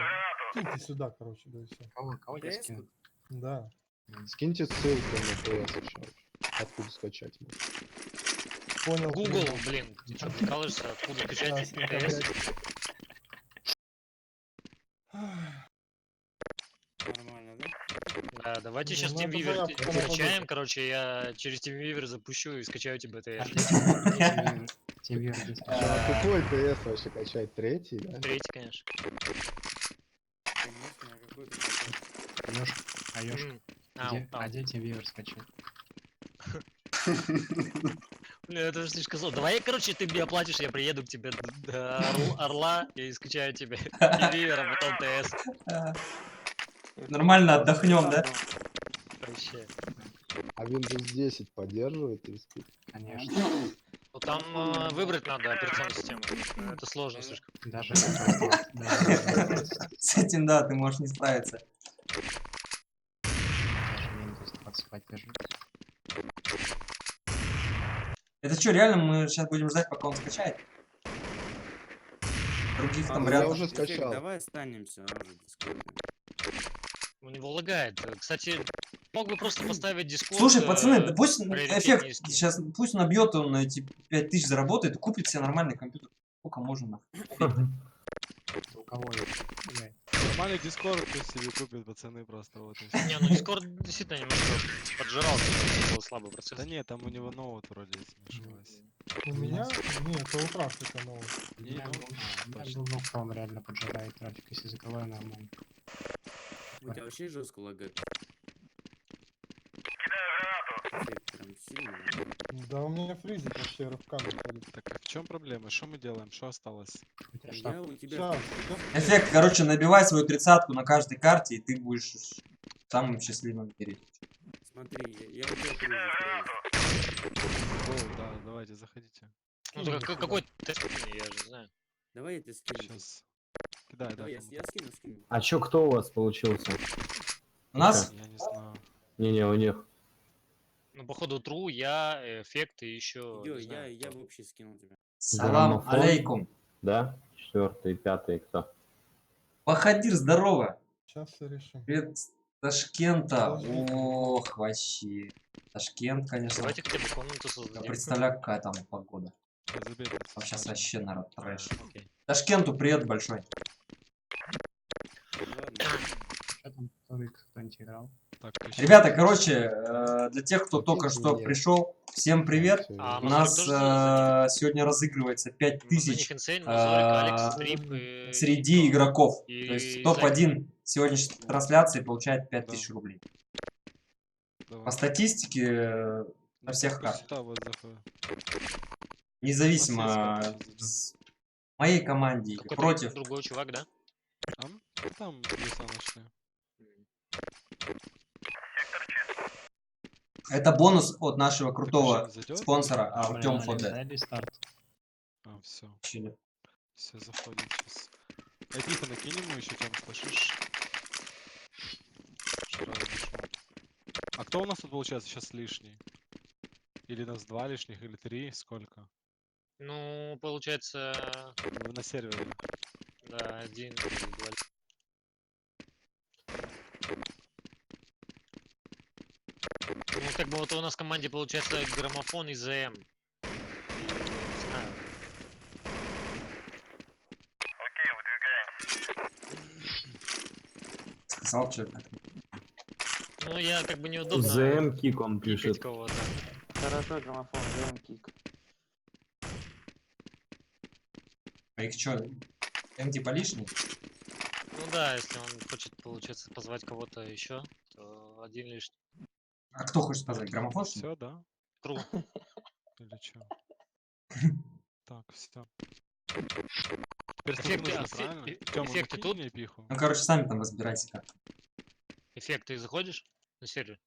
Скиньте сюда, короче, да и все. Кого я ТС? скину? Да. Скиньте ссылку на ТС еще. Откуда скачать можно. Понял. Google, блин, ты что, прикалываешься? Откуда скачать Ясно, ТС? Нормально, да? Да, давайте Не, сейчас ну это TeamViewer заявка на скачаем, короче, я через TeamViewer запущу и скачаю тебе ТС. Тимвир А какой ТС вообще качать? Третий, да? Третий, конечно. Конечно, а какой ты Ёж, а Ёж, А, где, вот там. а где Тимвир скачать? Бля, это же слишком сложно. Давай, короче, ты мне оплатишь, я приеду к тебе до Орла и скачаю тебе TeamViewer, а потом ТС. Нормально отдохнем, да? Вообще. А Windows 10 поддерживает риски? Конечно. Ну там выбрать надо операционную систему. Это сложно слишком. Даже даже С этим, да, ты можешь не справиться. Windows 25 даже. Это что, реально мы сейчас будем ждать, пока он скачает? Других там я вариантов. уже Эффект, скачал. давай останемся уже в Дискорде. У него лагает. Кстати, мог бы просто поставить Discord. Слушай, пацаны, да пусть приоритет эффект низкий. сейчас, пусть набьет он эти 5000 заработает и купит себе нормальный компьютер. Сколько можно? У кого есть? Блядь. Нормальный дискорд пусть себе купят, пацаны, просто вот и всё. Не, ну Discord действительно немножко поджирал, был слабый процесс. Да нет, там у него ноут вроде, если не ошибаюсь. У меня? Нет, это у Трафика новый. Не, Я ну, был он реально поджирает трафик, если закрываю нормально. У тебя вообще жестко лагает. Эффект прям сильно. Да у меня фризит вообще рывками ходит. Так а в чем проблема? Что мы делаем? Что осталось? Я у тебя... Щас, Эффект, короче, набивай свою тридцатку на каждой карте, и ты будешь самым счастливым в мире. Смотри, я у тебя фризит. О, да, давайте, заходите. Ну, так какой тест, я же не знаю. Давай это скину. Сейчас. Кидай, да. Давай, я кому-то. скину. А чё, кто у вас получился? У нас? Я не знаю. Не-не, у них. Ну, походу, Тру, я, Эффект и еще. Йо, я вообще скинул тебя. Салам Граммофон. алейкум. Да? 4-й, 5-й кто? Бахадир, здорово. сейчас все решим. Привет, с Ташкента. Подожди. Ох, вообще. Ташкент, конечно. Давайте хотя бы комнату Я создадим. представляю, какая там погода. Забейте. Там сейчас вообще, народ, трэш. Окей. Ташкенту привет большой. Что там, кто-нибудь играл? Так, еще Ребята, короче, для тех, кто только Хотите что мне? пришел, всем привет. А, У Мазурик нас тоже туда сегодня разыгрывается Мазурик, 5000 Инсейн, Мазурик, Алекс, Трип и... среди игроков. И То есть Зайк. топ-1 сегодняшней трансляции получает 5000 рублей. давай. По статистике на всех Пусть картах. сюда вот заходит. Независимо с моей команде или Какой-то против. другой чувак, да? Там плюса нашли. Это бонус от нашего крутого Вообще зайдет? спонсора Артем Блин, Фоде. дай рестарт. А, все. Чили. Все, заходим сейчас. А тихо, накинь ему еще там, слышишь? Что раз зашел. А кто у нас тут получается сейчас лишний? Или нас 2 лишних, или 3? Сколько? Ну, получается, На сервере. да, 1 или 2. Ну, как бы вот у нас в команде получается Граммофон и ЗМ. Не знаю. Сказал что-то. Ну, я как бы неудобно ЗМ кик он кикать пишет. кого-то. Хорошо, граммофон, даем кик. А их что? Им типа лишний? Ну да, если он хочет, получается, позвать кого-то еще, то один лишний. А кто хочет позвать? Граммофон? что ли? Все, да? Тру. Или что? Так, все. Теперь что Эффекты, нужно, правильно? Тёма, эффекты накинь тут? мне пиху. Ну, короче, сами там разбирайтесь как. Эффект, ты заходишь на сервер?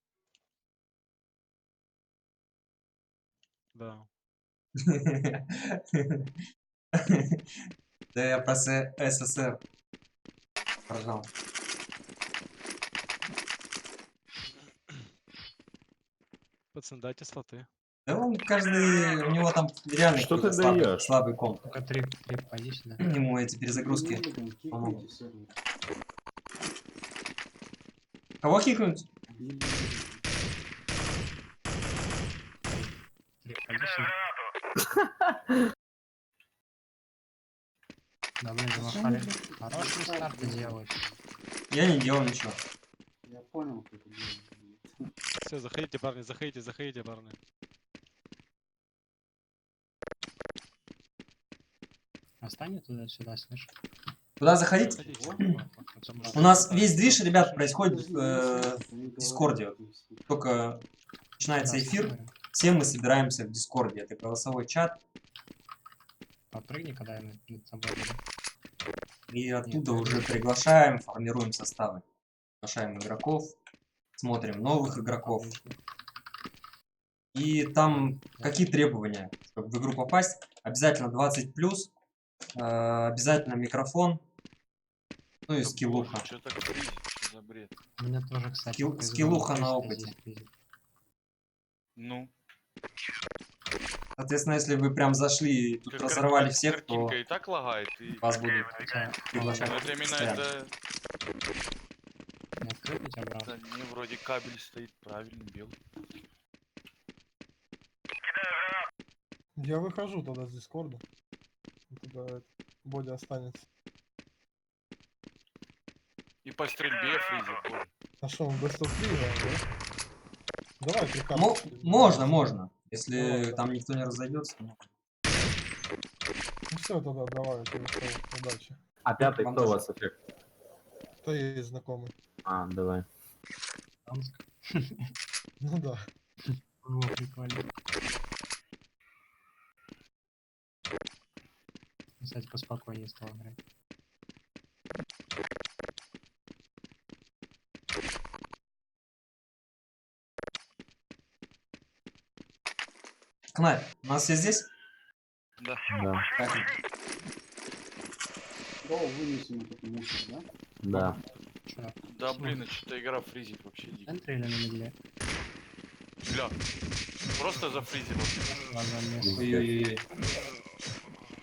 Да. Да я про СССР. Пожалуйста. Пацан, дайте слоты. Да он каждый, у него там реально Что какой-то ты слабый, даешь? слабый комп. Только трип пойди сюда. Ему эти перезагрузки помогут. Кого кикнуть? Трип, пойди сюда. Да, блин, замахали. Хорошие старты делают. Я не делал ничего. Я понял, как это делать. Все, заходите, парни, заходите, парни. Остань туда-сюда, слышь. Туда заходить? У нас весь движ, ребят, происходит в Дискорде. Только начинается эфир, все мы собираемся в Дискорде. Это голосовой чат. Подпрыгни, когда я над тобой буду. И оттуда уже приглашаем, формируем составы. Приглашаем игроков, смотрим новых игроков. И там какие требования, чтобы в игру попасть? Обязательно 20+, обязательно микрофон, ну и скиллуха. Что так фризит? Что за бред? У меня тоже, кстати, Скиллуха на производитель опыте. здесь фризит. Ну, Соответственно, если вы прям зашли и тут разорвали всех, то картинка и так лагает. И... вас будут Хотя, приглашать. Ну, это именно постоянно. это... не открыть у тебя браузер? Да, не, вроде кабель стоит правильный, белый. Я выхожу тогда с Дискорда. Тогда Бодя останется. И по стрельбе фризит. Боже. А что, он Best of 3 играет, да? Давай, прикапывай. Можно. Если Давай, там никто не разойдется. Ну все, тогда давай, я ушел. Удачи. А 5-й Вам кто у тоже. вас эффект? То есть знакомый. А, давай. Ну да. О, прикольно. Кстати, поспокойнее стало играть. Кнайп, у нас все здесь? Да. Да. Поехали. Да, вынесем этот мусор, да? Да. Чё? Да блин, что-то игра фризит вообще В дико. центре или на медле? Бля. Просто зафризило. Ладно, место. Ой-ой-ой.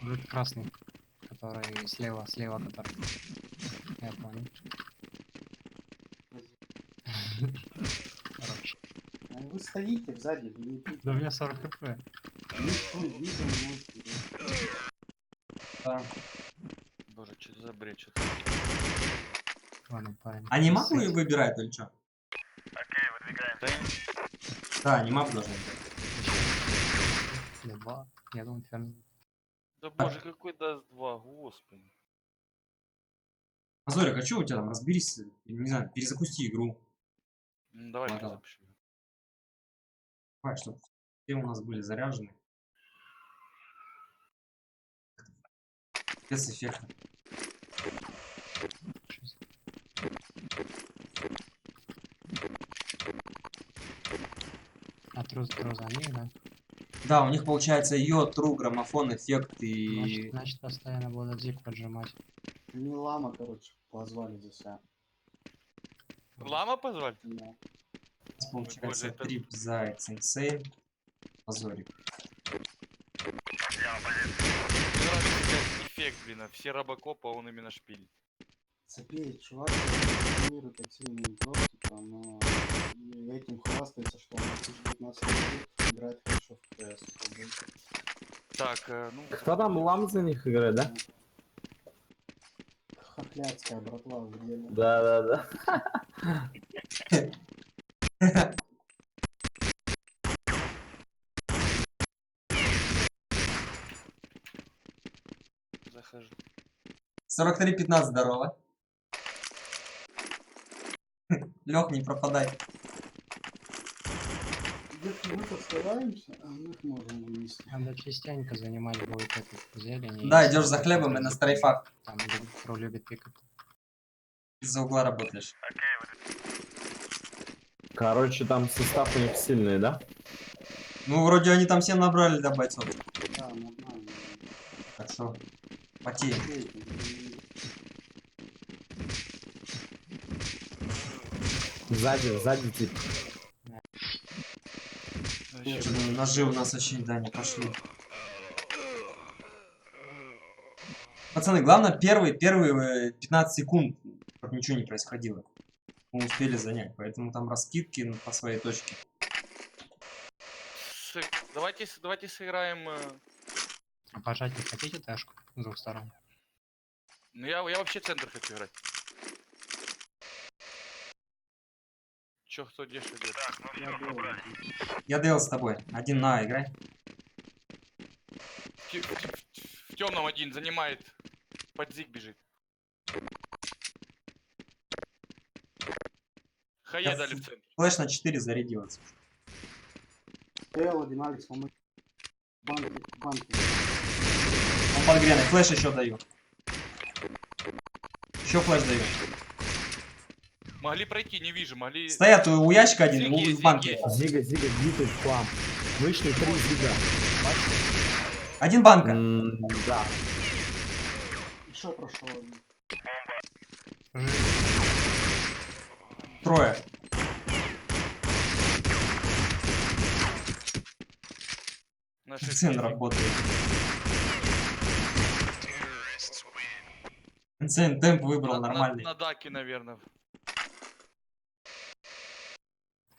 Будет красный, который слева, который. Я понял. Хорош. А вы стоите сзади, вы не пить. Да у меня 40 хп. Никто не видел, можете, да. Да. Боже, что за бред, что-то. Ладно, парень. А не мап выбирает или что? Да, Да, не мап должен быть. Или 2. Я думаю, ферм. да боже, какой даст 2, господи. Азорик, а что у тебя там? Разберись, не знаю, перезапусти игру. Ну, давай Ага. перезапишем. Давай, чтобы все у нас были заряжены. Спецэффекты. А трус за них, да? Да, у них получается йо, тру, граммофон, эффект Значит, и... значит постоянно будут зик поджимать. Милама, короче, позвали за себя. Лама позвать? Да. У нас получается боже, это- трип, заяц, инсейн, Азорик. Эффект, блин, а все робокопа, он именно шпилит. Цепей, чувак, рекламирует активный игрок, типа, но и этим хвастается, что он 2019 год играет хорошо в PS. Так, ну... Кто там лам за них играет, да? Хохлядская братва в деле. Да. Захожу. 43-15, здорово. Лех, не пропадай. Если мы постараемся, мы их можем вынести. Надо частенько занимать будет эту зелень. Да, идешь за хлебом и на стрейфах. Там кто любит пикать. Из-за угла работаешь. Короче, там состав у них сильный, да? Ну, вроде они там все набрали, да, бойцов. Да, нормально. Так что, потеем. Сзади тип. Ножи у нас вообще, да, не пошли. Пацаны, главное, первые 15 секунд, чтобы ничего не происходило. Мы успели занять, поэтому там раскидки по своей точке. Давайте сыграем... А пожать не хотите тэшку с двух сторон? Ну я вообще центр хочу играть. Чё, кто где что делает? Я Дейл с тобой. Один на, играй. В темном один занимает. Под зиг бежит. Хае дали в центр. Флэш на 4 зарядилась. Тейл, один Алекс, помочь. Банки. Он под греной. Флэш еще даю. Еще флэш даю. Могли пройти, не вижу, могли... Стоят у ящика один, Зиги, в банке. Зига, битый флам. Вышли 3 зига. Один банка. Да. Еще прошел один. Трое. Наши Цен работает. Цен темп выбрал нормальный. На даке, наверное.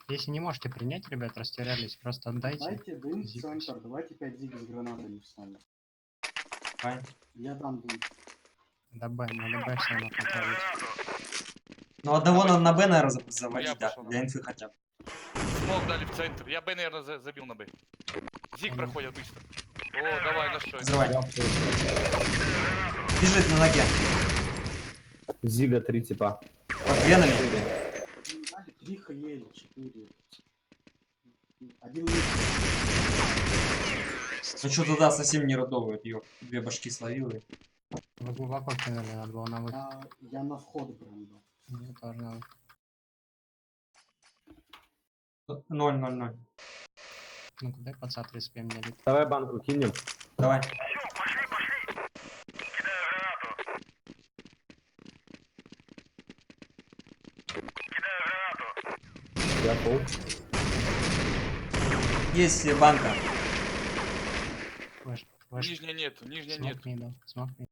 Если не можете принять, ребят, растерялись, просто отдайте. Дайте дым в центр, давайте 5 зиг с гранатами встали. Файн. Я дам дым. На Б все равно контролить. Ну одного надо на Б, наверное, завалить, Я да, пошел на для инфы хотя бы. Смог дали в центр. Я Б, наверное, забил на Б. Зиг проходит быстро. О, давай, на что? Взрывай. Бежит на ноге. Зига 3 типа. Под гренами. 3 хаели, 4. Один вниз. Ну что туда совсем не родовывает, ее. Две башки словил и... Вы глубоко кинули, надо было на выход. Я на входы прям был. Мне тоже надо. 0-0-0. Ну куда паца 35 мне лет. Давай банку кинем. Давай. Я пол. Есть банка. Флэш, флэш. Нижняя нету, нижняя Смок нету. мидл, смок мидл.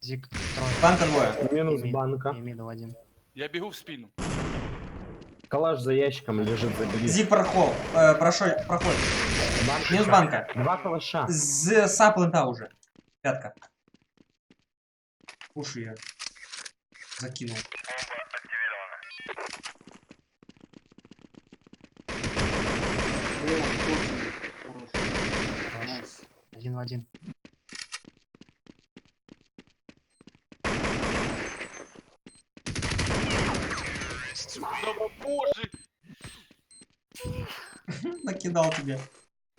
Зиг, трое. Банка двое. Минус И мид- банка. И мидл один. Я бегу в спину. Калаш за ящиком лежит, забери. Зиг проход. Проход. Банка. Минус банка. Два калаша. С саплента уже. Пятка. Уши я закинул. Хорош. Один в один. Да боже! Накидал тебе.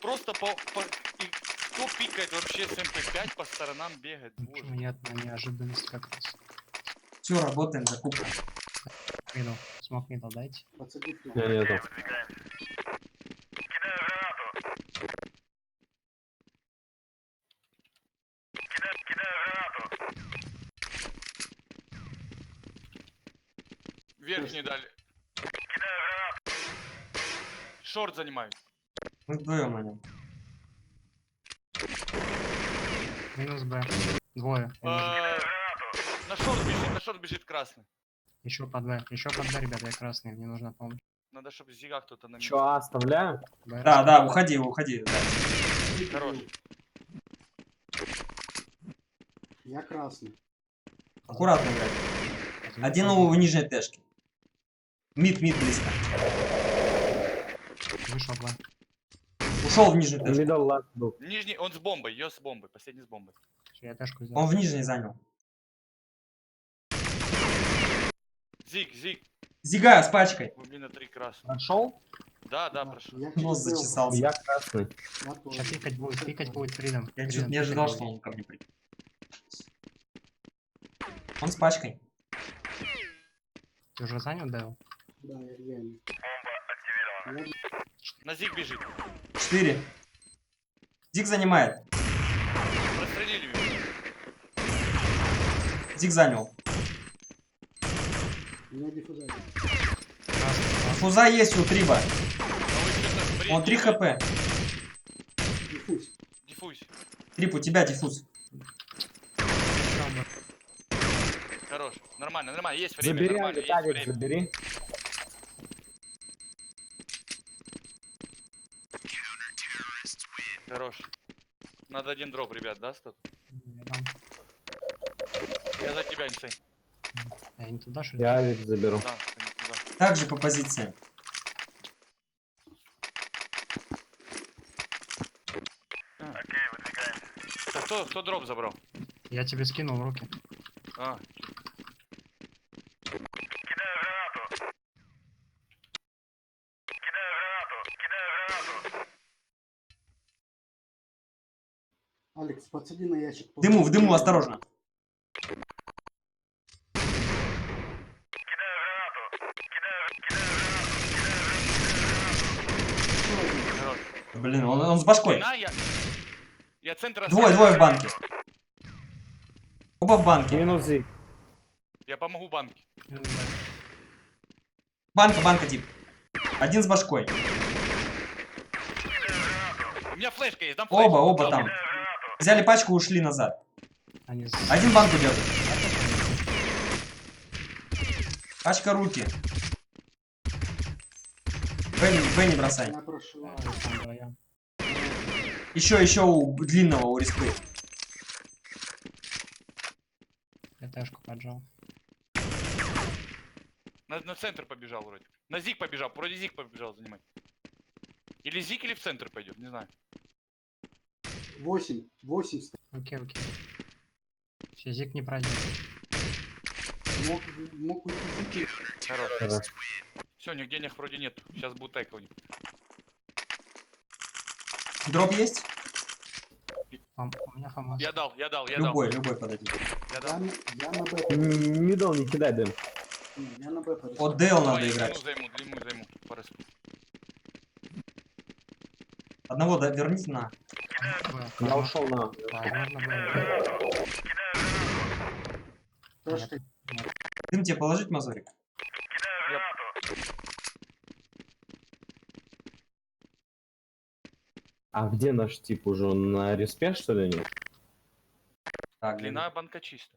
Просто и кто пикает вообще с МП5 по сторонам бегает? Боже. Понятно, неожиданность как раз. Все, работаем, закупка. Мидл, смок мидл дайте. Подсади тут. Я нету. Верхний дали. Шорт занимают. Мы вдвоем они. Минус Б. Двое. На шорт бежит красный. Еще под Б. Еще под Б, ребята, я красный. Мне нужна помощь. Надо, чтобы зига кто-то на Чё, А оставляю? Б. Да, уходи, уходи. Да. Хорош. Я красный. Аккуратно играть. Один в нижней тэшке. Мид близко. Вышел Б. Ушел в нижнюю тэшку. Мидл ласт был. Нижний, он с бомбой, ее с бомбой, последний с бомбой. Всё, я тэшку Он сделал. в нижней занял. Зиг. Зига с пачкой. Вы, блин, на 3 красных. Прошел? Да, прошел. Я Нос через зачесался. Я красный. Я тоже. Сейчас пикать будет фридом. Я что-то не ожидал, что он ко мне придет. Он с пачкой. Ты уже занял, Дэйл? Да, я реально. На зиг бежит. 4. Зиг занимает. Прострелили его. Зиг занял. У меня диффуза. Фуза есть у Триба. А вы что-то бред Он 3 делаете. хп. Диффуз. Диффуз. Трип, у тебя диффуз. Хорош. Нормально. Есть время. Забери, Нормально, есть Виталик, время. забери. Хорош. Надо один дроп, ребят, да, стоп? Я дам. Я за тебя, Инсейн. Я не туда, что ли? Я авик заберу. Да, ты не туда. Также по позициям. Так, кто дроп забрал? Я тебе скинул в руки. А, Алекс, подсади на ящик. В дыму, осторожно. хорош. Блин, он с башкой. Спина, я центр Двое оставил. в банке. Оба в банке. Минус зиг. Я помогу банке. Минус Б. Банка, тип. Один с башкой. У меня флешка есть, дам флешку. Оба там. Взяли пачку, ушли назад. Они Один банку держит. Пачка руки. Б не бросай. Я прошла. Еще у длинного, у респы. Я тэшку поджал. На центр побежал вроде. На зиг побежал, вроде зиг побежал занимать. Или зиг, или в центр пойдет, не знаю. 8. Окей. Все, зик не пройдет. Мог уйти. Хорош. Хорош. Все, у них денег вроде нет. Сейчас будет эко у них. Дроп есть? У меня ФАМАС. Я дал. Любой подойдет. Я дал. Я на Б. Мидл не кидай, Дэн. Я на Б. От Дейл надо Давай, играть. длину займу. По респу. Одного верните на. Я ушел на... Возможно, Б. Флешка. Дым тебе положить, Мазурик? А где наш тип уже? Он на респе, что ли, нет? Так, Длина банка чисто.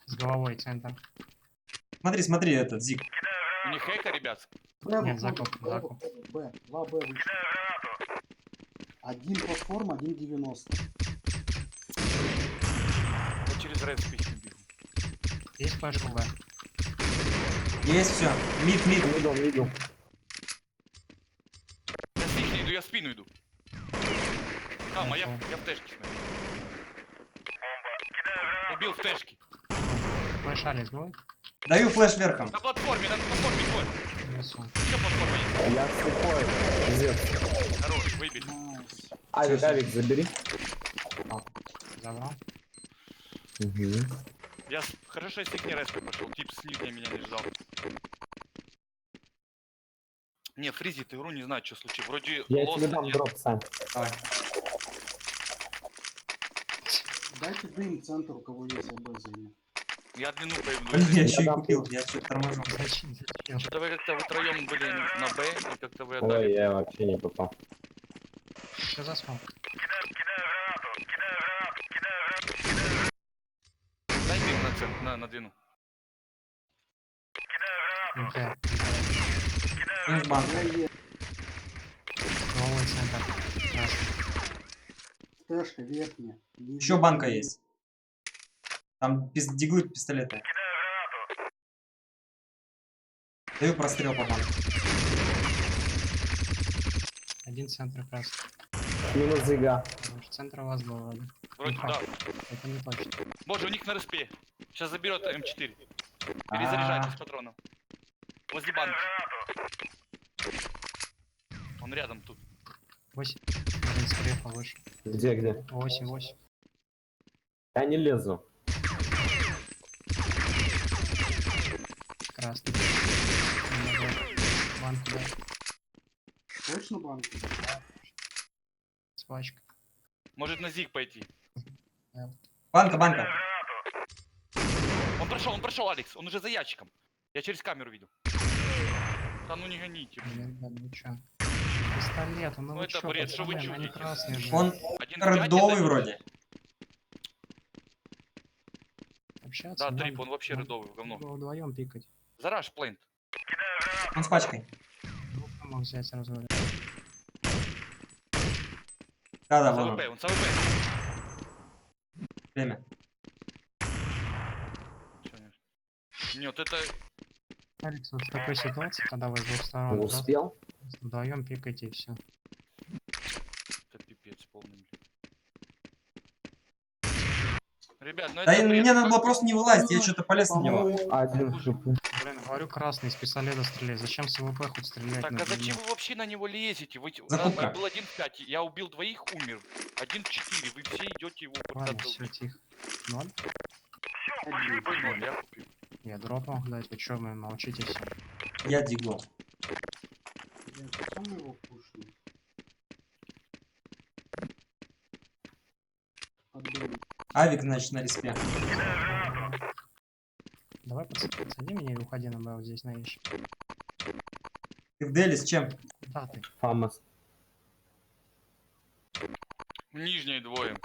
С головой центр. Смотри, этот Зиг. У них эко, ребят. Нет, закуп. Б. 2 Б вышли. Один платформа, 1.90. Я через рейд спички бегу. Есть флеш Б. Есть все. Мид. Мидл. Я с них не иду, я в спину иду. А, я в тэшке смотрю. Убил в тэшке. Флеш Алекс будет? Даю флеш верхом. На платформе твой. Несу. Еще платформа есть. Я слепой. Зевс. Хорош, выбили. Авик, забери. Забрал. Угу. Хорошо, если их не респи пошел. Тип с нижней меня не ждал. Не, фризит игру, не знаю, что случилось. Вроде Я лоса тебе дам нет. дроп, Сань. Давай. Дайте дым центр, у кого есть АБ займет. Я длину пойду. Блин, я еще и купил. Я что-то торможу. Зачем? Что-то вы как-то втроем были на Б, и как-то вы Ой, отдали. я вообще не попал. Что за смог? Дай дым на центр, на длину. Д. Плюс банк. Головой центр. Красный. Флешка верхняя. Еще банка есть. Там диглы пистолеты. Даю прострел по банку. Один центр красный. Минус Зига. Центр у вас был вроде. Вроде да. Это не точно. Боже, у них на респе. Сейчас заберет М4. Перезаряжает без патронов. Возле банки. Он рядом тут. 8. Один скрепа выше. Где? 8. Я не лезу. Красный. Банку, да. Точно банку? Свачка. Может на Зиг пойти. Банка. Он прошел, Алекс. Он уже за ящиком. Я через камеру видел. Да ну не гоните. Ну чё? Пистолет, ну вы это чё, бред, что вы пацаны, они чудите? красные же. Он 1.5 редовый это- вроде. Общаться, Да, трип, он вообще редовый, в говно. Вдвоем пикать. Зараж, плейнт. Он с пачкой. Мог взять сразу. Да, С вон АВП, он. он с АВП. Время. Нет, это... Алекс, вот в такой ситуации, когда вы с двух сторон Не успел? вдвоем пикайте и все. Это пипец полный, блин. Ребят, ну Да это бред. мне надо было просто не вылазить, я что-то полез на него. Один хп. Блин, говорю, красный, из пистолета стреляй. Зачем с ВП хоть стрелять? Так, на а зачем длину? вы вообще на него лезете? Вы... Закупка. Был 1 в 5, я убил двоих, умер. 1 в 4, вы все идете его Ладно, пытаться все, убить. тихо. Ноль? Какой ноль, я купил. Я дроп мог дать, вы чё, вы молчите все. Я дигло. Блядь, зачем мы его пушим? Отбили. Авик, значит, на респе. Давай подсади меня и уходи на Б вот здесь на ящик. Ты в Дели с чем? Да, ты. Фамас. Нижние двое.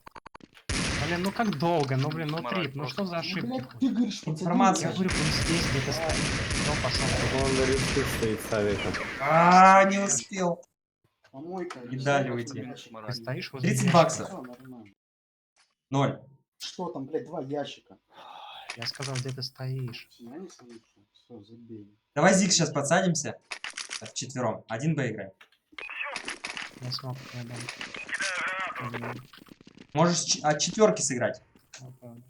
Блин, ну как долго? Ну блин, ну Смарагд трип, ну просто. что за ошибки? Блядь, ты говоришь, Информация. Я говорю, он здесь где-то стоит. Кто пошел? Он на респе стоит с авиком. Не успел. Помойка. Не дали уйти. Ты стоишь возле 30 ящика. баксов. Всё, нормально. 0. Что там, блядь, 2 ящика? Я сказал, где ты стоишь. Я не слышу. Все, забей. Давай Зиг сейчас подсадимся. Вчетвером. 1 Б играем. Я смог, я дам. Можешь от четверки сыграть. Напевно.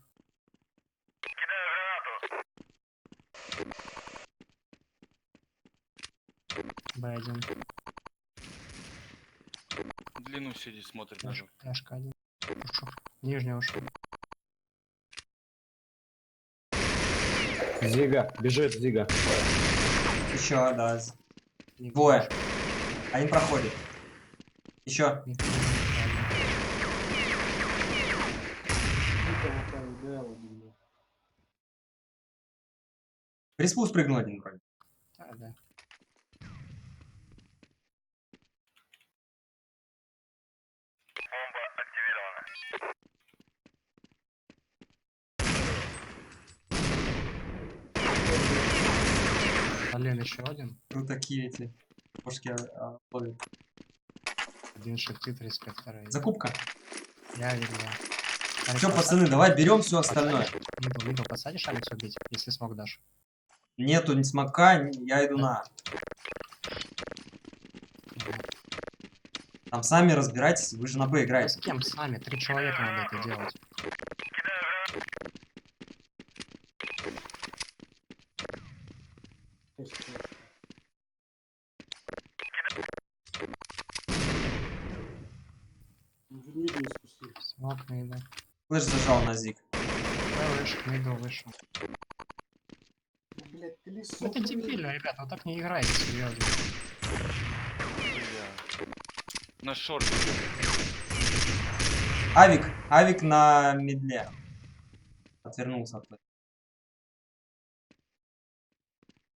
Б1. Длину сидит, смотрит Флеш, даже. флешка 1. Ушел. Нижний ушел. Зига, бежит Зига. Еще, да. Нигде Двое. ушел. Один проходит. Еще. Нигде ушел один. Никого там ДЛ один был. В респу спрыгнул один вроде. Да, да. Блин, еще один. Ну такие эти пушки ловят. Один шифтит, респекторы. Закупка. Я видел. Все, пацаны, давай берем все остальное. Мидл, посадишь Алекс убить, если смог дашь. Нету ни смока, я иду на. Там сами разбирайтесь, вы же на Б Да играете. с кем сами? 3 человека надо это делать. Есть флешка. Ну, в мидл не спустил. Смог на еду. Флэш зажал на зиг. Вышел, мидл вышел. Ну, блядь, ты лесу. Это дебильно, ребят, вот так не играйте, серьезно. Бля. На шорт. Авик на медле. Отвернулся от.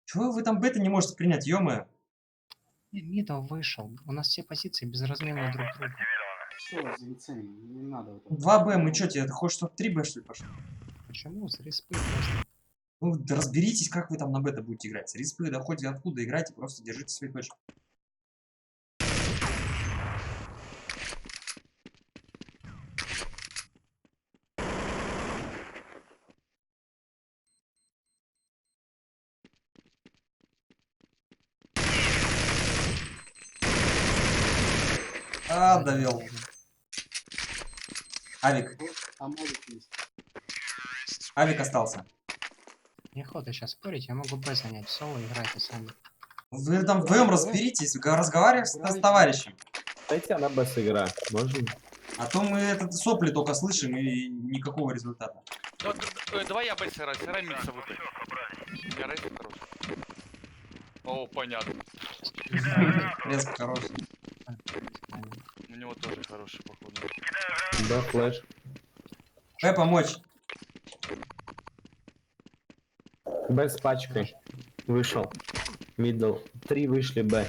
Чего вы там бета не можете принять, ё-моё? Мидл вышел. У нас все позиции безразменные друг другу. Все, за яйцами, не надо вот это. 2Б, мы чё, тебе ты хочешь, чтобы 3Б что ли пошло? Почему? С респы просто. Ну, да разберитесь, как вы там на бета будете играть. С респы, да хоть откуда играйте, просто держите свои точки. А, довел. Авик. А может есть. Авик остался. Неохота сейчас спорить, я могу Б занять. В соло играйте сами. Вы там вдвоем разберитесь, разговариваешь с товарищем. Дайте она Б сыгра. Можно? А то мы этот сопли только слышим и никакого результата. Давай я Б сырай мид с АВП. У меня рейс хороший. О, понятно. Резко хороший. У него тоже хороший, походу. Да, флеш. Б помочь. Б с пачкой. Вышел. Мидл. 3 вышли Б.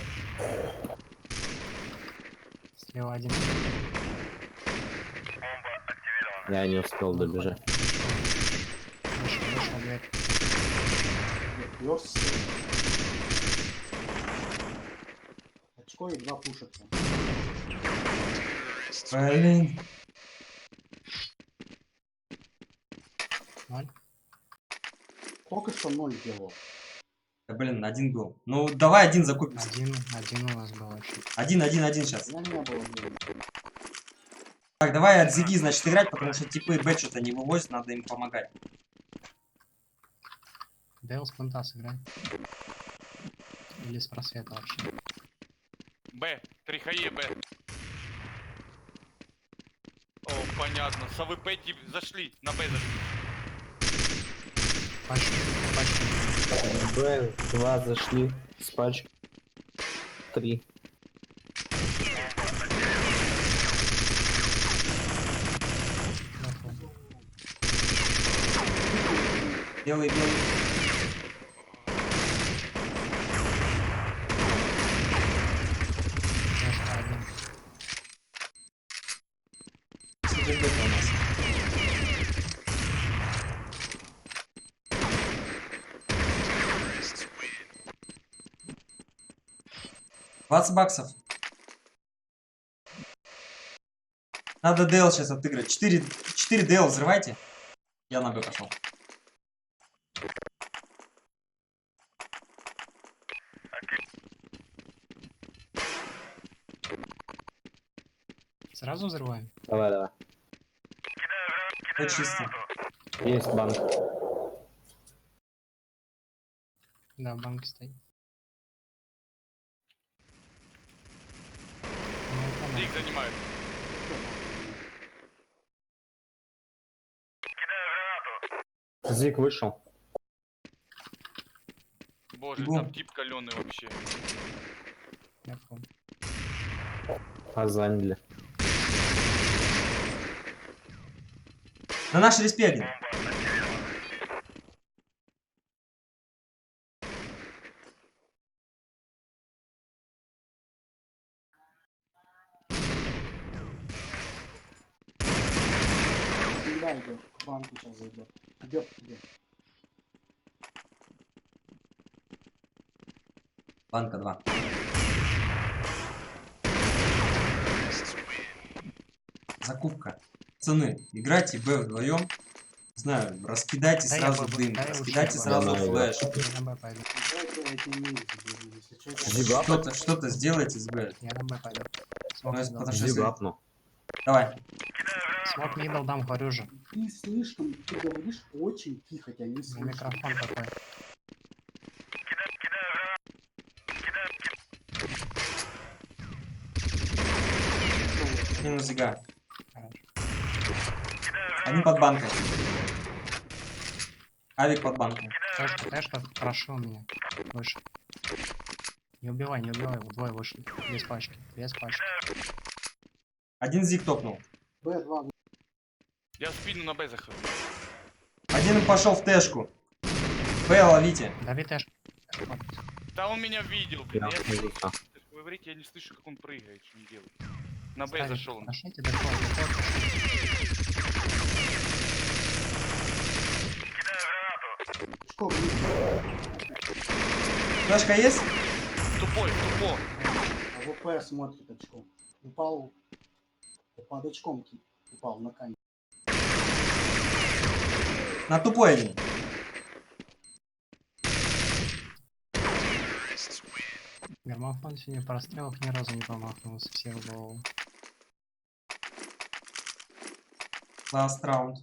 Слева один. Я не успел добежать. Вышел дверь. Верс. Очко и 2 пушатся. Блин. 0. Только что 0 делал. Да, блин, один был. Ну, давай один закупимся. Один у нас был вообще. Один сейчас. Я не было времени. Так, давай от Зиги, значит, играть, потому что типы Б что-то не вывозят, надо им помогать. Дейл с плента сыграй. Или с просвета вообще. Б. 3 хае Б. О, понятно. С АВП зашли. На Б зашли. Пачку. Б 2 зашли. С пачкой. 3. Белый. Кстати, бета у нас. $20. Надо DL сейчас отыграть. 4 DL взрывайте. Я на Б пошел. Сразу взрываем? Давай. Б чисто. Есть банк. Да, в банке стоит. Ну, это Зиг занимает. Зиг вышел. Боже, Бум. там тип каленый вообще. я понял. А заняли. На наш респе один. Всегда идет, к банку сейчас зайдет. Идет к тебе. Банка 2. Закупка. Пацаны, играйте Б вдвоем. Не знаю, раскидайте Да я сразу бы- дым, да я раскидайте лучше сразу бы- флеш. Я на Б пойду. Давайте я эти мейки заберу, если чё, я- Зиг Что-то сделайте с Б. Я на Б пойду. Смог Ну, мидл. потому что Зиг если- апну. Давай. Смог мидл дам, говорю же. Ты слишком, ты говоришь очень тихо, тебя не На слышно. микрофон такой. Минус Зига. Хорошо. Один под банкой. Авик под банкой. Тэшка прошел меня. Выше. Не убивай, вот двое вышли. Без пачки. Без пачки. Один Зиг топнул. Б2, Я в спину на Б захожу. Один пошел в Тэшку. Б ловите. Дави тэшку. Да он меня видел, блин. Я Я снизу. Вы говорите, я не слышу, как он прыгает, что он делает. На Б зашел он. Пошлите доход. Школа, Флешка есть? Тупой, тупо. АВП смотрит очком. Упал. Под очком упал на камень. На тупой один. Гермофон сегодня по расстрелах ни разу не промахнулся. Все в голову. Last round.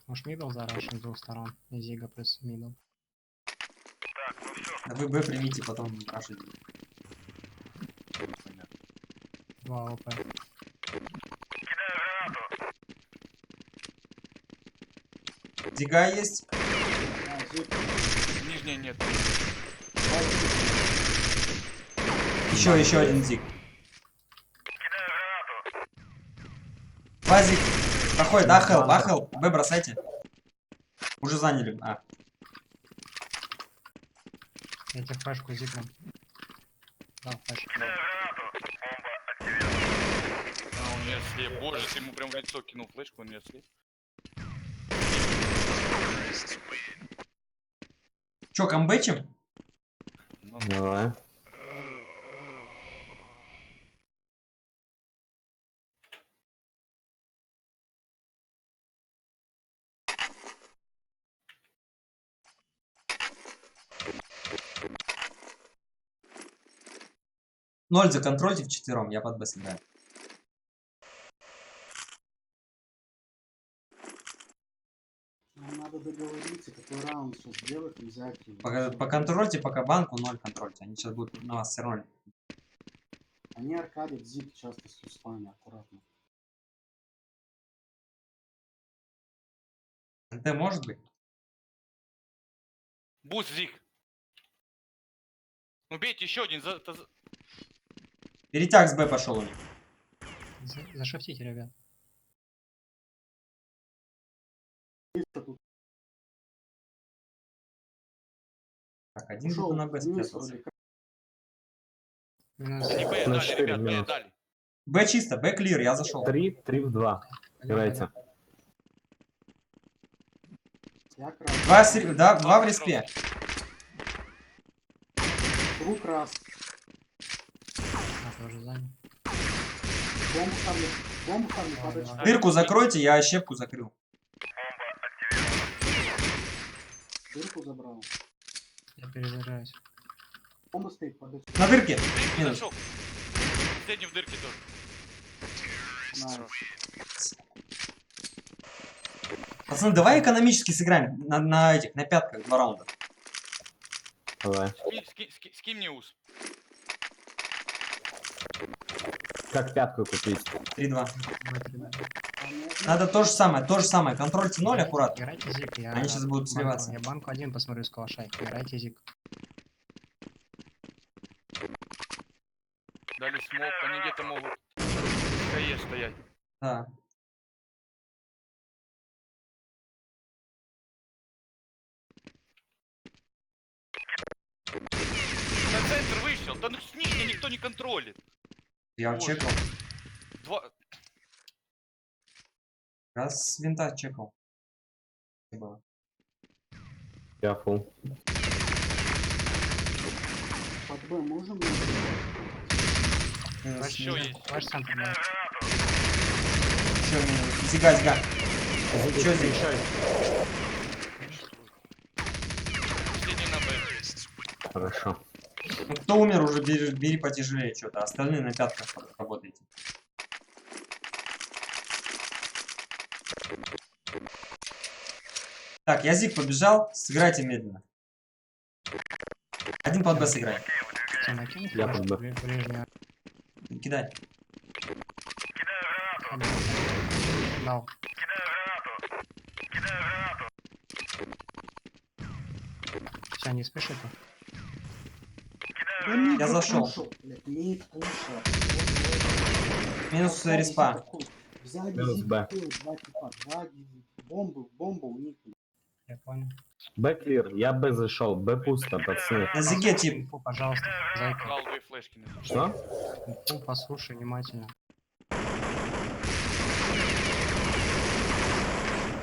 Может мидл зарашен с двух сторон. И Зига плюс мидл. Да вы Б примите, потом рашите. Два ОП. Зига есть? А, зиг. Нижняя нет. Еще один Зиг. Базик. Проходит, ахел. Б бросайте. Уже заняли. А. Я тебе флешку зигну. Да, флешку. А, он меня слеп. Боже, ты ему прям в лицо кинул флешку, он меня слеп. Че, камбэчим? Ну, Давай. Ноль законтрольте вчетвером, я под Б сыграю. Нам надо договориться, какой раунд сейчас сделать и взять его. Поконтрольте пока банку, 0 контрольте. Они сейчас будут на вас все равно. Они аркадят зиг часто с успами, аккуратно. НТ может быть? Буст, Зиг. Ну бейте еще один. Перетяг с Б пошел у них. Зашифтите, ребят. Так, один Ушел где-то на Б вниз спрятался. вроде как. Минус. Не Б На дали, 4 ребят, Б минус. дали. Б чисто, Б клир, я зашел. 3 в 2. Играйте. Я крас. Два в респе. Круг раз. А, тоже занял. Бомбу ставлю. Бомбу ставлю под очком. Дырку закройте, я щепку закрыл. Дырку забрал. Я перезаряжаюсь. Бомба стоит под очком. На дырке. Дырки Минус. зашел. Последний в дырке тоже. Пацаны, давай экономически сыграем на этих, на пятках 2 раунда. Давай. Скинь мне ус. Как пятку купить? 3-2. Надо то же самое. Контрольте 0 аккуратно. Играйте зик, я Они сейчас будут банку- сливаться. Я банку один посмотрю с калашей. Играйте зик. Дали смог, они где-то могут в КЕ стоять. Да. На центр вышел, да ну с нижней никто не контролит. Я Боже. чекал. Два... Раз с винта чекал. Не было. Я фул. Под Б можем? Минус, Еще минус. есть. Ваш центр, да. Еще минус. Зига. Че здесь? Последний на Б. Хорошо. Ну, кто умер, уже бери потяжелее что-то. Остальные на пятках работайте. Так, я зиг побежал. Сыграйте медленно. Один под Б сыграй. Все, накинь, Я флешку, под Б. ближнюю. Кидай. Дал. Все, не спешите. Да мид Я зашел. запушил, блядь, мид пушил. Минус Сзади респа. зиг такой, Сзади Минус зиг Б. такой, 2 типа, сзади бомба у них. Я понял. Б клир, я Б зашел, Б пусто, пацаны. На зиге тип. Инфу, пожалуйста, зайка. Дал 2 флешки на Что? Инфу послушай внимательно.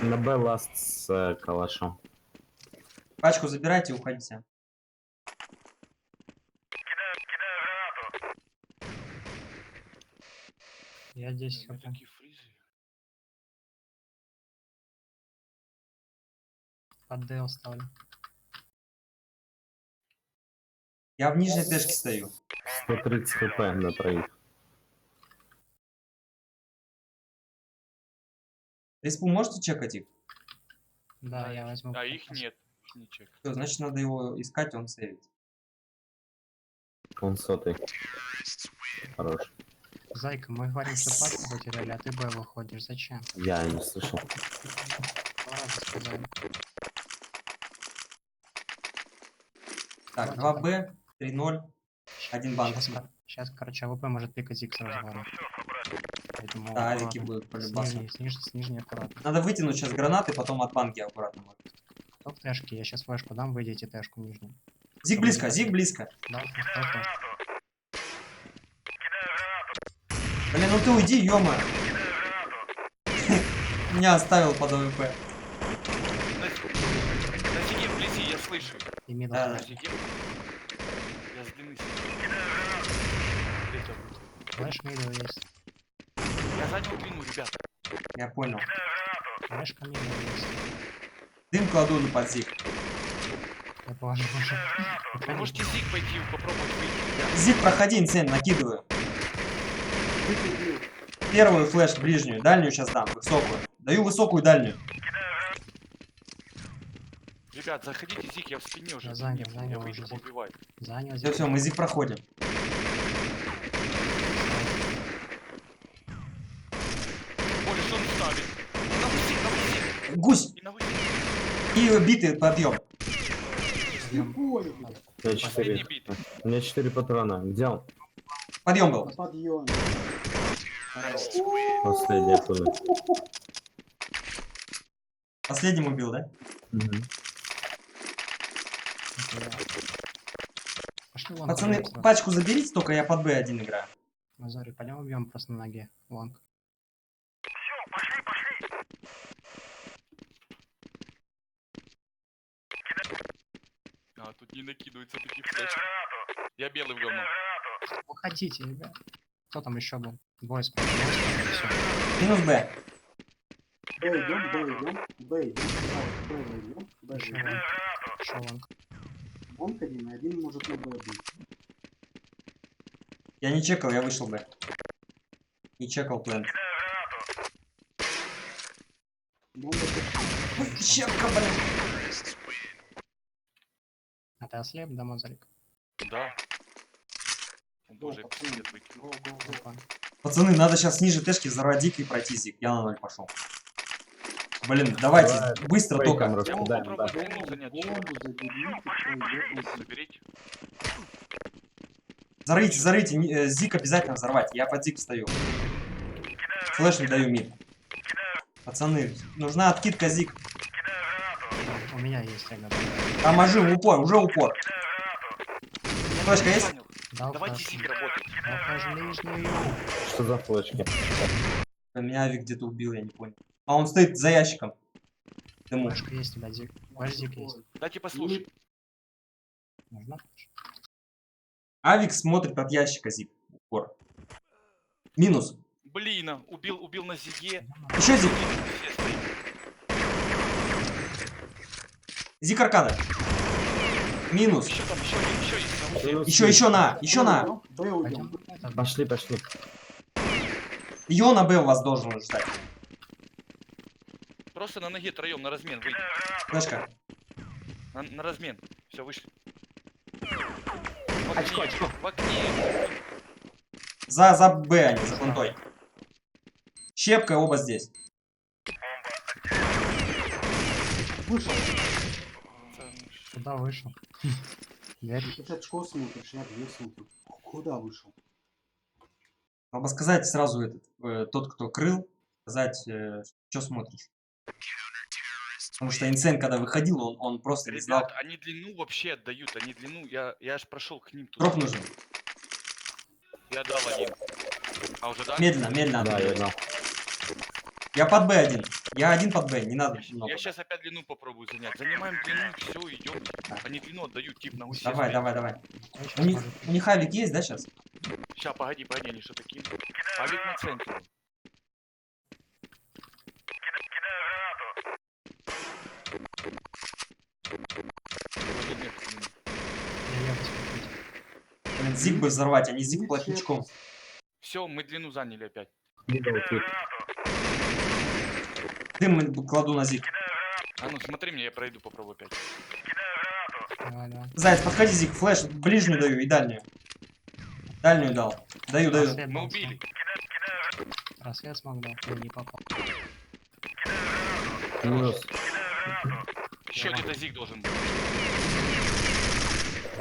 На Б ласт с калашом. Пачку забирайте и уходите. Я 10 хп. Такие фризы. Под Д ставлю. Я в нижней тэшке стою. 130 хп на троих. Респу можете чекать их? Да, я возьму. А их нет. Не чек. Всё, значит, надо его искать, он сейвит. Он сотый. Хорош. Зайка, мы говорим, что пачку потеряли, а ты Б выходишь. Зачем? Я не слышал. 2 раза сказали. Так, 2Б, 3-0, 1 банк. Сейчас, короче, АВП может пикать зиг сразу говорю. Поэтому Да, авики аккуратно. будут по С любасу. нижней аккуратно. Надо вытянуть сейчас гранаты, потом от банки аккуратно. Кто в тэшке? Я сейчас флешку дам, выйдите тэшку нижнюю. Зиг близко, зиг близко. Да, хорошо. Блин, ну ты уйди, ё-моё. Меня оставил под АВП. На зиге вблизи, я слышу. И мидл. Да. На зиге. Я с длины Третьего. Флэш мидл есть. Я занял длину, ребят. Я понял. Флешка мидл есть. Дым кладу на под зиг. Я положу уже. Вы можете зиг пойти попробовать выйти, ребят. Зиг, проходи, инсейн, накидываю. Выкидываю. Первую флеш ближнюю, дальнюю сейчас дам, высокую. Даю высокую дальнюю. Ребят, заходите зиг, я в спине уже. Я занял, меня занял выйти уже зиг. убивать. Занял Все, зиг. все, мы зиг проходим. Оля, что он ставит? На высик. Гусь! И на высик. И биты подъем. Слепой, блядь, У меня Последний 4. бит. У меня 4 патрона. Где он? Подъем был. на подъеме. Последняя пуля. Последним убил, да? Мгм. Пошли вон. Пацаны, пойдём, пачку заберите, только я под Б1 играю. Назари, пойдем убьем просто на ноге. Лонг. А, тут не накидываются такие флешки. Я белый в говно. Уходите, ребят. Кто там еще был? Двое справа. Всё. Минус Б. Б идем, Б идем, Б идем, Б Еще идем. лонг. Еще лонг. Бонк один может на Б быть. Я не чекал, я вышел Б. Не чекал плент. Щепка, блин. А ты ослеп, да, Мазарик? Да. О, боже, я пистолет выкинул. Опа. Пацаны, надо сейчас ниже тэшки взорвать Зик и пройти Зик. Я на 0 пошел. Блин, давайте, Давай, быстро Фейком только. Я могу раскидаем, да. попробовать длину занять. Бомбу заберите, Заберите. Взорвите, Зик обязательно взорвать. Я под Зик встаю. Флэш не даю мид. Пацаны, нужна откидка Зик. У меня есть, я готов. Там ожим, упор, уже упор. Флешка есть? Понял. Дал Давайте флешку. Зиг работать. Алкаш лишнюю. Что за флешки? Меня Авик где-то убил, я не понял. А он стоит за ящиком. Дыму. Флешка есть у тебя, Зик. Ваш Зик есть. Дайте послушать. Можно? Авик смотрит от ящика Зик. Упор. Минус. Блин, убил на Зиге. Еще Зик. Все стоит. Зик аркада. Минус. Еще там, еще есть. на усе. Еще на. Б уйдем. Пошли, пошли. Ее на Б у вас должен ждать. Просто на ноге троем на размен выйди. Флешка. На размен. Все, вышли. В окне. В окне. За Б они, за фронтой. Щепка, оба здесь. Вышел. Куда вышел? Дверь. Ты же очко смотришь, я дверь смотрю. Куда вышел? Надо сказать сразу тот, кто крыл, сказать, что смотришь. Потому что Инсен, когда выходил, он просто не знал. Ребят, они длину вообще отдают. Они длину. Я аж прошел к ним тут. Дроп нужен. Я дал один. А уже дал? Медленно. Да, я дал. Я под Б один. Я один под Б, не надо много. Я сейчас опять длину попробую занять. Занимаем длину, все, идем. Они длину отдают, тип на усе. Давай. У них авик есть, да, сейчас? Сейчас, погоди, они что такие? Авик на центре. Вроде нет длины. Я посмотрите. Блин, Зиг бы взорвать, а не Зиг плотничком. Все, мы длину заняли опять. Middle tip. Дым кладу на Зиг. А ну смотри мне, я пройду, попробую опять. Давай. Заяц, подходи, Зиг, флеш, ближнюю даю и дальнюю. Дальнюю дал. Даю. Рассвет Мы дал, убили. Рассвет смог дал, я не попал. Минус. Еще где-то Зиг должен быть.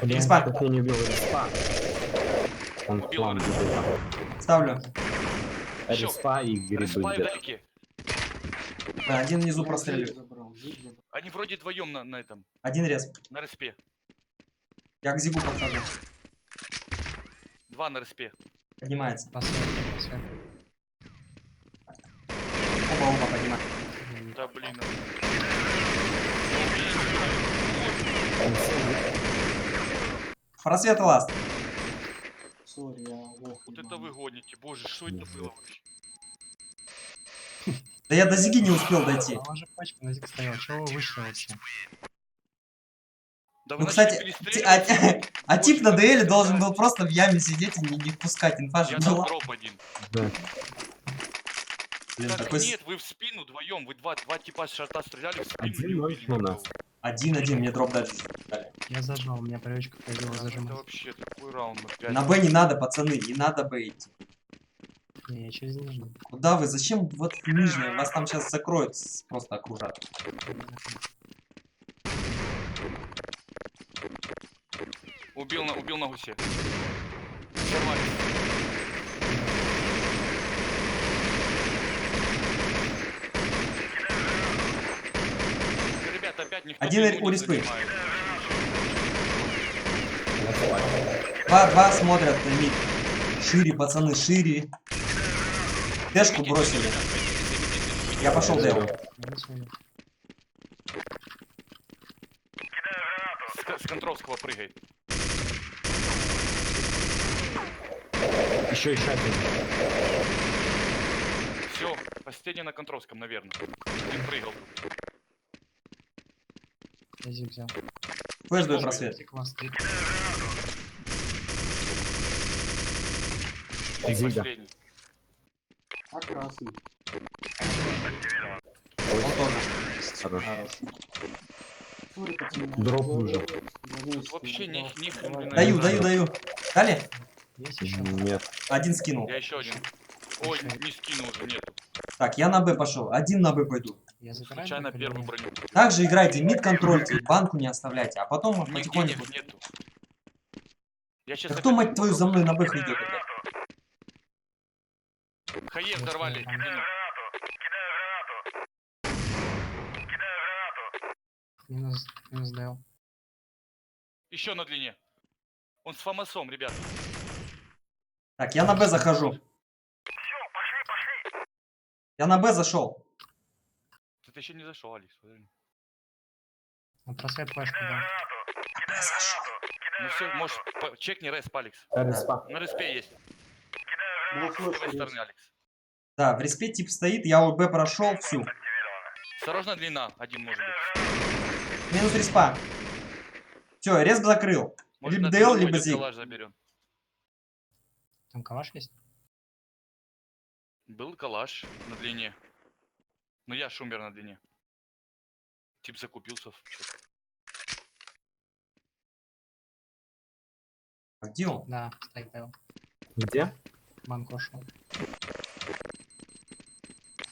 Блин, Респа. как я не убил респа. Он Убил план респа. убил. Ставлю. Респа и грибы Респай где-то. вдалеке. Да, один внизу простреливает. Они вроде вдвоем на этом, Один рез. на респе. Я к Зигу подхожу. 2 на респе. Поднимается. Рассвет. Оба поднимают. Да блин. Просвет ласт. Сори, я лох. Вот это вы гоните. Боже, что это было вообще? Да я до Зиги не успел дойти. А он же пачку на Зиг стоял, чего вы вышли вообще? Да Ну, вы кстати, начали перестреливать. а тип на дуэли должен был просто в яме сидеть и не впускать. Инфа же Я дал была. дроп один. Да. Блин, Так такой нет, вы в спину вдвоем. Вы два типа с шарта стреляли в спину. и 1-0 убили у нас. никого. 1-1, мне дроп дальше дали. Я зажал, у меня привычка появилась Это зажимать. вообще такой раунд опять. На Б не надо, пацаны, не надо Б идти. Не, я через нижний. Куда вы? Зачем вот в нижнюю? Вас там сейчас закроют, просто окружат. Убил на гусе. Взорвали. Ребята, опять никто Один длину у не респы. занимает. Два смотрят на мид. Шире, пацаны, шире. Тэшку бросили. Я пошел Дэву. С контровского прыгает. Еще один. Все, последний на контровском, наверное. Один прыгал. Я Зиг взял. Флэш дает просвет. Зиг ласт. Последний. А красный. Он тоже. Хорош. Сори, пацаны. Дроп уже. Тут вообще ни хрена. Даю. Дали? Есть еще? Нет. Один скинул. Я еще один. Ой, не скинул уже, нету. Так, я на Б пошел. Один на Б пойду. Я забираю Случайно бэк или первую нет? броню. Также играйте, мид контрольте, банку не оставляйте, а потом Нигде потихоньку. нету. Я Да сейчас кто, мать твою, за мной на Б идет, блядь? Хае взорвали. Минус дал. Еще на длине. Он с фамасом, ребят. Так, я на Б захожу. Я на Б зашел. Ты еще не зашел, Алекс. Подожди. На просвет флешку дал. Ну все, можешь, чекни респ, Алекс. Респа. На респе есть. Да, С твоей флешка стороны, есть. Алекс. Да, в респе тип стоит, я у Б прошел, всю. Осторожно, длина. Один может быть. Минус респа. Все, респ закрыл. Может, Либо на ДЛ, длину либо пойдет, Зиг. калаш заберем. Там калаш есть? Был калаш на длине. Но я шумер на длине. Тип закупился. А где он? Да, стоит дал. Где? Банку ушел.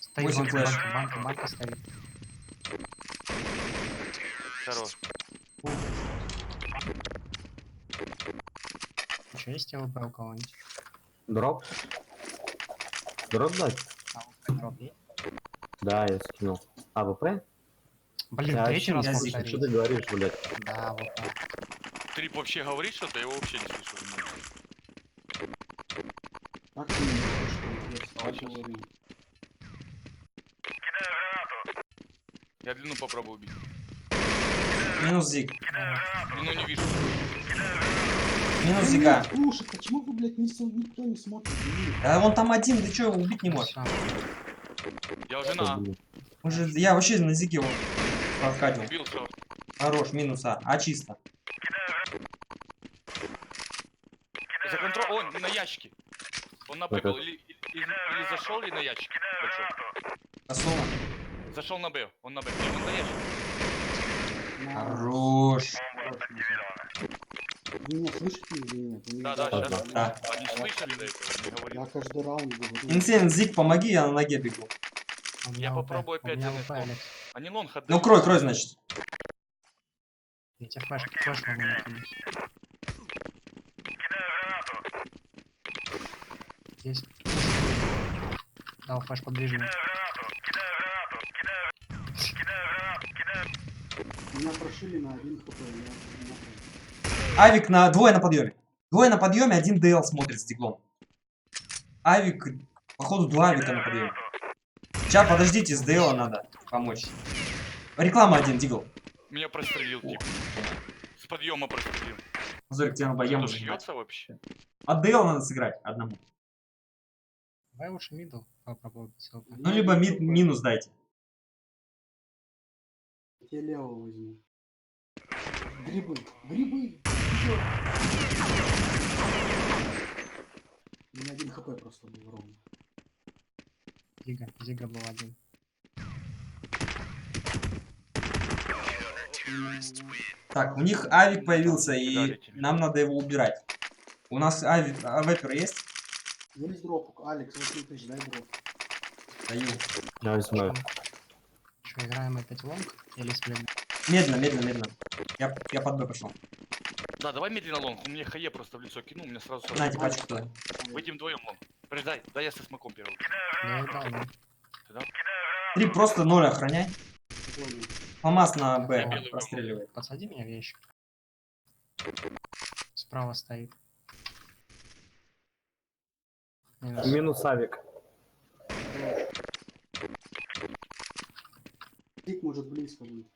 Стоит 8 флеш. банка стоит. Хорош. Еще есть ЛБ у кого-нибудь? Дроп? Дроп дать? Дроп есть? Да, я скинул. АВП? Блин, Я третий раз вообще не слышу, что ты говоришь, блядь. Да, вот так. Трип вообще говорит что-то, я его вообще не слышу. Как ты не слышишь, что я щас. говорю? Я длину попробую убить. Минус Зиг. Длину не вижу. Минус Зига. Слушай, почему вы, блядь, никто не смотрит? А он там один, ты что, его убить не можешь? Я уже на А. Я вообще на Зиге его проходил. Убил шорт. Хорош, минус А чисто. За контроль. Он на ящике. Он на Б был. Или зашел, или на ящике. Большой. Косово. Зашел на Б. Он на Б. Не, он на ящике. Хорош. Вы меня слышите или нет? Вы Да, меня- сейчас. Да. Они слышали до этого, не говорили. Я каждый раунд говорю. Инсейн, Зиг, помоги, я на ноге бегу. Я попробую опять занять. занять. Они лонг отдают. Ну, крой, значит. Я тебе флеш могу накинуть. Есть. Дал флеш под ближним. Меня прошили на 1 хп. Авик на двое на подъеме. Двое на подъеме, один ДЛ смотрит с диглом. Авик, походу, два авика на подъеме. Сейчас, подождите, с ДЛ надо помочь. Реклама один, дигл. Меня прострелил тип. С подъема прострелил. Зорик, тебе надо ему Что, сыграть. шьется вообще? А ДЛ надо сыграть одному. Давай лучше мидл попробуй. Ну, либо минус дайте. Я левого возьму. Грибы. Грибы. У меня 1 хп просто был ровно. Зига был один. Так, у них авик появился, и Дали тебе. нам надо его убирать. У нас авепер есть? Есть дроп. Алекс, 8 тысяч, дай дроп. Даю. Я возьму. Что, играем опять лонг или сплит? Медленно. Я под Б пошел. Да, давай медленно лонг. Он мне хае просто в лицо кинул, у меня сразу... Знаете, пачку туда. Выйдем вдвоем лонг. Подожди, дай я со смоком первый. Я и дал, да. Ты дал? 3 просто 0 охраняй. Понял. Фамас на Я Б белый простреливает. Подсади меня в ящик. Справа стоит. Минус. Минус авик. Пик может близко быть.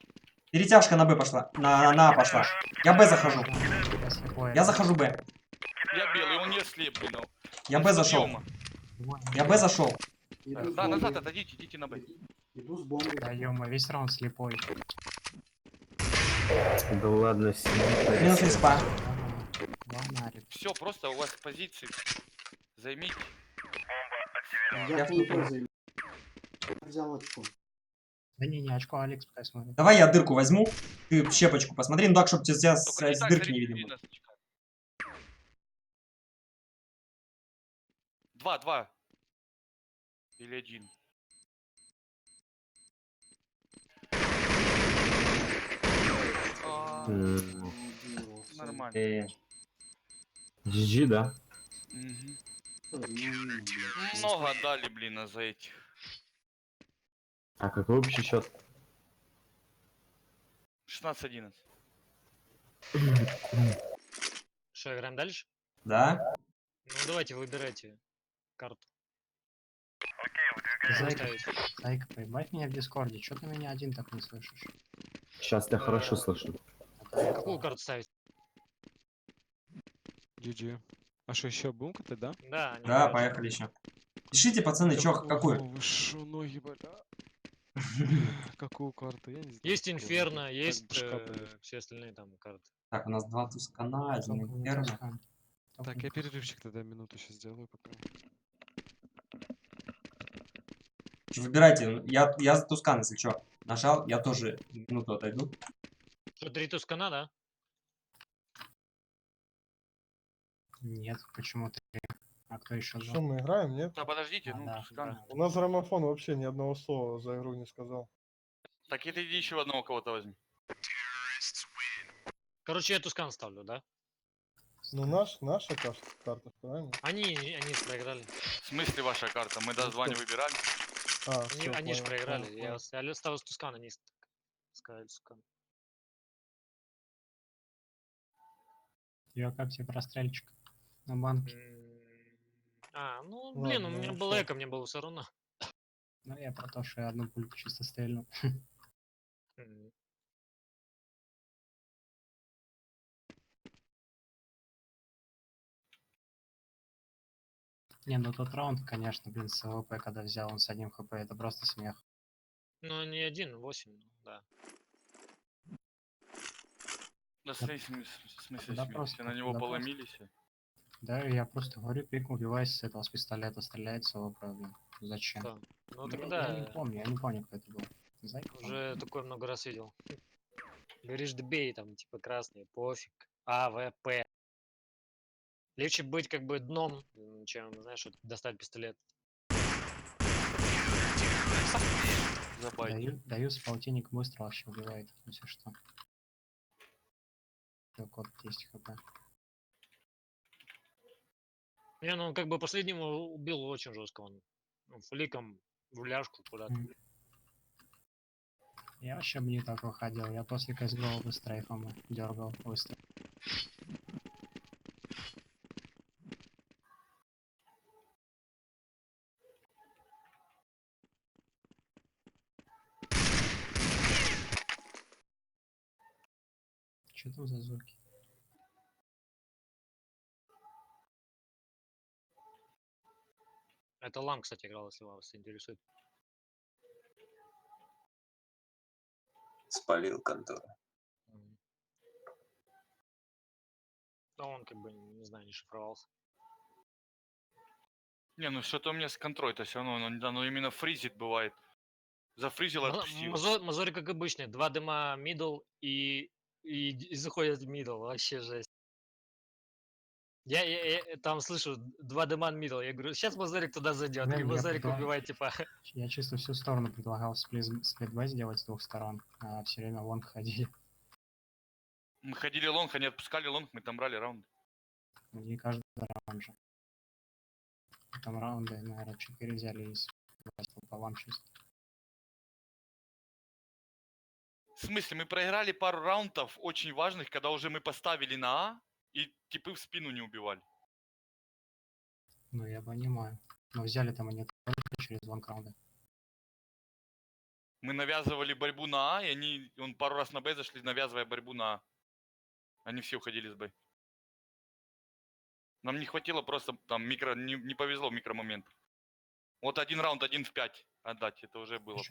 Перетяжка на Б пошла. На А пошла. Я Б захожу. Я слепой. Я захожу Б. Я белый, он не ослеп, блин. Я Он Б с зашел. подъема. Я Б зашел. Иду с Да, назад бомбой. отойдите, идите на Б. Иду с бомбой. Да ё-моё, весь раунд слепой. Да ладно, Минус респа. Ланарик. Все, просто у вас позиции. Займите. Я Я хуй втупил. займу. Взял очко. Да не, очко Алекс пускай смотрит. Давай я дырку возьму, ты щепочку посмотри, ну так, чтобы тебя Только не с так дырки не видно было. видно с очка. 2. Или 1. Нормально. GG, да? Мгм. Ну, блядь. Много отдали, блин, за этих. А какой общий счет? 16-11. Что, играем дальше? Да? Ну давайте, выбирайте карту. Зайка, Зайка, поебать меня в Дискорде. Чё ты меня один так не слышишь? Сейчас тебя хорошо слышу. Какую карту ставить? GG. А что, еще будем катать, да? Да, они Да, говорят, поехали еще. Пишите, пацаны, чё, какую? Ого, вы шо, ноги болят. Какую карту? Я не знаю. Есть какую Инферно, выбрать. есть Так, башка болит. все остальные там карты. Так, у нас 2 Тускана, 1 Только не Инферно. Тускан. Только Так, не я Тускан. перерывчик тогда минуту сейчас сделаю пока. Чё, выбирайте, я за Тускан, если чё. Нажал, я тоже минуту отойду. Что, 3 Тускана, да? Нет, почему-то. А кто еще Что, мы играем, нет? Да подождите, А, ну, да, Тускан. да. У нас граммофон вообще ни одного слова за игру не сказал. Так это иди еще одного кого-то возьми. Короче, я Тускан ставлю, да? Ну, наша карта, правильно? Они проиграли. В смысле ваша карта? Мы даже Ну, 2 не что? выбирали. Они же понял, проиграли. понял, Я ставил с Тускана, они сказали Тускан. Ё, как тебе прострельчик на банке? Ну, Ладно, блин, у меня был хорошо. эко, мне было все равно. Ну, я про то, что я одну пульку чисто стрельну. Не, ну тот раунд, конечно, блин, с АВП, когда взял он с 1 хп, это просто смех. Ну, не 1, 8, да. Да, в смысле Да смех? просто, Все на него да поломились. Да, я просто говорю, пикнул девайс с этого, с пистолета стреляет с АВП, блин. Зачем? Кто? Ну, Я тогда я не помню, кто это был. Зайка, по-моему? уже такое много раз видел. Говоришь, добей, там, типа, красный, пофиг. АВП. Легче быть как бы дном, чем, знаешь, вот достать пистолет. Даю с полтинник быстро вообще убивает, если что. Код 10 хп. Не, ну как бы последнего убил очень жестко он. Ну, фликом в ляжку куда-то. Я вообще бы не так выходил, я после CSGO бы стрейфом дергал быстро. Что там за звуки? Это лам, кстати, играл, если вас интересует. Спалил контору. Но он как бы, не знаю, не шифровался. Не, ну что-то у меня с контроль-то все равно, оно именно фризит бывает. Зафризил, отпустил. Мазори как обычно, 2 дыма мидл и заходят в мидл, вообще жесть. Я там слышу 2 дыма мидл, я говорю, сейчас Мазорик туда зайдет, и Мазорик убивает, типа. Я чисто всю сторону предлагал сплит-бэй сделать с 2 сторон, а все время лонг ходили. Мы ходили лонг, они отпускали лонг, мы там брали раунд. Не каждый раунд же. Там раунды, наверное, 4 взяли из пополам чисто. В смысле, мы проиграли пару раундов очень важных, когда уже мы поставили на А, и типы в спину не убивали. Ну, я понимаю. Но взяли там они только через лонг раунды. Мы навязывали борьбу на А, и он пару раз на Б зашли, навязывая борьбу на А. Они все уходили с Б. Нам не хватило просто там не повезло в микромомент. Вот один раунд, 1 в 5 отдать, это уже было.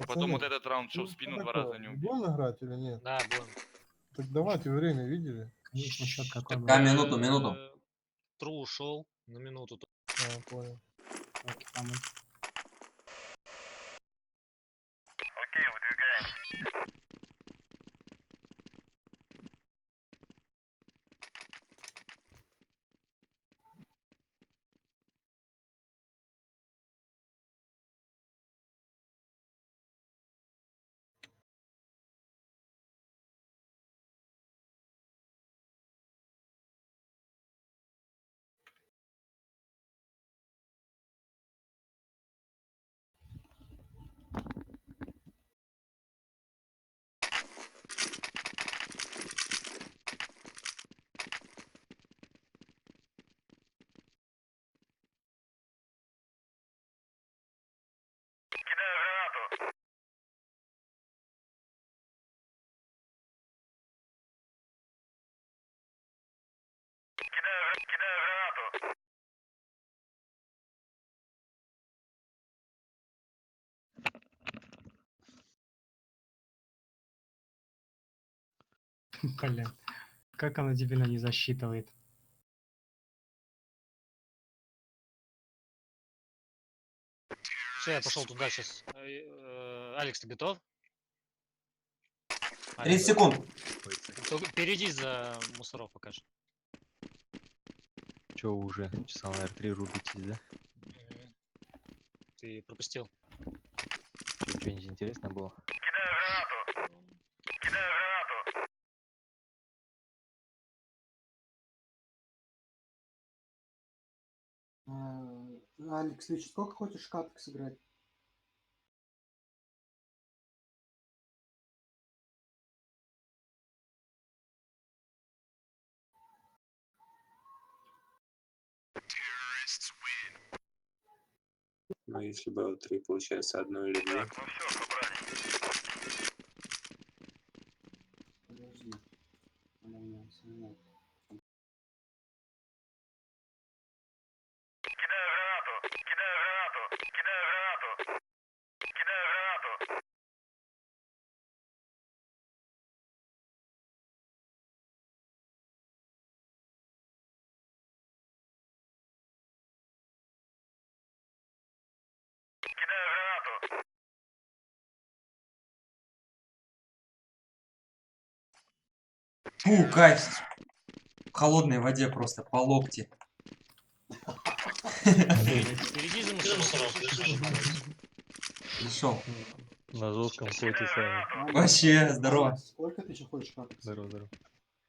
Потом вот этот раунд шел в спину 2 раза не убил. Будем играть или нет? Да, будем. Так давайте, время видели? Конечно, счет какой был. Да, минуту. Тру ушел на минуту. Понял. Блин, как она дебильно не засчитывает. Все, я пошел туда сейчас. Алекс, ты готов? 30 секунд. Только впереди за мусоров покажи. Че уже? Часа, наверное, 3 рубитесь, да? Ты пропустил. Что-нибудь интересное было? Алекс, ты сколько хочешь каток сыграть? Ну, если было 3, получается, одно или 2. Подожди. Фу, кайф. В холодной воде просто, по локти. Впереди за мусоров. Пришел. На жестком коте сами. Вообще, здорово. Алекс, сколько ты еще хочешь каток? Здорово, здорово.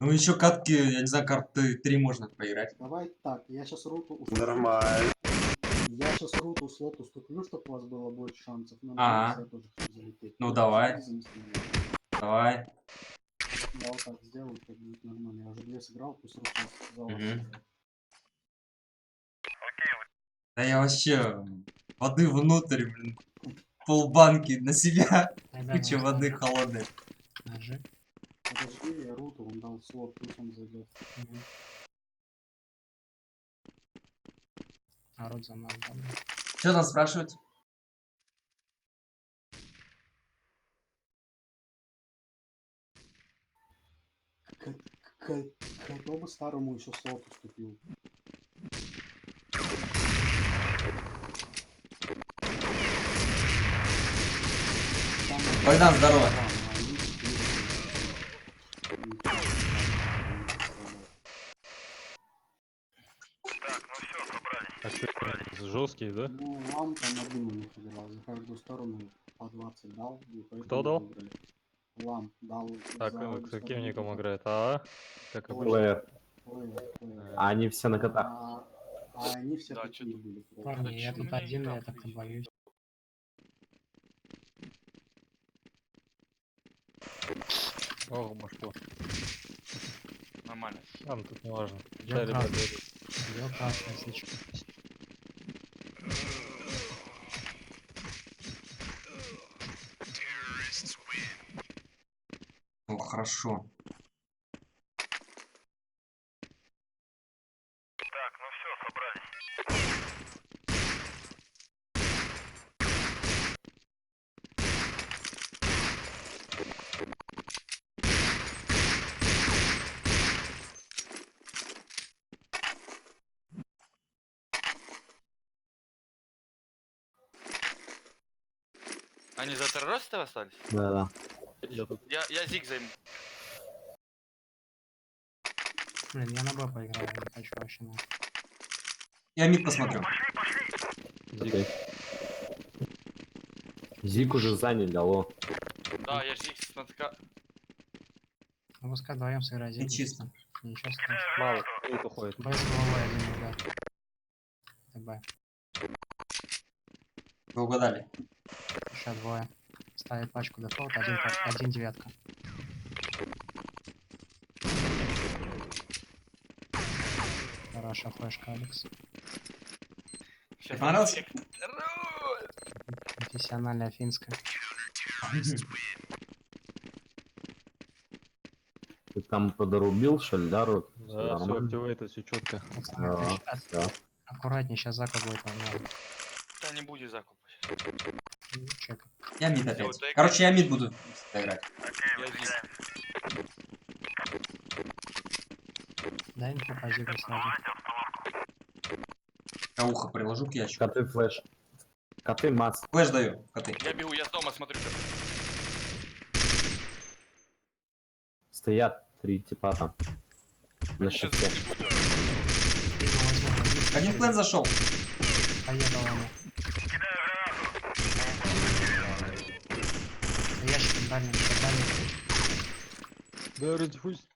Ну еще катки, я не знаю, карты 3 можно поиграть. Давай так, я сейчас руту Нормально. Я сейчас руту слот уступлю, чтобы у вас было больше шансов. Но Ага. я тоже хочу залететь. Ну, Вот давай. следи за местами. Давай. Я вот так сделаю, как будет нормально. Я уже 2 сыграл, пусть руку за вас Мгм. сыграет. Да я вообще воды внутрь, блин. Полбанки на себя. Ребята, Куча воды холодной. Ножи. Подожди, я руту, он дал слот, пусть он зайдет. Народ за мной, да? Что там спрашивают? Кто бы старому еще слот уступил? Богдан, здорово. А что, жесткие, да? Ну, вам там один у них играл, за каждую сторону по 20 дал. И поэтому Кто дал? выиграли. Лам дал. А за С обе каким стороны ником только. играет? Как обычно. Плеер. Плеер. А они все на котах. А они все Да, такие чё-то- были. Парни, я Почему тут меня один, игра я так и включена? боюсь. Ох, башку. Нормально. Там тут не важно. Я красный. Я красный, если чё. О, хорошо. Они за террористов остались? Да-да. Я зиг займу. Блин, я на Б поиграю, не хочу вообще на. Я мид посмотрю. Окей. Зик уже заняли, алло. Да, я зиг с носка. Ну, пускай вдвоем сыграть. И чисто. Ничего страшного. Мало, кто тут уходит. Б с головой один удар. Это Б. Вы угадали. Еще двое. Ставит пачку дефолт, один девятка. Хорошая флешка, Алекс. Тебе понравился? Профессиональная финская. Ты там подорубил, что ли, да, Рот? Да, все активирует, все четко. Да, да. Аккуратнее, сейчас закуп будет возможно. Да не будет закупа. Чек. Я мид опять. Короче, я мид буду играть. Я зиг. Дай инфу по зигу сразу. Я ухо приложу к ящику. Коты флеш. Коты масс. Флеш даю, коты. Я бегу, я с дома смотрю. Стоят 3 типа там. На Сейчас щите. Один плен зашел. Поехал ему. Ящик дальний, дальний. Да, диффуз.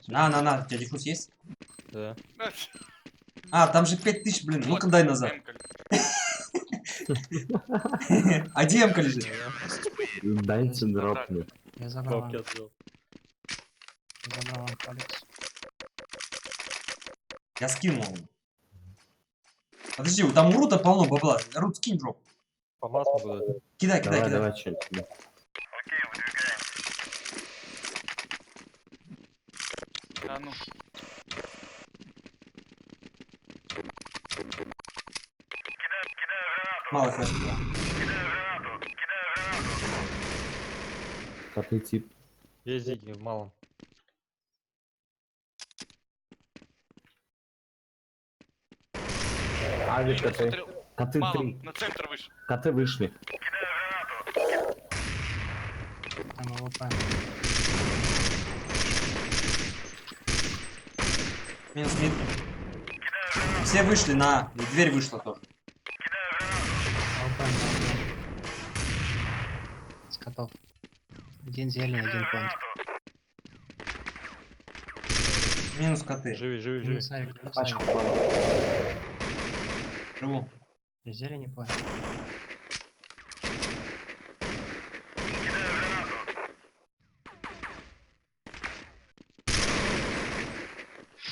На, у тебя диффуз есть? Да. А, там же 5000, блин, ну-ка дай назад. А где М-ка лежит? Дайте дропни. Я забрал. Бабки отвел. Я забрал Алекс. Я скинул. Подожди, там у Рута полно бабла. Рут, скинь дроп. По маслу куда-то. Кидай, Давай, кидай. давай, что-нибудь. А ну. Мало флеш было. Коты тип. Есть зиги в малом. Авик коты. Смотрю, Коты мало, 3. на центр вышел. Коты вышли. Там АВП. Минус мид. Все вышли на... И дверь вышла тоже. АВП. С котов. Один зелень, один плент. Минус коты. Живи, живи, живи. Минус авик, минус Пачка авик. плана. Живу. Зелень не плент.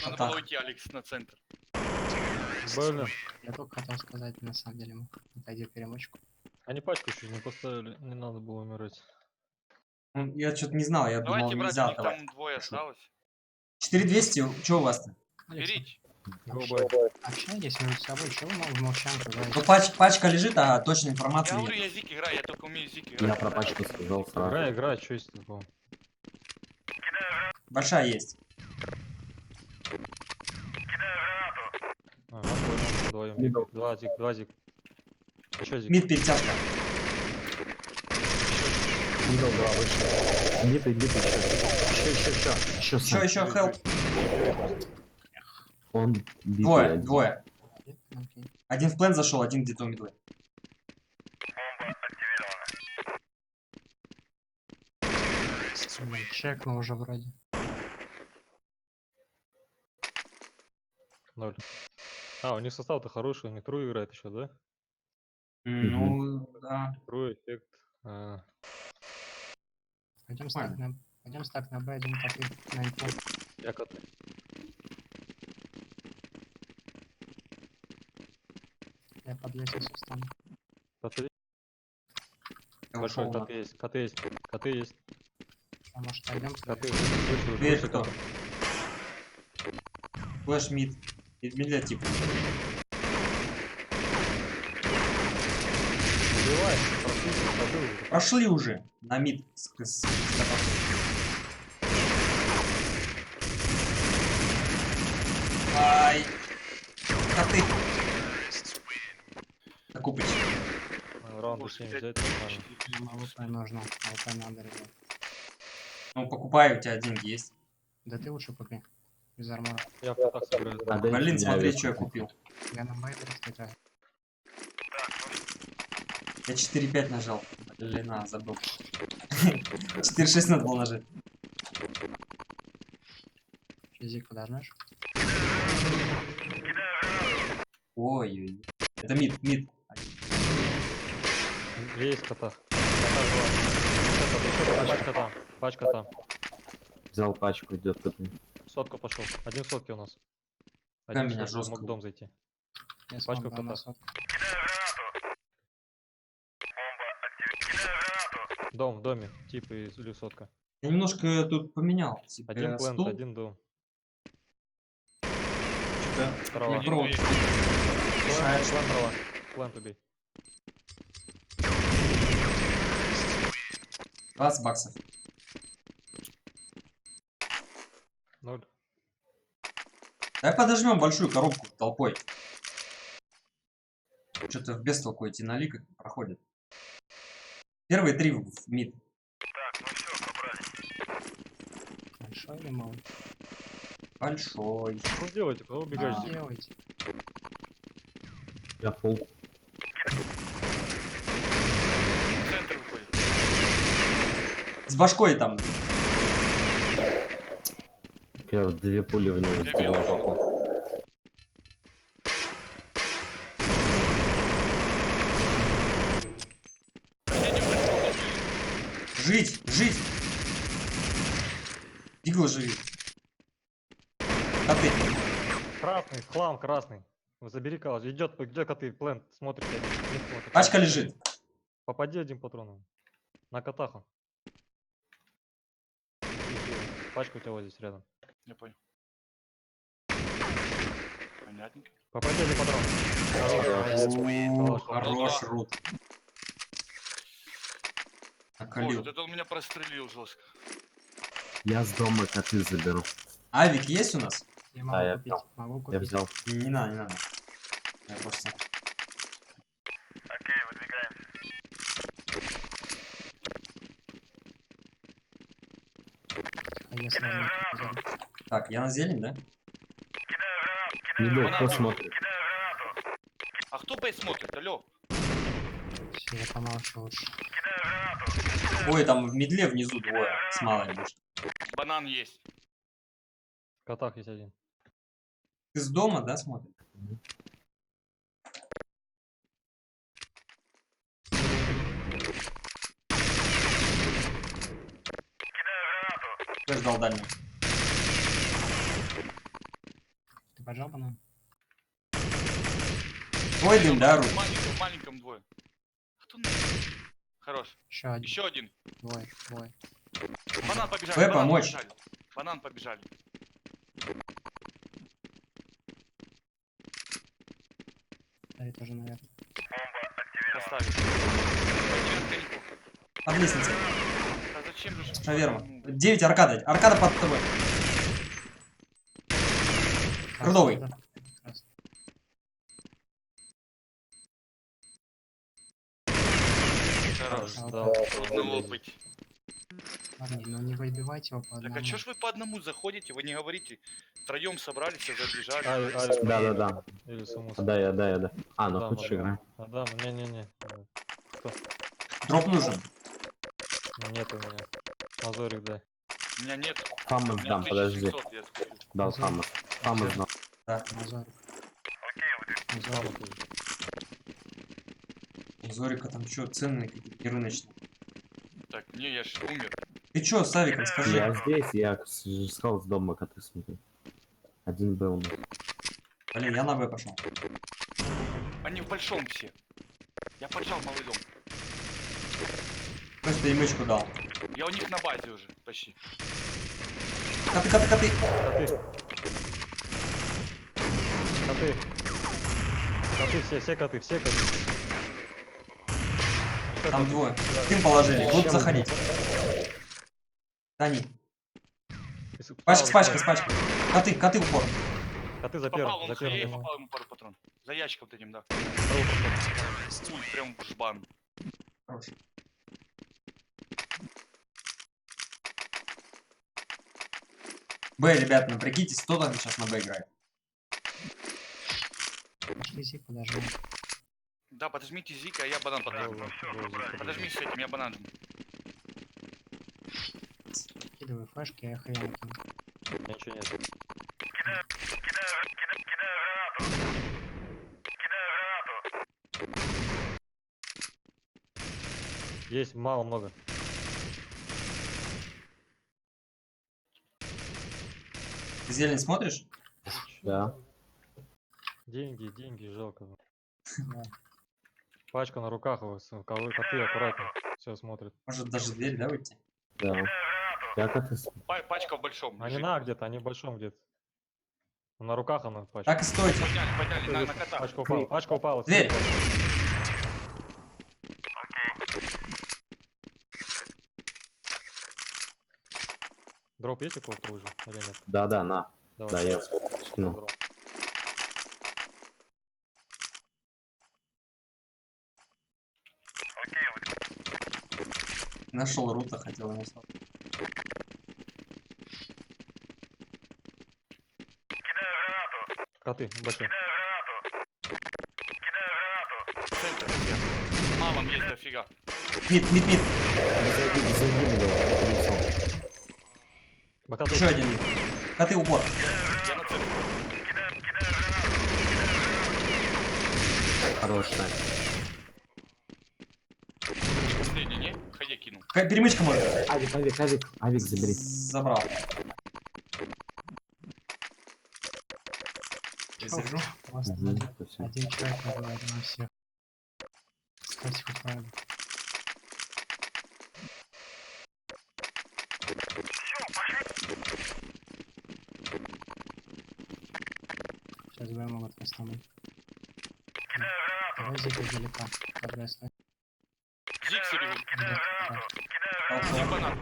Надо так. было уйти, Алекс, на центр. Больно. Я только хотел сказать, на самом деле, мы отойди в перемычку. Они пачку еще не поставили, не надо было умирать. Ну, я что-то не знал, я Давайте, думал, брать, у нельзя них отдавать. там двое осталось. 4200, что у вас-то? Берите. Общайтесь между собой, чего вы в молчанку Ну, играете? пачка лежит, а точной Я информации говорю, нет. я зик играю, я только умею зик Я играть. про пачку сказал сразу. Играй, играй, что есть такого? Большая есть. А, понял, вдвоем. Мидл. Два зиг. Еще зиг. Мид перетяжка. Мидл 2 вышли. Мид и еще. Еще, хелп. Он битый. Двое. Окей. Один в плен зашел, один где-то у мидлы. Блин, чекнул уже вроде. 0. А, у них состав-то хороший, у них тру играет еще, да? Ну, да. Тру эффект. А, Пойдем стак на Б, один коты на инфу. я коты. Я под лестницу встану. Коты. Я Большой, ушел. коты есть. Коты есть. А может пойдем? Коты вышли, Дверь вышли кто? коты. Флэш мид. Медля типа. Убивай, прошли, коты уже. Прошли уже на мид. Ай. Коты. Закупыч. Раунды 7 взять нормально. Нам АВП нужно. АВП надо, ребят. Ну, покупай, у тебя деньги есть. Да ты лучше купи. Без армора. Я в котах собираюсь. А дайте Блин, мне смотри, авиа что я купить. купил. Я на байтере играю. Я 4-5 нажал. Блин, забыл. 4-6 надо было нажать. Физик подожмешь? Ой, это мид. Есть в котах. Пачка там. Пачка там. Взял пачку, идет ко мне. Сотка пошел. Один сотки у нас. Какая Один меня сотки, жестко. мог в дом зайти. Я Пачка в смогу на котах. сотку. Дом, в доме. Типа или сотка. Я немножко тут поменял. Типа, Один плент, стул. один дом. Что-то Справа. не провод. Мешает, что ли? Плент права. Плент убей. 20 баксов. 0. Давай подожмем большую коробку толпой. Что-то в бестолку эти налика проходят. Первые 3 в мид. Большой или малый? Большой. Что делаете? Куда убегаете? Делайте. Я фул. Центр выходит. С башкой там. Я вот 2 пули в него стрелял, попал. Жить! Дигл живи. Коты. Красный, хлам красный. Забери калаш. Идет коты, плент, смотрит. Пачка лежит. Попади один патроном. На котах он. Пачка у тебя вот здесь рядом. Я понял. Понятненько. Попади один патрон. Хорош рут. Боже, Накалил. вот это он меня прострелил жестко. Я с дома коты заберу. Авик есть у нас? Я могу я купить. взял. Могу Я купить. взял. Не надо. Я просто... А если я не взял? Так, я на зелень, да? Мидл, кто смотрит? А кто Б смотрит? Алло. Всё, я помолчу лучше. Ой, там в медле внизу двое. С малой будешь. Банан есть. В котах есть один. Ты с дома, да, смотришь? Кто ждал дальнего? Ты поджал банан? Твой дым, да, Рут? В маленьком двое. Кто на- Хорош. Еще один. Еще один. Двое. Банан побежали. Б банан помочь. побежали. Банан побежали. Да, это тоже, наверное. Поставили. Зачем коньку? Под лестницей. Да зачем же? Наверно. 9 аркада. Аркада под тобой. Крудовый. Да. Прекрасно. Хорош. А вот Да. так. Трудно быть. Ладно, ну не выбивайте его по Так одному. а чё ж вы по одному заходите? Вы не говорите. Втроем собрались, все забежали. Да. Или саму. Да. А, ну Да, хочешь да. играем? Да, не. Дроп нужен. Нет у меня. Мазорик, да. У меня нет. У Фамас меня дам, подожди. 1700, я скажу. Дал Фамас. Фамас дал. Мазорик. Мама Мазорик. тоже. Зорика там что, ценные какие-то рыночные. Так, не, я ж умер. Ты чё, Савик, расскажи. Я здесь, я сказал с дома коты смотрю. Один был. Блин, я на Б пошел. Они в большом все. Я поджал малый дом. Просто имечку дал. Я у них на базе уже почти. Коты. Коты. Коты, все коты. Там двое. Тым положили. Будут заходить. Тани. Пачка. Коты упор. Коты за Попал первым. он, я попал ему пару патрон. За ящиком вот этим, да. Стуль прям в жбан. Хорош. Б, ребят, напрягитесь, кто там сейчас на Б играет? Пошли зик подожди. Да, подожмите Зика, а я банан подожму. Подожми с этим, я банан жму. Кидывай флешки, я хрен кину. Ничего нет. Есть, мало, много. Ты зелень смотришь? Да. Деньги, деньги, жалко. Да. Пачка на руках у вас, коты аккуратно. Все смотрят. Может даже дверь, да, выйти? Да. Я как и Пачка в большом. Они лежит. на где-то, они в большом где-то. На руках она пачка. Так и стойте. Подняли на кота. Пачка упала, пачка упала. Дверь. Дроп есть у кого-то уже? Или нет? Да, да, на. Давай. Да, я скинул. Дроп. Нашел рута, хотел его смотреть. Коты, большие. Центр. Мамам есть дофига. Мид. Коты. Еще один мид. Коты упор. Я на центре. Хорошая. Последний, не? Ходи кинул. Перемычка может. Авик забери. Забрал. Я сижу. Классно. Один человек набивает на всех. Кстати, хоть правильно. Сейчас Б могут восстановить. Давай зик издалека. Под Б стой. Зиг себе. Да. Зиг банан.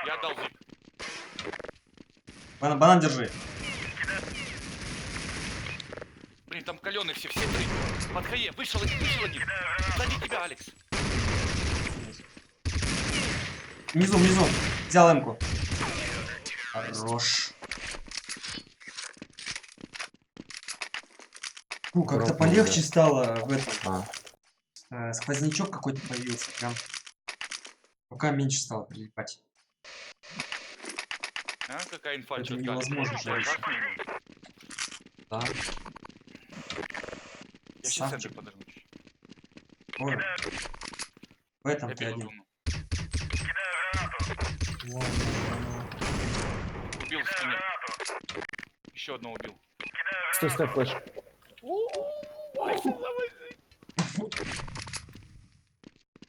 Я отдал зиг. Банан держи. Блин, там каленые все три. Под хае, вышел один. Сзади тебя, Алекс. Внизу. Взял эмку. Хорош. Ну, как-то полегче стало в этом. Сквознячок какой-то появился. Прям. Рука меньше стала прилипать. А, какая инфа, Это чё невозможно сказали? дальше. Да. Я сейчас Савчик. центр подожму. Ой. В этом Я ты бегу один. думаю. Вон, Убил в спине. Еще одного убил. Стой, флеш.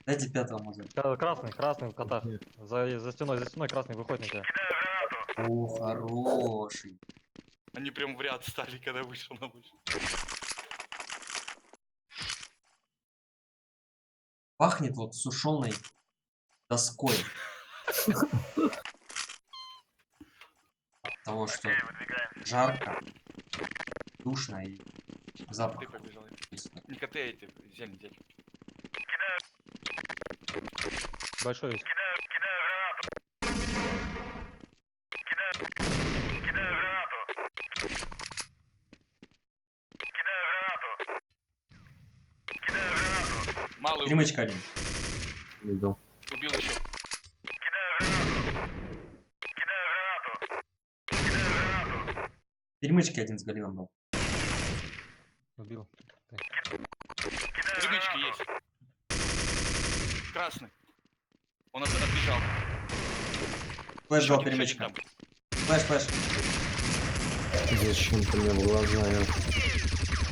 Дайте пятого мозга. Красный в котах. За стеной красный выходит на тебя. О, хороший. Они прям в ряд стали, когда вышел на вышку. Пахнет вот сушеной доской. От того, что жарко, душно и запах. Ты побежал. Не коты, а эти, зелень взять. Большой есть. Малый Перемычка один. Иду. убил еще. Перемычки один с Галилом был. Убил. Перемычки есть. Красный. Он отбежал. Флэш Еще дал один перемычка. там. Флэш. Зачем ты мне в глаза?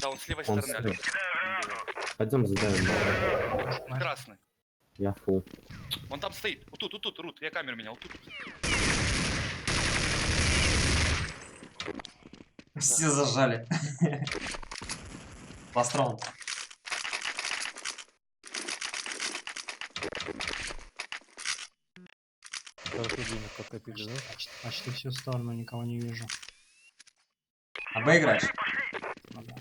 Да, он с левой Он стороны. Олег. Пойдем задаем. Красный. Я фул. Он там стоит. Вот тут, Рут. Я камеру менял. Вот тут. Все зажали. Last round. Хорошо, денег подкопили, да? Почти всю сторону никого не вижу. А Б играешь? Ну да.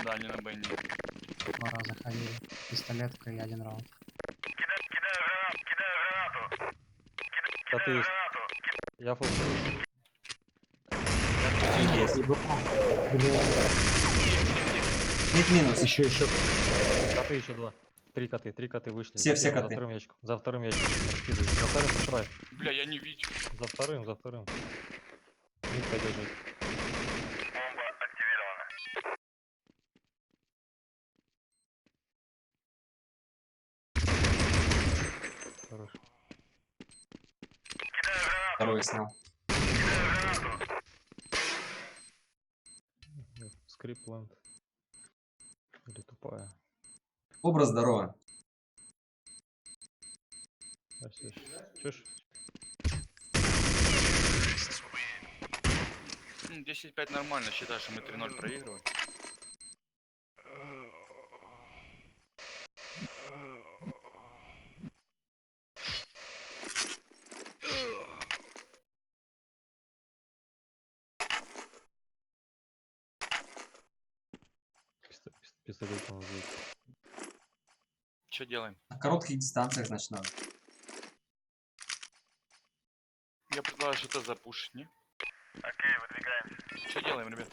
Да, не на Бенни. 2 раза ходили. Пистолетка и 1 раунд. Коты есть. Я фул. Мид минус. Еще. Коты еще два. Три коты вышли. Все За коты. вторым ящиком. За вторым ящиком. Раскидывай. За вторым построй. Бля, я не вижу. За вторым. Мид поддерживай. Хорош. Второй снял. Скрип ленд. Или тупая. Образ здорово. Чушь? 10-5 нормально, считай, что мы 3-0 проигрываем. Пистолет он будет. Что делаем? На коротких дистанциях, значит, надо. Я предлагаю что-то запушить, не? Окей, выдвигаемся. Что делаем, ребят?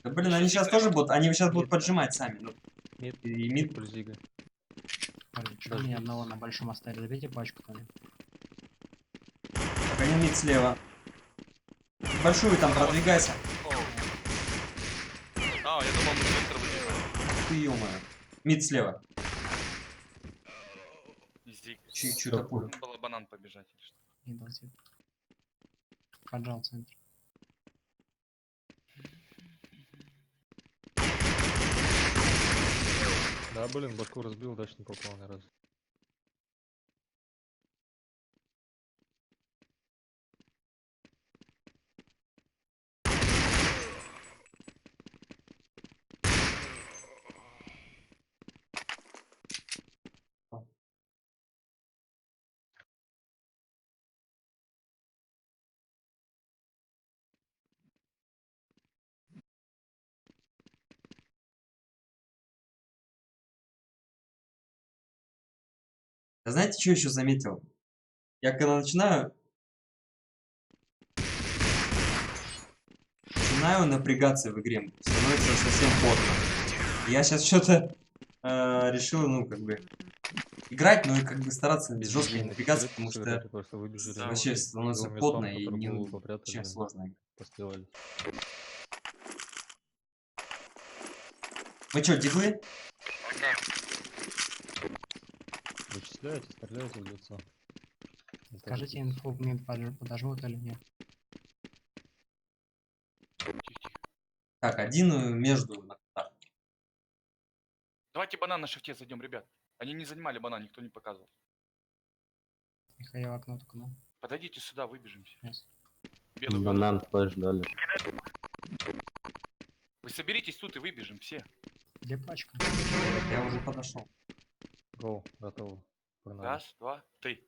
Да блин, они сейчас тоже будут, они сейчас будут Мид. поджимать сами. Ну, Мид. и мид. Пульс Зига. Что мне одного на большом оставили? Забейте пачку, Толя. Так, они мид слева. Большую там продвигайся. А, я думал, мы центр выдвигаем. Ты ё-моё. Мид слева. Зиг. Чуть-чуть такую. Нужно было банан побежать или что? Не дал тебе. Поджал центр. Да, блин, башку разбил, дальше не попал ни разу. А знаете, что еще заметил? Я когда начинаю напрягаться в игре, становится совсем плотно. Я сейчас что-то решил, ну, как бы, играть, но и как бы стараться жестко не напрягаться, потому что вообще становится плотно и не вообще сложно играть. Вы что, диглы? Да. Вычисляете, стреляете в лицо. Скажите инфу, мне подожмут или нет? Так, один между. Давайте банан на шифте зайдем, ребят. Они не занимали банан, никто не показывал. Михаил окно только, ну. Подойдите сюда, выбежимся. Yes. Белый Банан флеш дали. Вы соберитесь тут и выбежим все. Где пачка? Я уже подошел. Гоу, готово. Погнали. Раз, два, три.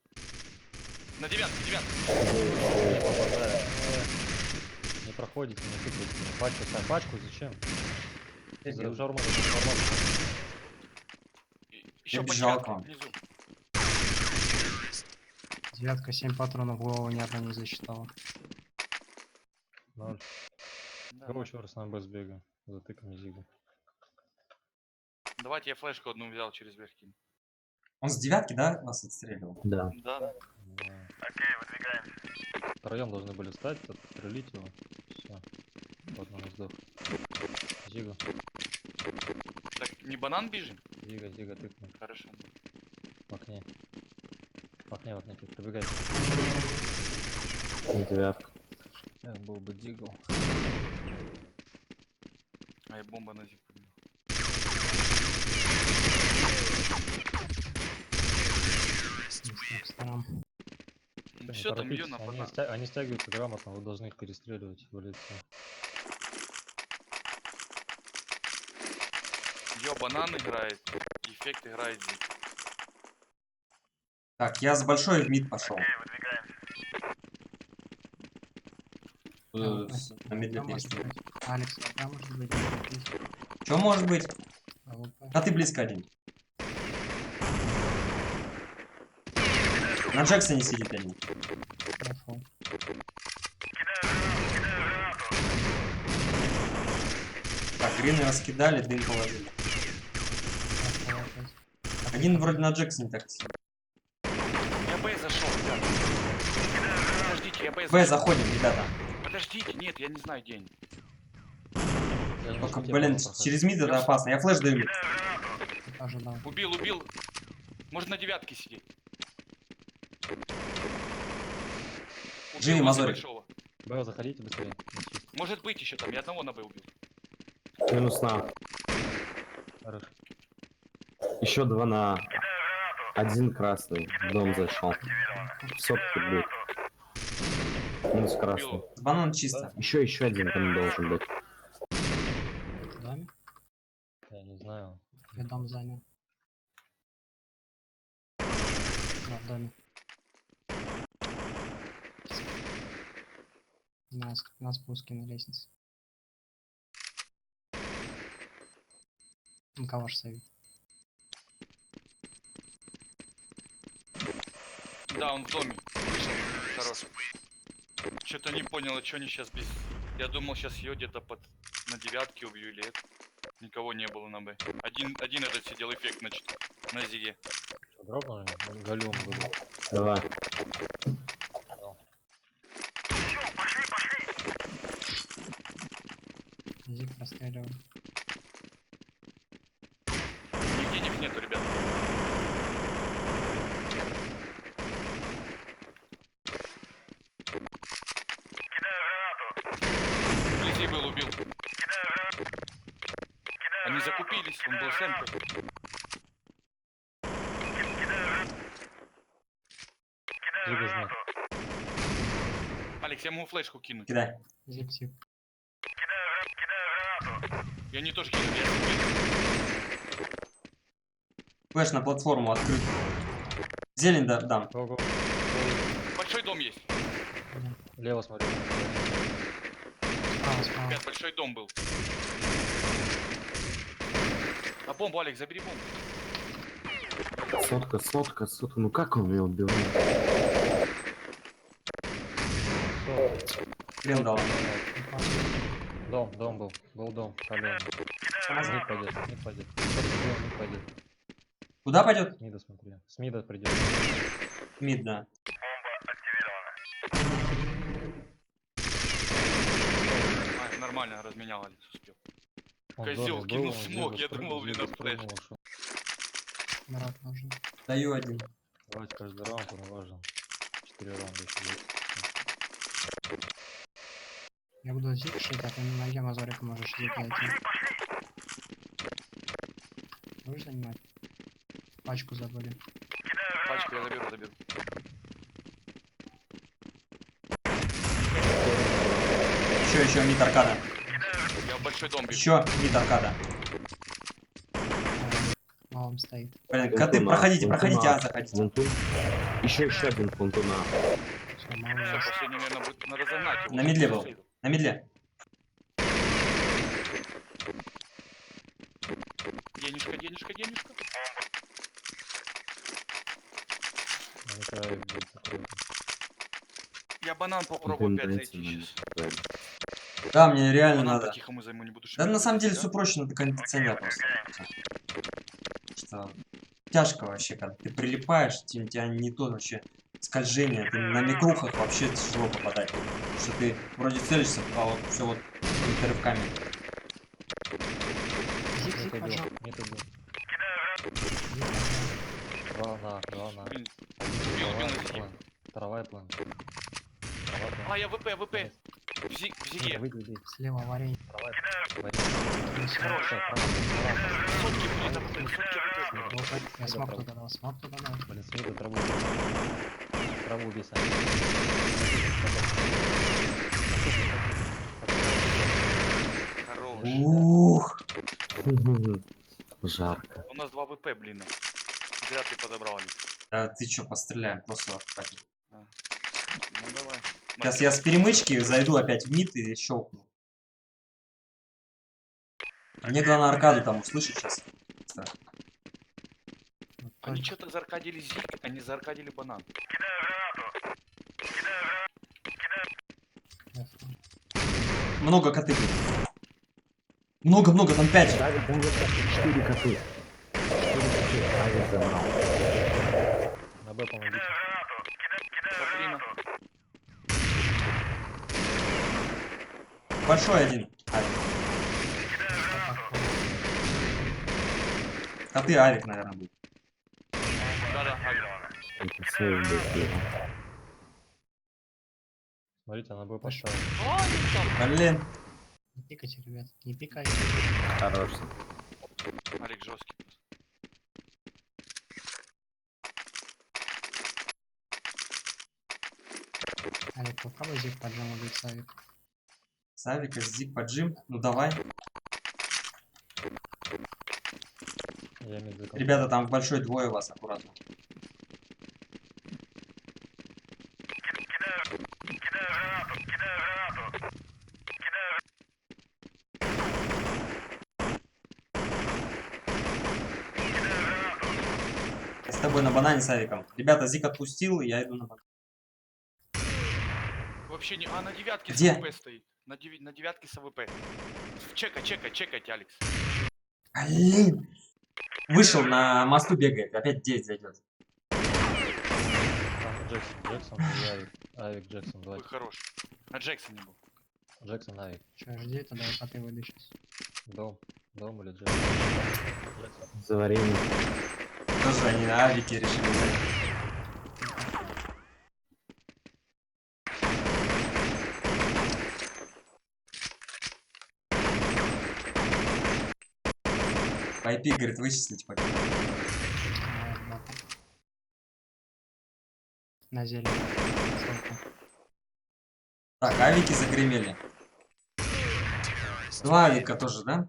На девятку. Не проходите, не тыкайте. Пачку зачем? Шаурма. Еще Я по бежал девятке к вам. внизу. Девятка, 7 патронов в голову ни одна не засчитала. 0. Да. Гоу, еще раз на Б сбегаю. Затыками Зига. Давайте я флешку одну взял через верх кину. Он с девятки, да, вас отстреливал? Да. Да. Окей, выдвигаемся. Втроем должны были встать, отстрелить его. Все. Вот он сдох. Зига. Так, не банан бежим? Зига, тыкни. Хорошо. В окне. В окне, пробегай. Девятка. Я был бы дигл. А я бомба на зиг побил. Ну все, там ее на банан. Они стягиваются грамотно, вы должны их перестреливать в лицо. Ее банан играет, эффект играет зиг. Так, я с большой в мид пошел. На медле перестреливать. Алекс, а может быть, Что может быть? А ты близко один. На Джексоне сидит один. Пошел. Так, грины раскидали, дым положили. Пошел опять. Один вроде на Джексоне так сидит. Я Б зашел, ребят. Подождите, я Б В зашел. заходим, ребята. Подождите, нет, я не знаю день. Я же Только, на шифте блин, понял, проходит. через мид это опасно. Я флеш даю мид. Ожидал. Убил. Можно на девятке сидеть. Живи, возле Мазорик. большого. Б, заходите быстрее. на чист. Может быть еще там, я одного на Б убил. Минус на. Хорош. Еще 2 на. Один красный. В дом зашел. В сотке будет. Минус красный. Банан чисто. Еще один там должен быть. В доме? Я не знаю. Я дом занял. Да, в доме. На спуске на лестнице. Кого ж сейвит? Да, он в доме. Вышел. Хорош. Что-то не понял, а что они сейчас без... Я думал, сейчас ее где-то на девятке убью или это. Никого не было на Б. Один этот сидел эффект на Зиге. Что, дропнули? Галюм был. Давай. Зиг расстреливал. Денег нету, ребят. Вблизи был, убил. Они закупились, он был сэмпл. Зига знак. Алекс, я могу флешку кинуть. Кидай. Зиг. Я не тоже кину, Флеш на платформу открыт. Зелень дам. Го-го. Большой дом есть. Лево смотри. Справа. Ребят, большой дом был. А бомбу, Алекс, забери бомбу. Сотка. Ну как он меня убивает? Хрен дал. Дом был. Был дом. Колено. Не пойдет. Не пойдет. Куда пойдет? С мида смотри. С мида придет. Мид, да. Нормально разменял, Алекс успел. Он в Козел доме кинул был, он смог, Зигу я думал, блин, на флеш. спрыгнул, ушел. Народ нужен. Даю один. Давайте каждый раунд, он важен. 4 раунда еще есть. Я буду зиг шить, а ты на ноге Мазорика можешь зиг найти. Будешь занимать? Пачку забыли. Пачку я заберу. Еще мид аркада. Я в большой дом бегу. Еще мид аркада. Малым стоит. Блин, коты, проходите, а заходите. Еще один пунктуна. Все, малый Все, есть. последний, наверное, будет надо загнать его. На медле был. На медле. Денежка. Я банан попробую опять зайти сейчас. Да, мне реально Банан надо. по-тихому займу, не буду Да шуметь. на самом деле все проще, надо кондиционер просто. Что тяжко вообще, когда ты прилипаешь, у тебя не то вообще скольжение, ты на микрухах вообще тяжело попадать. Потому что ты вроде целишься, а вот все вот рывками. Зиг, пожалуйста. Нет, убил. Волна. Блин, убил на Зиге. План. Вторая план. А, я ВП. В Зиге. Выйди. Слева варень. Хорош. Сотки будет, Я смог туда дал. Блин, с мида траву. Траву убей сам. Хорош. Ух. Жарко. У нас 2 ВП, блин. Зря ты подобрал, Алекс. Ты чё, постреляем, просто хватит. Ну давай. Сейчас я с перемычки зайду опять в мид и щелкну. Мне главное аркаду там услышать сейчас. Они что-то зааркадили зик, они зааркадили банан. Много коты. Много, там 5. Давид, там есть 4 коты. 4 коты. Давид забрал. На Б помогите. Катрина. Большой один. Авик. Коты Авик, наверное, будет. Да-да, Авик. Это сейв был. Смотрите, на Б поставил. Блин. Не пикайте, ребят, не пикайте. Хорош. Алик жесткий. Алик, попробуй зиг поджим убить Савик. Савика, Зиг, поджим. Ну давай. Я мид закрыл. Ребята, там в большой двое вас, аккуратно. Я с тобой на банане с Авиком. Ребята, Зиг отпустил, и я иду на банан. Вообще не... А, на девятке Где? с АВП стоит. На девятке с АВП. Чекайте, Алекс. Блин. Вышел на мосту, бегает. Опять 9 зайдет. Там Джексон и Авик. Авик, Джексон, Ой, давайте. хорош. А Джексон не был. Джексон, Авик. Че, жди, тогда я коты выйду сейчас. Дом или Джексон? Джексон. Заварение. Тоже они на Авике решили взять. По IP, говорит, вычислить хоть. На зелень. Так, авики загремели. 2 авика тоже, да?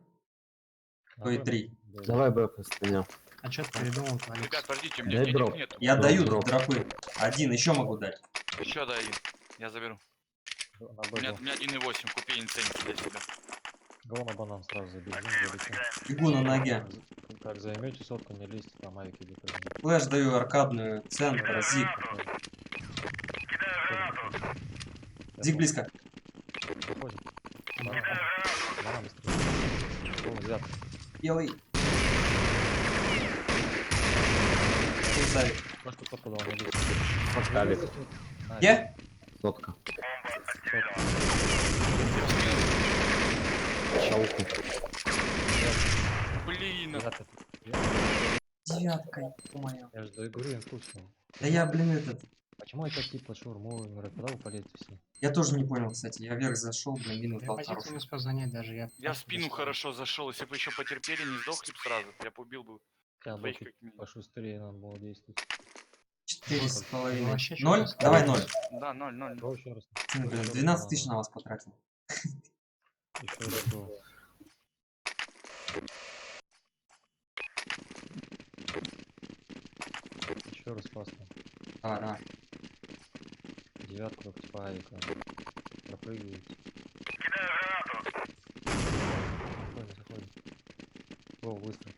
То и 3. Давай Б пострелял. А что ты придумал, Алекс? Ребят, подождите, у меня Дай денег дроп. нет. Я Дроп, даю дроп. дропы. Один, еще могу дать. Еще дай один. Я заберу. На У Б меня го. 1.8, купи инценти для себя. Го на банан сразу забежим. Бегу на ноге. Как займете сотку, не лезьте, там Авик идет. Флэш даю аркадную, центр, Зиг. Зиг близко. Заходим. Банан быстрее. Го, взят. Белый. Авик. Может, тут сотку дал, не лезьте. Авик. Где? Сотка. Сотка. Шауку. Блин, Взят. Девяткой, моя. Я же говорю, инфу всё. Да я, блин, этот. Почему это типа шаурму умирает? Куда вы полезете все? Я тоже не понял, кстати. Я вверх зашел, блин, минус Я дал позицию хороший. не успел занять даже. Я я в просто спину зашел. хорошо зашел. Если бы еще потерпели, не сдохли бы сразу. Я бы убил бы Сейчас двоих было как минимум. пошустрее надо было действовать. 4,5. Вообще 0? чё-то Давай сказал. 0. Да, 0. Го еще раз. Блин, 12 тысяч на вас потратил. Еще раз го. Еще раз классно. Давай. Девятку типа Авика. Пропрыгивает. Заходим. Го, быстро.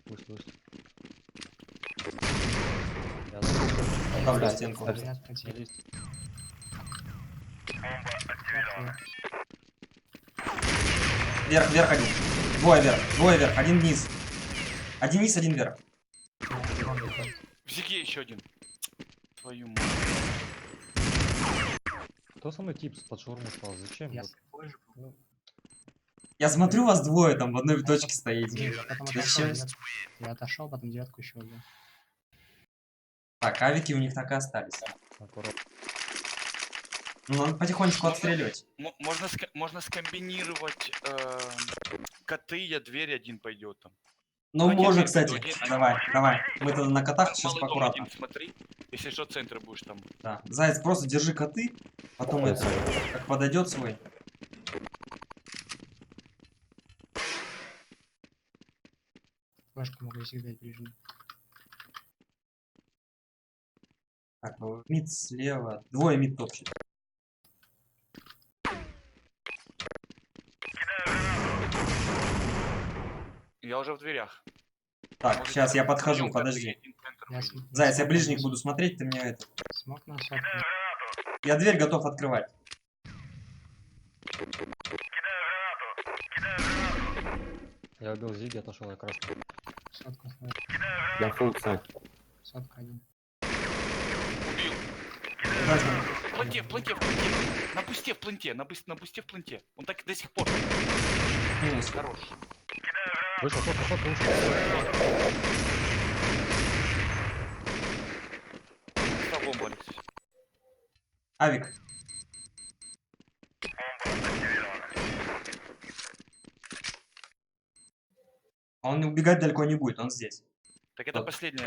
Я Ставлю стенку. Девятка, не лезь. Вверх один. Двое вверх, один вниз. Один вниз, один вверх. В зиге еще один. Твою мать. Кто со мной типс под шаурму стал? Зачем? Я Вот, с тобой же был. ну, Я смотрю, вас двое там в одной точке стоите. Я потом Зачем? отошел, я отошел, потом девятку еще убил. Так, авики у них так и остались. аккуратно. Ну, надо потихонечку отстреливать. Можно скомбинировать коты, я дверь один пойдет там. Ну, Один можно, пойду, кстати. один- Давай. Мы тогда на котах сейчас Малый дом аккуратно. один смотри. Если что, центр будешь там. Да. Заяц, просто держи коты, потом это, как подойдет свой. Флешку могу всегда ближний. Так, ну, мид слева. Двое мид топчет. Я уже в дверях. Так, Может, сейчас я там подхожу, вдвоем коты, подожди. один центр. Заяц, я ближних буду смотреть, ты мне это... Смог на сотку. Я дверь готов открывать. Я убил Зиги, отошел я красный. Сотку смотри. Я фулл сайт. Сотка один. Убил. Красный. В планте, в планте, в планте. На бусте в планте, на бусте в планте. Он так и до сих пор. Минус. Хорош. Вышел, вышел. Та бомба, Алексей. Авик. Он убегать далеко не будет, он здесь. Так это последний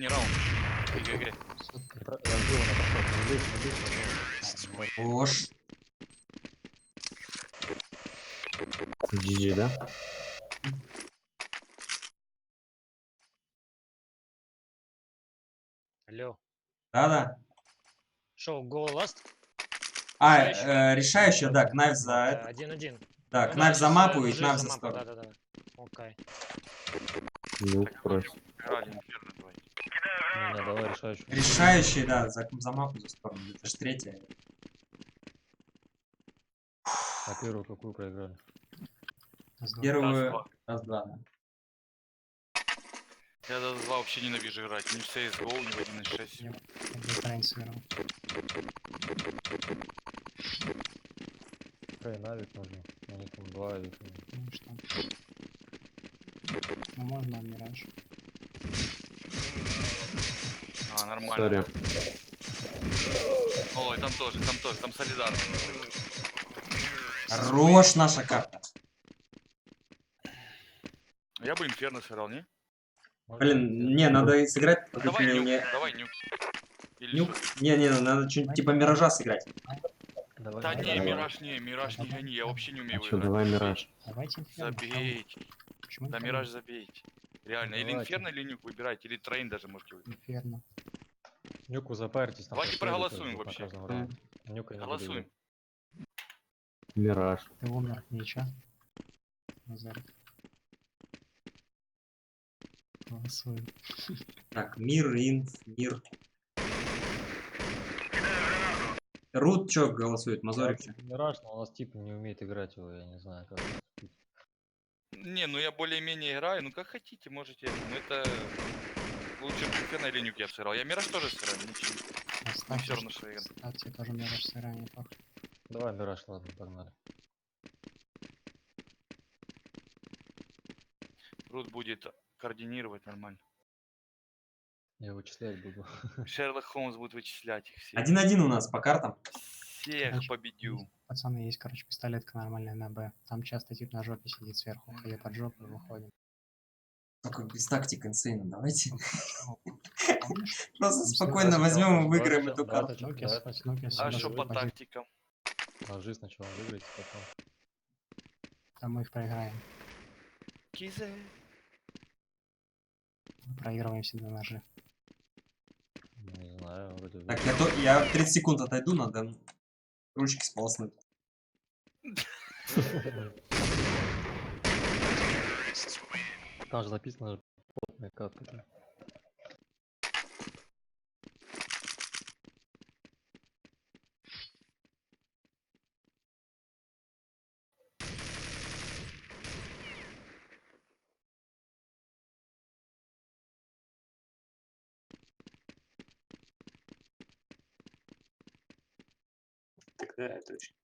раунд в игре. Я убил его на проход. Не бейте. Ложь. GG, да? Алло. Да-да. Шо, гол ласт? Решающая, да, Кнайф за это. 1-1. Да, Ну Кнайф да, за щас, мапу и ножи Кнайф за за мапу, сторону. да-да-да. Окей. Ну, против. Играли инферно, давайте. Не, давай решающую. Решающий, да, за мапу за сторону. Это же третья. А первую какую проиграли? Первую... Раз-два, да. Я до 2 вообще ненавижу играть. Ни в CSGO, ни в 1.6. Я украинец играл. Какая навик нужно? У них там 2 авика. Ну что? Ну можно Мираж. А, нормально. Сори. Ой, там тоже, там солидарно. Хорош наша карта. Я бы инферно сыграл, не? Блин, не, надо сыграть. Ну, давай нюк, мне... давай нюк. Или Нюк? что? Не, надо что-нибудь типа Миража сыграть. Давай, Да давай. не, Мираж не гони, я вообще не умею А чё, играть. давай Мираж. Давайте Инферно. Забейте. Почему Да Инферно? Мираж забейте. Реально, или Давайте. инферно, или нюк выбирайте, или трейн даже можете выбрать. Инферно. Нюку запарьтесь. там Давайте последуйте проголосуем на вообще. каждом раунде. Нюка не буду Голосуем. играть. Мираж. Ты умер, ничего. Назар. Голосуем. Так, мир, инф, мир. Рут чё голосует? Мазорик чё? Мираж, но у нас типа не умеет играть его, я не знаю как. Не, ну я более-менее играю, ну как хотите, можете. Ну это лучше инферно или нюк я сыграл. Я Мираж тоже сыграл, ничего. Не все равно, что я играю. Ставьте тоже Мираж сыграем неплохо. Давай Мираж, ладно, погнали. Рут будет координировать нормально. Я вычислять буду. Шерлок Холмс будет вычислять их всех. 1-1 у нас по картам. Всех Короче, победил. Пацаны, есть, короче, пистолетка нормальная на Б. Там часто тип на жопе сидит сверху. А я под жопу и выходим. Только без тактик инсейна, давайте. Помнишь? Просто Там спокойно сначала- возьмем и Давай выиграем сначала- эту давай карту. сначала- Снукис, А Снукис, что по позиция. тактикам? Ножи сначала выиграйте, потом. Там мы их проиграем. Кизе. Проигрываем всегда ножи. Не знаю, вроде бы. Так, я 30 секунд отойду, надо ручки сполоснуть. Там же написано плотная катка. Тогда точно.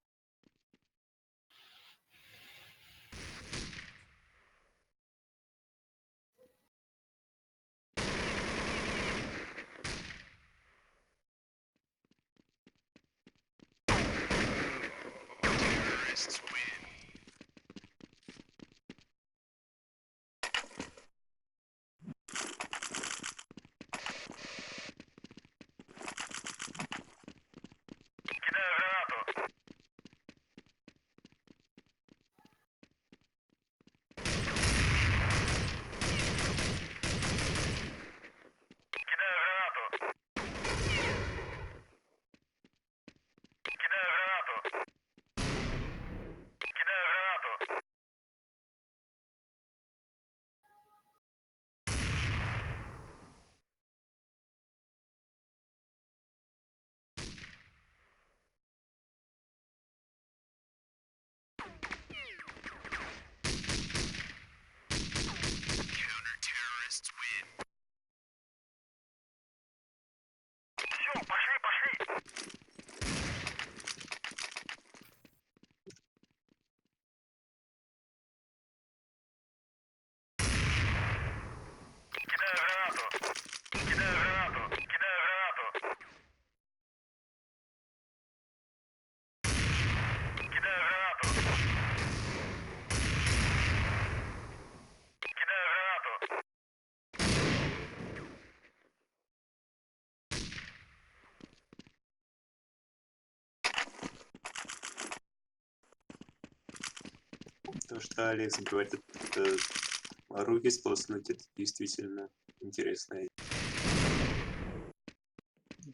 То, что Алекс говорит, это руки сполоснуть, это действительно интересная.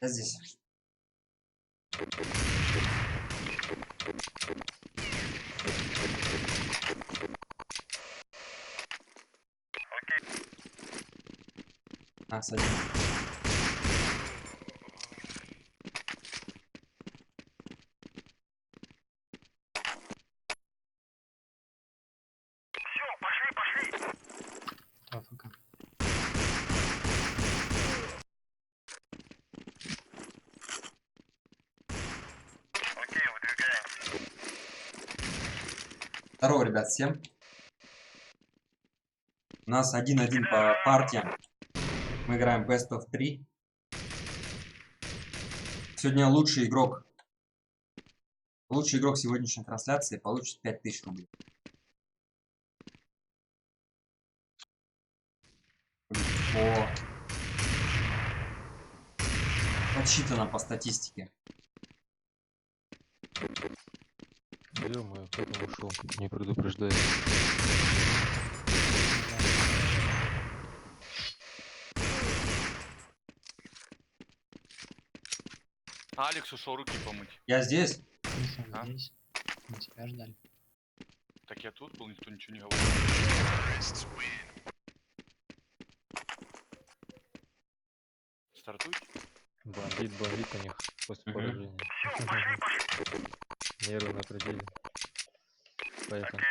Я здесь. А, садись. АФК. Здорово, ребят, всем. У нас 1-1 по партиям. Мы играем Best of 3. Сегодня лучший игрок сегодняшней трансляции получит 5000 рублей. О. Подсчитано по статистике. Ё-моё, кто там ушел? Не предупреждает. Алекс ушел руки помыть. Я здесь. А? Здесь. Мы тебя ждали. Так я тут был, никто ничего не говорил. Стартуйте. Бомбит у них после поражения. Нервы на пределе. Поэтому.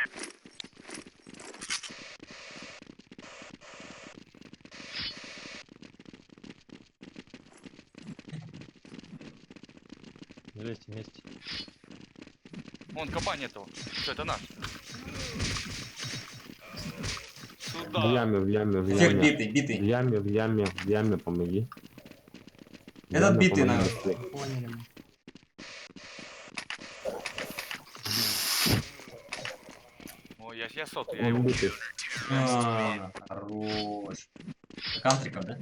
Залезьте вместе. Вон кабань этого. Что, это наш? В Сюда. яме, в яме, в Эффект яме. битый. В яме, помоги. В Этот яме битый, помоги наверное. быстрее. Поняли мы. О, я сотый, я его. Он битый. А, хорош. Кантриков, да?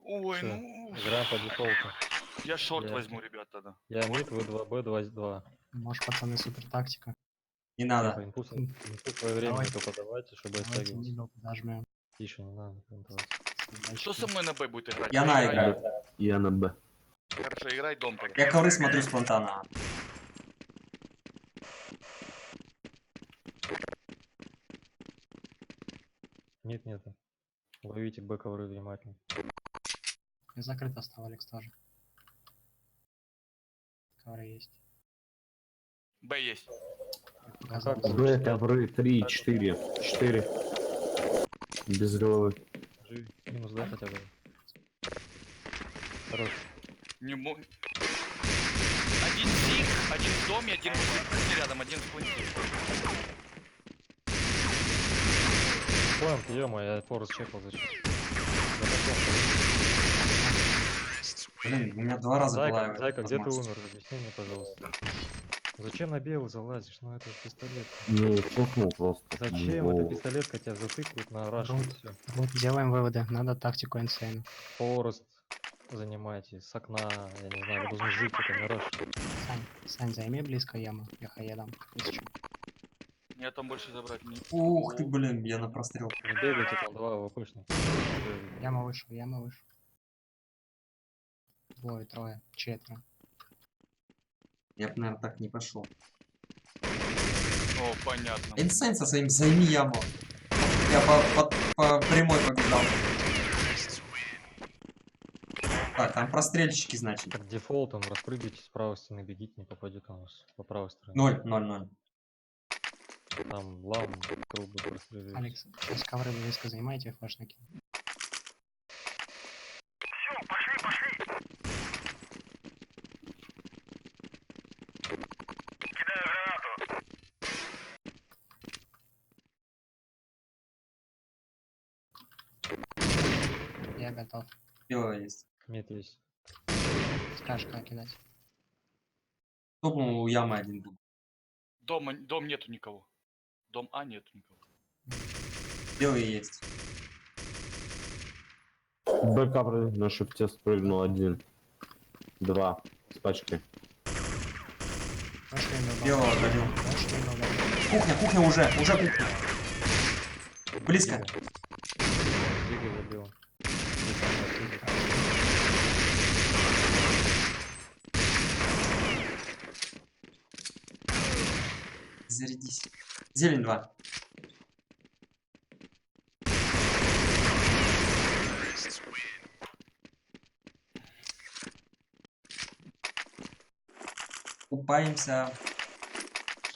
Ой, Всё, ну... играем по дефолту. Я шорт Я- возьму, ребят, тогда. Я мид, вы 2Б, 2. Может, пацаны, супер тактика. Не надо. Инпут своевременно Давай. только давайте, чтобы Давайте оттягивался. мидл подожмем. Тише, не надо фронтовать. Кто со мной на Б будет играть? Я на играю. играю. Я на Б. Хорошо, играй дом тогда. Я ковры смотрю спонтанно. Нет, нету. Ловите Б ковры внимательно. И закрыто стал Алекс тоже. Ковры есть. Б есть. Показалось. Б, ковры, 3, 4. 4. Без головы. Живи. Минус да хотя бы. Хорош. Не мо... Один сик, один в доме, один в рядом, один в пункте. Плант, ё-моё, я форс чекал зачем. Блин, у меня 2 раза была Зайка, где ты возможность. умер? Объясни мне, пожалуйста. Зачем на белый залазишь? Ну это же пистолет. Ну, чокнул просто. Зачем? Во. Это пистолетка тебя затыкают на раш. Рут. Все. Вот, делаем выводы. Надо тактику инсейна. Форест занимайте, с окна, я не знаю, вы должны жить, это не раш. Сань, займи близко яму. Я хаедам. Если чё. Я там больше забрать не... Ух ты, блин, я на прострел. Не бегайте, там 2 АВПшника. Яма вышел, яма вышел. Двое, трое, четверо. Я бы, наверное, так не пошел. О, понятно. Инсейн со своим займи яму. Я по прямой побежал. Так, там прострельщики, значит. Так, дефолтом распрыгивайте с правой стены, бегите, не попадет у нас по правой стороне. 0, 0, 0. Там лам, трубы простреливают. Алекс, сейчас ковры близко занимайте, флешники. Я готов. Белое есть. Мид есть. Скажешь, как кидать. Топнул у ямы один был. Дом нету никого. Дом А нету никого. Белый есть. Б, ковры, на шифте спрыгнул 1. 2. С пачкой. Пошли на Белого добил. Пошли на дом. Кухня, кухня уже кухня. Близко. Дига забил. Зарядись. Зелень 2. Купаемся.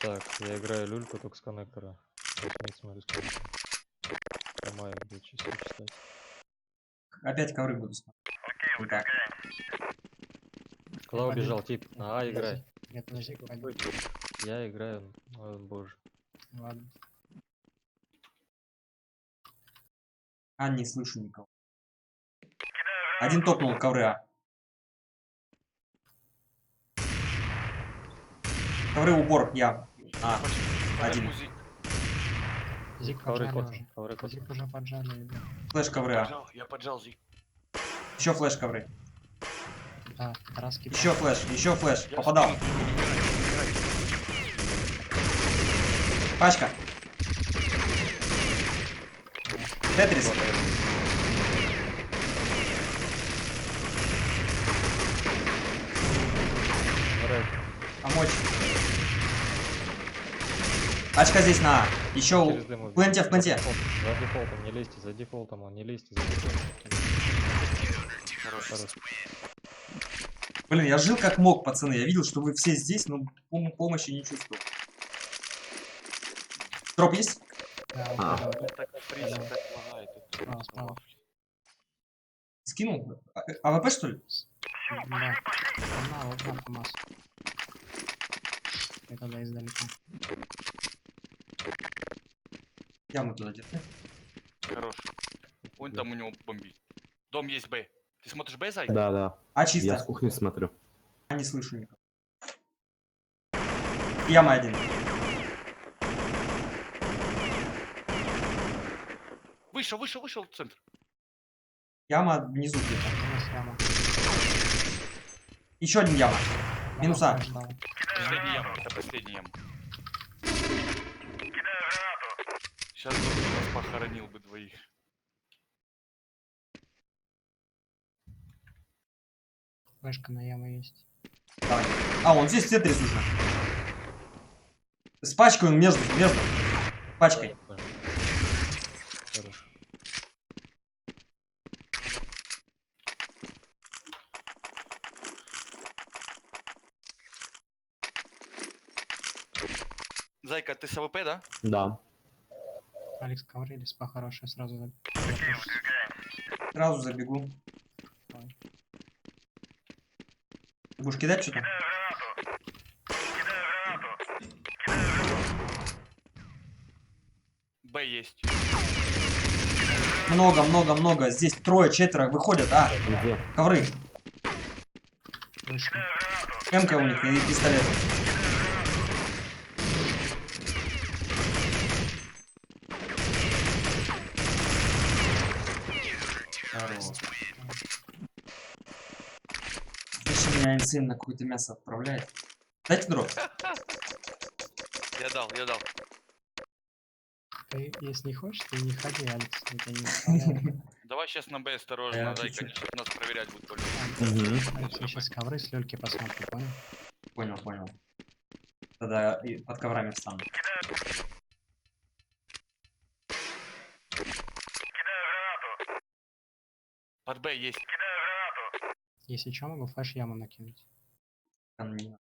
Так, я играю люльку только с коннектора. То есть не смотрю с коннектора. Прямая будет чисто читать. Опять ковры буду смотреть. Вот так. Куда убежал тип? На А играй. Нет, подожди, пойду. Я играю, ой, боже. Ладно. А, не слышу никого. Один топнул ковры А. Ковры упор, я. А, один. Зик Ковры поджали космос, уже. ковры космос. Зик уже поджали, да. Флэш ковры А. Я поджал Зи. Еще флэш ковры. Да, краски. Еще флэш, еще флэш. Я Попадал. в спину играй. Пачка. Тетрис. Помочь. Пачка здесь на А. Еще Через дым в пленте, в пленте. За дефолтом не лезьте, за дефолтом, он не лезьте, за дефолтом. Хорош. Блин, я жил как мог, пацаны. Я видел, что вы все здесь, но помощи не чувствую. Дроп есть? Да, А. вот это Так фриз, так лагает. вот. Справа. Скинул? АВП, что ли? Да. Вот на ФАМАС. Я тогда издалека. Яму туда держи. Хорош. Он там у него бомбит. Дом есть Б. Ты смотришь Б, Зай? Да, да. А Я чисто. с кухни смотрю. Я не слышу никого. Яма один. Вышел в центр. Яма внизу где-то. Минус яма. Еще один яма. Минуса. Флэш дал. Последняя яма, это последняя яма. Сейчас бы нас похоронил бы двоих. Флешка на яму есть. Давай. А, он здесь Тетрис уже. С пачкой он между. Пачкой. Хорош. Зайка, ты с АВП, да? Да. Алекс ковры или спа хорошая сразу. Сразу забегу. Ты будешь кидать что-то? Б есть. Много. Здесь трое, четверо выходят. А, Где? ковры. Вышли. МК у них и пистолет. Слушай, меня инсейн на какое-то мясо отправляет. Дайте дроп. Я дал. Ты, если не хочешь, ты не ходи, Алекс. Это не оставляй. Давай сейчас на Б Я осторожно, Зайка, чуть-чуть. они щас нас проверять будут только. Алекс, я сейчас ковры с люльки посмотрю, понял? Понял. Тогда и под коврами встану. Под Б есть. Если что, могу флеш яму накинуть. Там не-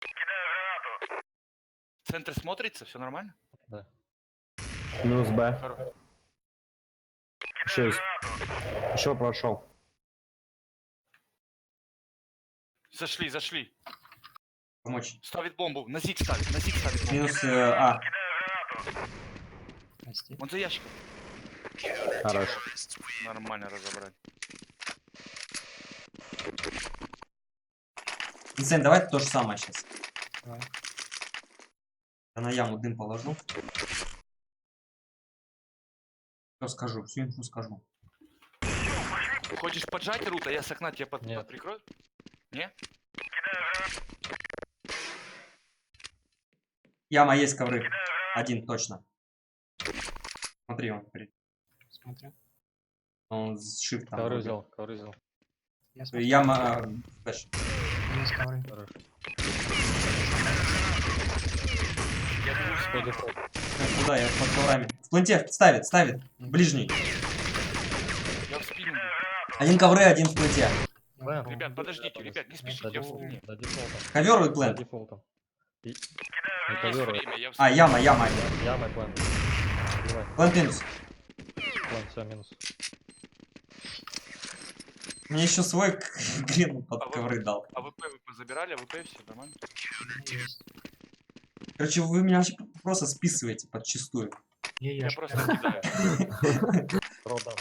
Центр смотрится, все нормально? Да. Минус Б. Хорош. Еще есть. Еще прошел. Зашли. Помочь. Ставит бомбу. На Зиг ставит бомбу. Минус А. Прости. Он за ящиком. Хорош. Нормально разобрать. Инсейн, давай то же самое сейчас. Давай. Я на яму дым положу. Все скажу, всю инфу скажу. Хочешь поджать, Рута? Я с окна тебя Нет. прикрою? Не? Яма есть, ковры. Один точно. Смотри, Смотрю. он с шифтом. Ковры вроде. взял, ковры взял. Я смотрю. Яма... флеш. Есть ковры. Хорош. Я думаю, По дефолту. Куда я под коврами? В планте ставит. Ближний. я в спину. бью. Один ковры, один в планте. Плент. Ребят, подождите, ребят, не За спешите, я в дефолтом. спине. За дефолтом. Ковер и За плент. дефолтом. И... Не Есть ковер, время, я в А, спине. яма. яма и плент. Убивай. Плент минус. Плент, все, минус. Мне еще свой грен под А вы- ковры дал. А ВП вы позабирали, а ВП все нормально? Есть. Короче, вы меня вообще просто списываете подчистую. Я просто кидаю. Дроп даун,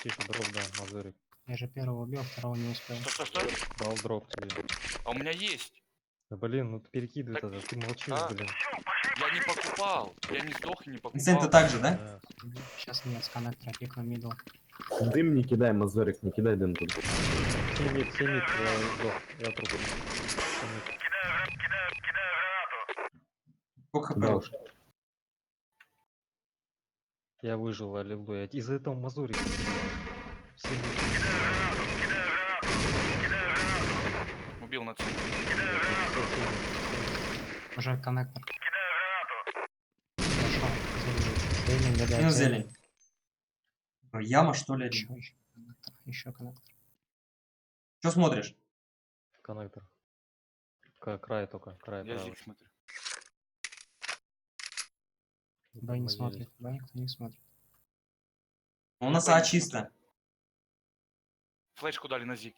тихо, дроп даун, Мазурик. Я же первого убил, второго не успел. Что? Дал дроп тебе. А у меня есть. Да блин, ну ты перекидывай Так, тогда, ты молчишь, а? блин. Я не покупал. Я не сдох и не покупал. Инцент, ты так же, да? Да. Сейчас нет, с коннектора пикну мидл. Дым не кидай, Мазорик, не кидай дым тут. Химит, я сдох, я труп. Сколько Да хп? уж. Я выжил, аллилуйя. Из-за этого Мазурик. Убил на цель. Уже коннектор. Пошел. Зелень, гадает. Минус зелень. Яма, что ли? Еще коннектор. Еще коннектор. Что смотришь? Коннектор. Край только, край Я правый. зиг смотрю. Б не смотрит. Б никто не смотрит. У нас Я А не чисто. Флешку дали на зиг.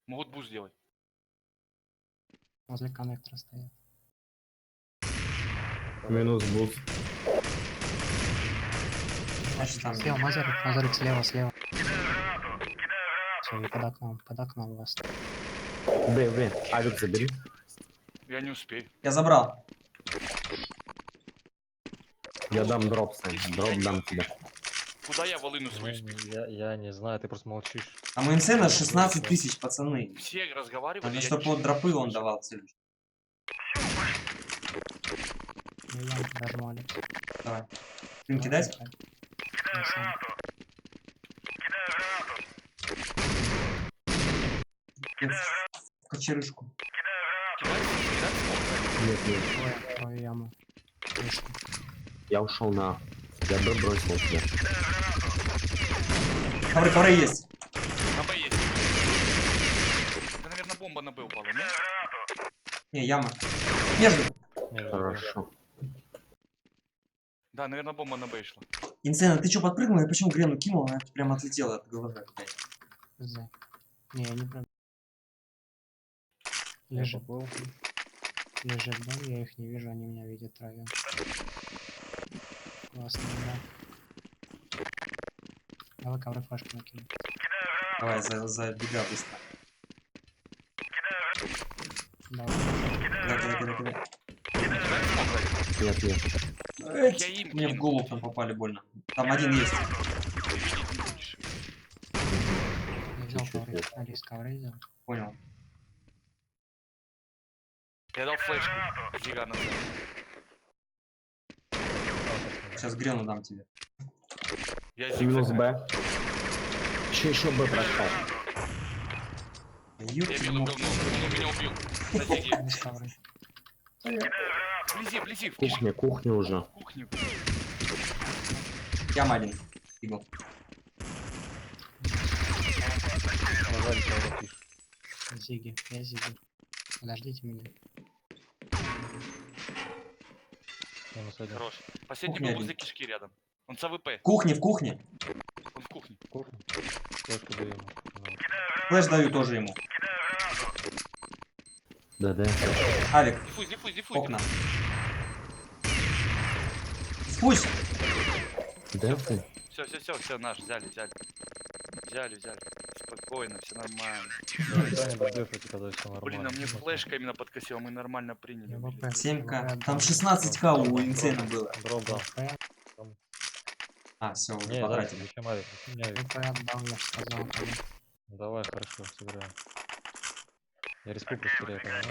Могут буст сделать. Возле коннектора стоят. Минус буст. Значит, там... Слева, Мазарик слева. Все, и под окном у вас. Б, авик забери. Я не успею. Я забрал. Я дам дроп, Сань. Дроп дам тебе. Куда я волыну свою спину? Я не знаю, ты просто молчишь. А мы инцена 16 тысяч, пацаны. Все разговаривали, Надо, я чтобы ничего вот не дропы он слышал. давал цель. Я ямку дожму, Алекс. Давай. Им кидать? Я сам. В кочерышку. Нет. Твою яму. Вышли. Я ушел на А. Я Б бросил тебя. Ковры есть. На Б есть. Это, наверное, бомба на Б упала, нет? Не, яма. Между. Хорошо. Да, наверное, бомба на Б шла. Инцена, ты что, подпрыгнул? Я почему Грену кинул? Она прям отлетела от головы. З. Не, я не прав. Лежит. Лежит дом, я их не вижу, они меня видят троем. Классно, да. Давай ковры флешку накину. Давай, забегай быстро. Давай. Кидай. Нет. Я им Мне в кинул. голову там попали больно. Там один есть. Ты видеть не будешь. Я взял Чуть-чуть ковры. нет. Алис, ковры взял. Понял. Я дал флешку. Зига на цель. Сейчас Грену дам тебе. Я зиг Минус закрыл. Б. Еще Б прошел. Я бил, он меня убил. На зиге. Алис, ковры. Вблизи, в кишке. Кухня уже. Кухню. Яма один. Игл. Нажали, ковры пишешь. Зиги, я Зиги. Подождите меня. Минус один. Хорош. Последний Кухня был один. возле кишки рядом. Он с АВП. В кухне. Он в кухне. Кухня. Флешку даю ему. Ну, Флэш даю тоже ему. Да. Авик. Диффуз. Окна. Спусть. Да ты. Все, наш, взяли. Спокойно, все нормально. кто-нибудь дефайте, когда все нормально. Блин, а мне флешка именно подкосила, мы нормально приняли. Я блин. ВП. 7к. Там 16к у инцена было. Дроп дал. ВП. А, все, уже Не, да, потратили. зачем авик? Не авик. ВП отдал, я же сказал. Давай, хорошо, сыграем. Я республику теряю, понимаешь?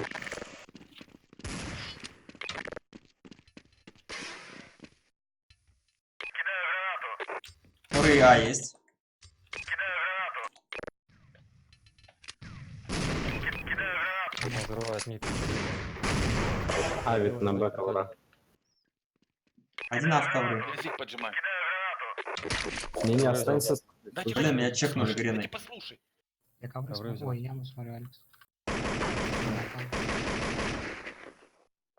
Ковры А есть. Взрывает мид. Авик на Б ковра. Один А в ковры. Я зиг поджимаю. Не, останься. Дайте Блин, меня послушай. чекнули Дайте гриной. послушай. Я ковры Ковры смотрю. взял. Ой, яму смотрю, Алекс.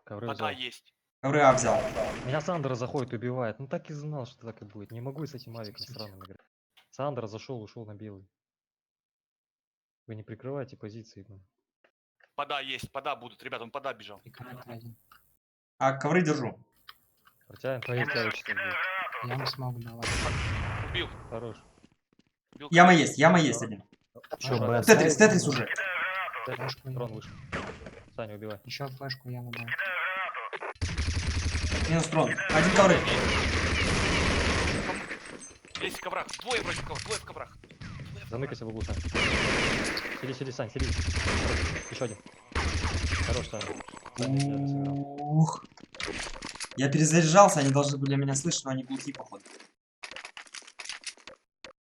Ковры Пода взял. есть. Ковры А взял. Меня Сандра заходит, убивает. Ну так и знал, что так и будет. Не могу с этим авиком сраным играть. Сандра зашел, ушел на белый. Вы не прикрываете позиции. Ну. Пода есть, пода будут. Ребята, он пода бежал. И коннектор один. А ковры держу. Протянем твои ставочки. Яму смог давать. Убил. Хорош. Убил. Яма есть один. Чё, Б Тетрис, оставить? Тетрис уже. Трон вышел. Саня, убивай. Еще флешку яму дал. Минус трон. Один ковры. Есть в коврах. Двое против коврах. Двое в коврах. Заныкайся в углу, Сань. Сиди, Сань, сиди. Еще один. Хорош, Саня. Саня, идеально сыграл. Ух. Я перезаряжался, они должны были меня слышать, но они глухие, походу.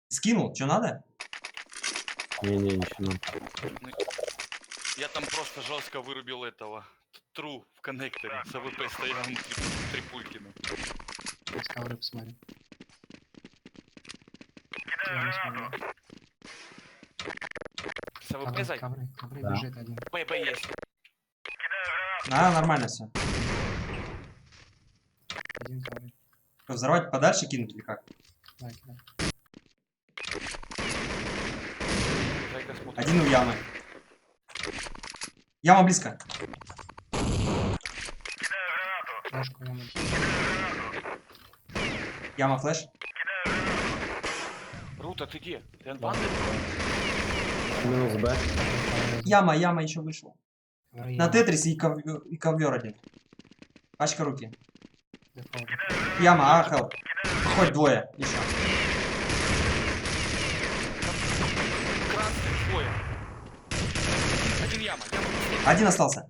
Скинул, что надо? Не, ничего. Ну, я там просто жестко вырубил этого. Тру в коннекторе. С АВП стоял внутри Трипулькина. Я с ковры посмотрю. Яму смотрю. С АВП зай. Ковры Да. бежит один. ПП есть. А, нормально все. Один ковры. Взорвать подальше кинуть или как? Да, кидай. Зайка смотрит. Один у ямы. Яма близко. Флешку яму. Яма флеш. Рута, ты где? Ты анбанды? Минус Б. Яма еще вышел. Ковры На яма. Тетрисе и ковер один. Пачка руки. Дефолт. Яма, хелп. Хоть двое. Еще. Красный, двое. Один яма. Один остался.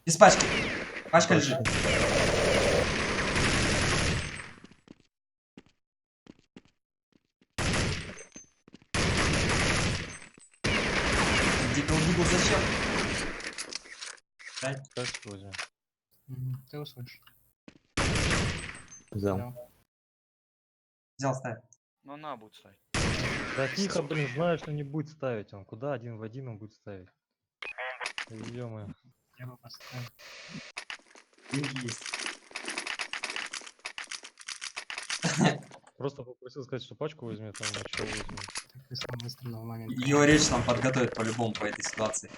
Без пачки. Пачка лежит. Дигл, зачем? Дай. Флешку возьмем. Ты услышишь. Взял. Взял, ставь. Ну на, будет ставить. Да тихо, блин, знаю, что не будет ставить он. Куда один в один он будет ставить? Ё-моё. Я бы поставил. Деньги есть. Просто попросил сказать, что пачку возьмет, а он ничего возьмет. Так ты сам выстрелил в момент. Его речь нам подготовит по-любому по этой ситуации.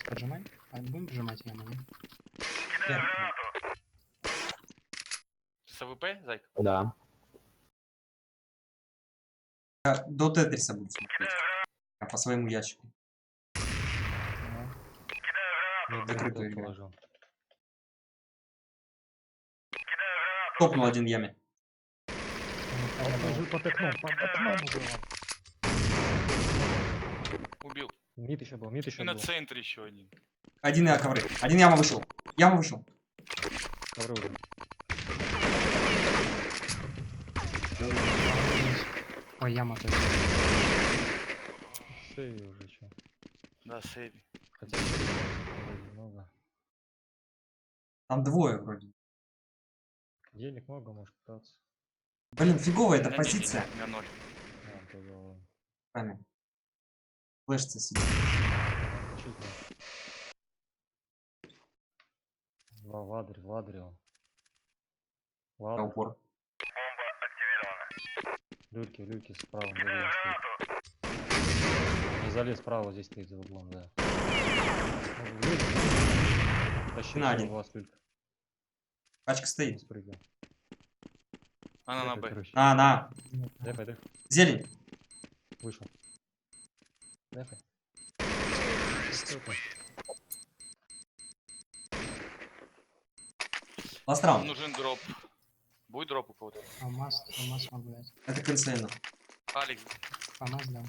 Поджимай. А будем прижимать яму, нет? С АВП, зайка? Да. Я до Тетриса буду смотреть. А по своему ящику. Не Закрытую игру. положил. Топнул один яме. Он уже под окном уже он. Убил. Мид еще был, мид еще И на был. центре еще один. Один я ковры. Один яма вышел. Яма вышел. Ковры уже. Ой, яма тоже. Сейви уже что. Да, сейви. Хотя вроде много. Там двое вроде. Денег много, может пытаться. Блин, фиговая эта Не, позиция. на ноль. А, тогда ладно. Правильно. Флешится себе. Чуть не. В ладре он. На Ладно. упор. Люльки справа, за углом стоит. Не залез справа, здесь стоит за углом, да. Ну, люлька. Тащи На на один. вас люлька. Пачка Не стоит. спрыгивай. Она на Дефай, Б. короче. На. Дефай. Зелень. Вышел. Дефай. Что там? Ластраунд. Нужен дроп. Будет дроп у кого-то? Алмаз могу дать. Это консейну. Алекс, Алмаз дам.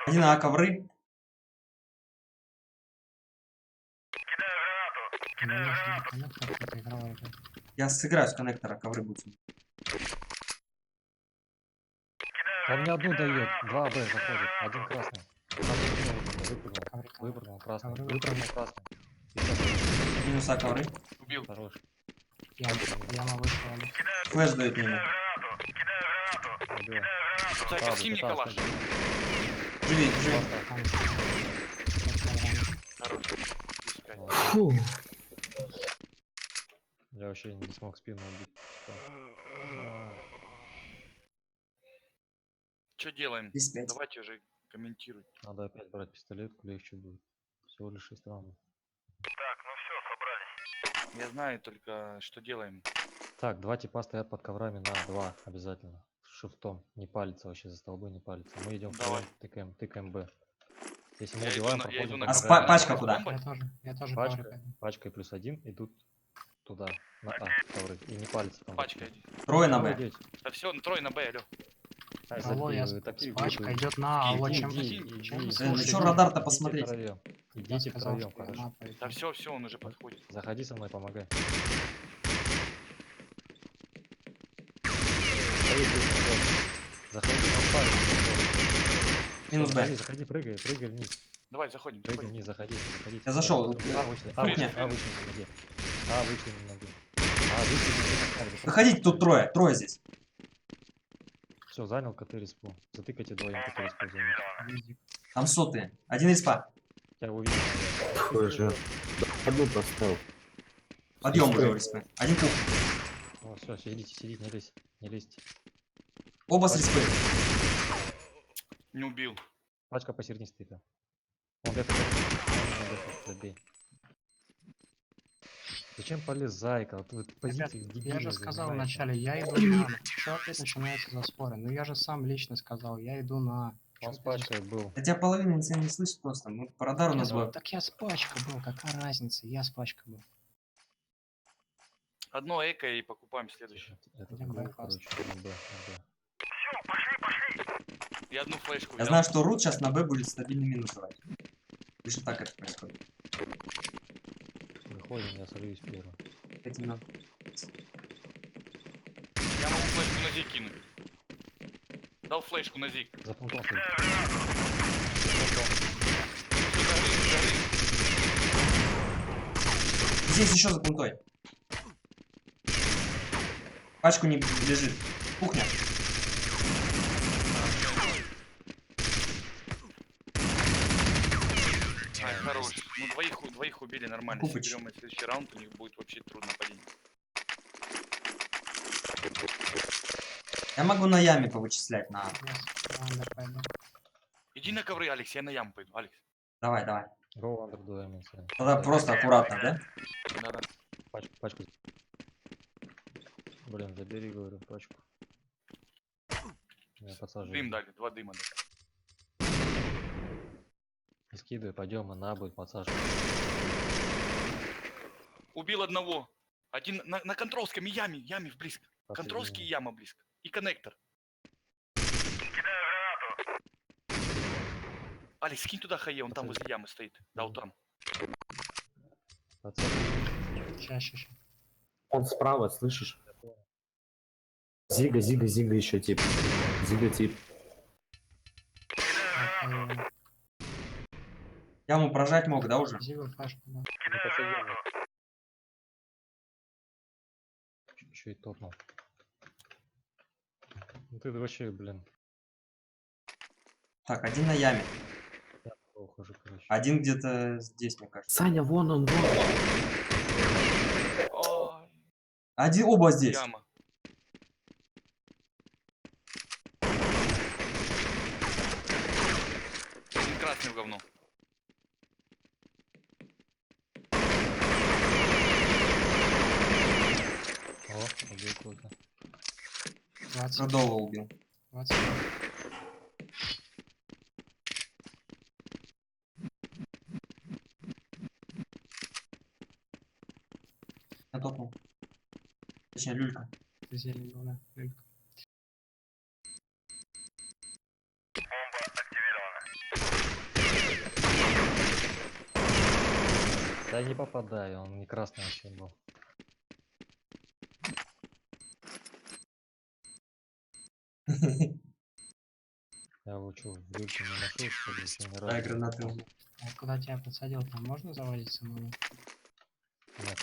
Один А ковры. У меня есть коннектор, кто-то играл уже. Я сыграю с коннектора, ковры будут. Он мне одну дает. 2 Б заходит. Один красный. Выпрыгнул. Выпрыгнул красный. Выпрыгнул красный. Минус А ковры. Убил. Хорош. Яма вышла. Алекс. Флэш дает ему. Убил. Зайка, Правда, скинь мне пытался калаш. так. Живи, живи. Хорош. Фу. Я вообще не смог спину убить. Что делаем? 10-5. Давайте уже комментируй. Надо опять брать пистолетку, легче будет. Всего лишь 6 раундов. Я знаю только, что делаем. Так, 2 типа стоят под коврами на 2 обязательно. Шифтом. Не палится вообще за столбы, не палится. Мы идем Давай. втроем, тыкаем Б. Если мы Я иду убиваем, на- я проходим иду по на А коврам. пачка куда? Я тоже Пачка, ковры пойду. пачкой плюс 1 идут туда, на А, ковры. И не палится там. Пачка вообще. иди. Трое на Трое Б. идете. Да все, трое на Б, алло. Ай, Алло, я забей, с такие пачка глупые. идет на А. Вот Иди, чем иди, вы- иди, чем вы иди, слушаете? чё радар-то идите посмотреть? втроем. Я Идите сказал, втроем, что я хорошо. на пойду. Да все, он уже подходит. Заходи со мной, помогай. Заходи, подпали. Минус Б. Заходи, прыгай вниз. Давай, заходим. Прыгай заходим. вниз, заходите. Я зашел. А вышли, Кухня. на ноге. А вышли на ноге. А вышли на ноге. Выходите, тут трое. Трое здесь. Все, занял КТ респу. Затыкайте вдвоем КТ респу займите. Там сотые. Один респа. Я увидел. Боже. Одну поставил. Подъем уже у респы. Один кухня. О, все, сидите, не лезьте. Оба с респы. Не убил. Пачка посередине стоит. Да. Он дефает. Забей. Зачем полез зайка? Вот вы Ребят, позиции я дебильные же сказал занимаете. вначале, я иду на. Что опять начинается за споры? Ну я же сам лично сказал, я иду на. Он с пачкой был. Хотя половина тебя не слышит просто. Мы по радару Я нас с- было. Так я с пачкой был, какая разница? Я с пачкой был. Одно эко и покупаем следующее. Это Идем был, Б фаст. короче, на Б, на Б. Я одну флешку Я взял. знаю, что Рут сейчас на Б будет стабильный минус давать. Лишь так это происходит. Выходим, я сольюсь первым. Этим надо. Я могу флешку на зиг кинуть. Дал флешку на зиг. За пунктом стоит. Здесь еще за пунктой. Пачку не лежит. Кухня. Ай, хорош. Ну двоих убили нормально. Купыч. Если берем следующий раунд, у них будет вообще трудно падение. Я могу на яме повычислять. На. Я с Андер пойду. Иди на ковры, Алекс, я на яму пойду. Алекс. Давай, давай. Go under do MSN. Тогда просто аккуратно, да? Да-да. Пачку. Блин, забери, говорю, пачку. Я подсаживаю. Дым дали, 2 дыма дали. Не скидывай, пойдем, на будет подсаживать. Убил одного. Один на контролском и яме близко. Контролский и яма близко. И коннектор. Алекс, скинь туда хае, он там возле ямы стоит. Да, вот там. Чаще. Он справа, слышишь? Зига еще тип. Зига тип. Яму прожать мог, да, уже? Зига флешку, да. Еще и топнул. Ну ты вообще, блин. Так, один на яме. Я ухожу, короче. Один где-то здесь, мне кажется. Саня, вон он. Ой, Один, оба здесь. яма. Один красный в говно. О, убил кого-то. 20. Родова убил. 20. Я топнул. Точнее, люлька. Зелень была, да. Люлька. Да не попадаю, он не красный вообще был. Я его что, в люльке не нашел, что ли, еще ни разу? Дай гранаты. А куда тебя подсадил, там можно заводить самому? Нет.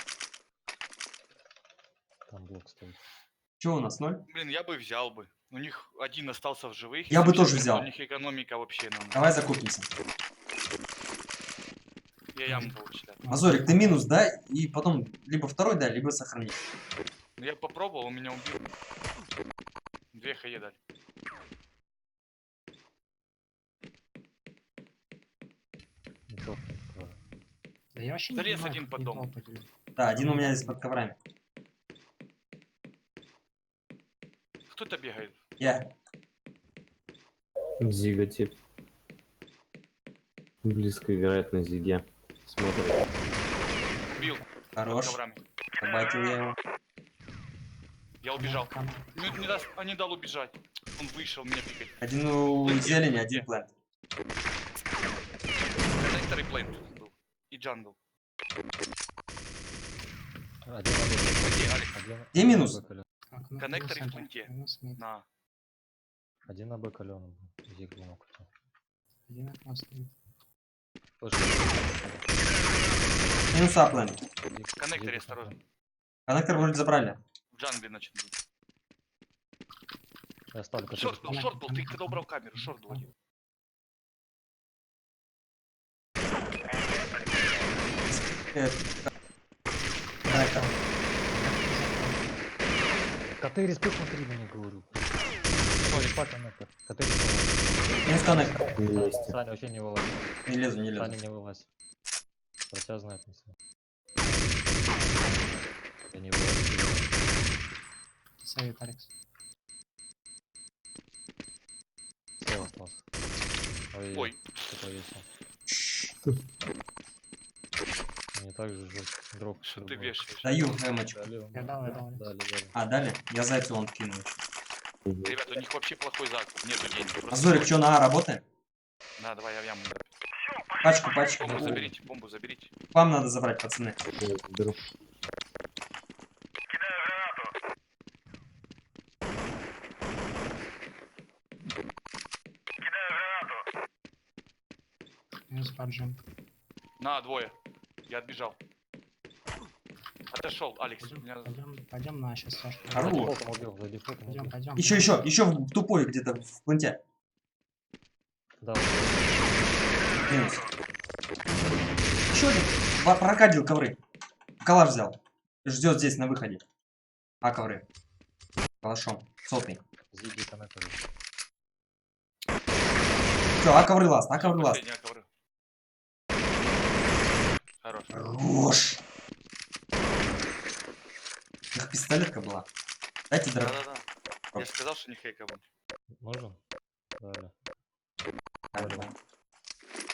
Там блок стоит. Че у нас, 0? Блин, я бы взял бы. У них один остался в живых. Я бы 70 тоже мертв, взял. У них экономика вообще на нуле. Давай закупимся. Я яму получил. Мазорик, ты минус дай, и потом либо второй дай, либо сохрани. Ну, я попробовал, он меня убил. 2 хае дали. Не топнет, правда. Да я вообще Залез не понимаю, один как под не дом. топать, блин. Да, один у меня здесь под коврами. Кто это бегает? Я. Зига тип. Близкая вероятность зиге. Смотрим. Убил. Хорош. Под коврами. Побатил я его. Я убежал. Не дал убежать. Он вышел, меня пикать. Один у зелени, один плент. Коннектор и плейн был. И джангл. Один Где, АБ. Алекс? Где минус? Так, ну, Коннектор и в минус плинте. один, минус мид. На. Один АБ каленый был. Зиг был мог. Один окно стоит. Минус А плент. В коннекторе осторожно. Коннектор вроде забрали. В джангле, значит, был. Я ставлю Шорт был. Ты когда убрал камеру, шорт был один. Коннектор. Коты респект, смотри, на них говорю. Сори, по коннектор. Коты респект. Минус коннектор. Вместе. Саня вообще не вылазь. Не лезу, не Саня лезу. не вылазь. Про тебя знает мысли. Я не вылазь. Совет, Алекс. Слева остался. Ой. Что повесил. Не так же жестко. Дроп. Что ты вешаешь? Даю эмочку. Я дал, я дал. Дали. А, дали? Я зайцу он кинул. Ребята, у них вообще плохой закуп. Нету денег. Просто- Азорик, что, на А работаем? Да, давай я в яму. Пачку. Бомбу заберите. Вам надо забрать, пацаны. Беру. Минус поджим. На, 2. Я отбежал. Отошел, Алекс. Меня... Пойдем на сейчас, Сашка. Хорош. Пойдем. Еще в тупой где-то в планте. Да. Минус. Еще один. Прокадил ковры. Калаш взял. Ждет здесь на выходе. А ковры. Калашом. Сотый. Зиги коннектор. Все, а ковры ласт, а ковры ласт. Последние ковры. Хорош. Хорош. Их пистолетка была. Дайте драк. Да. Я сказал, что не хейка будет. Можем? Дали.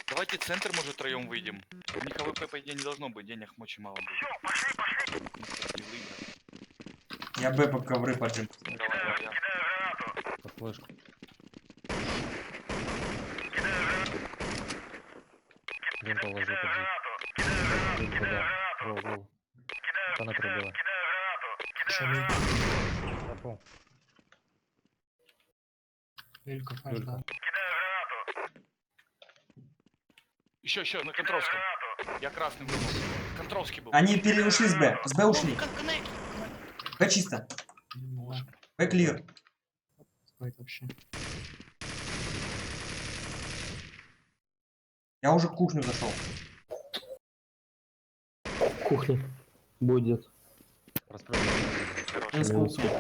Давайте центр, может, втроем выйдем. У них АВП, по идее, не должно быть. Денег мочи мало будет. Я Б по ковры поджим. Давай, я. Под флешку. Один положил под зиг. Гол. Коннектор было. Попал. Вилька, флеш, да. Еще, на Контровском. Я красным был. Контровский был. Они ушли с Б. С Б ушли. Б чисто. Б клир. Стоит вообще. Я уже в кухню зашел. Кухня. Будет. Минус кухня.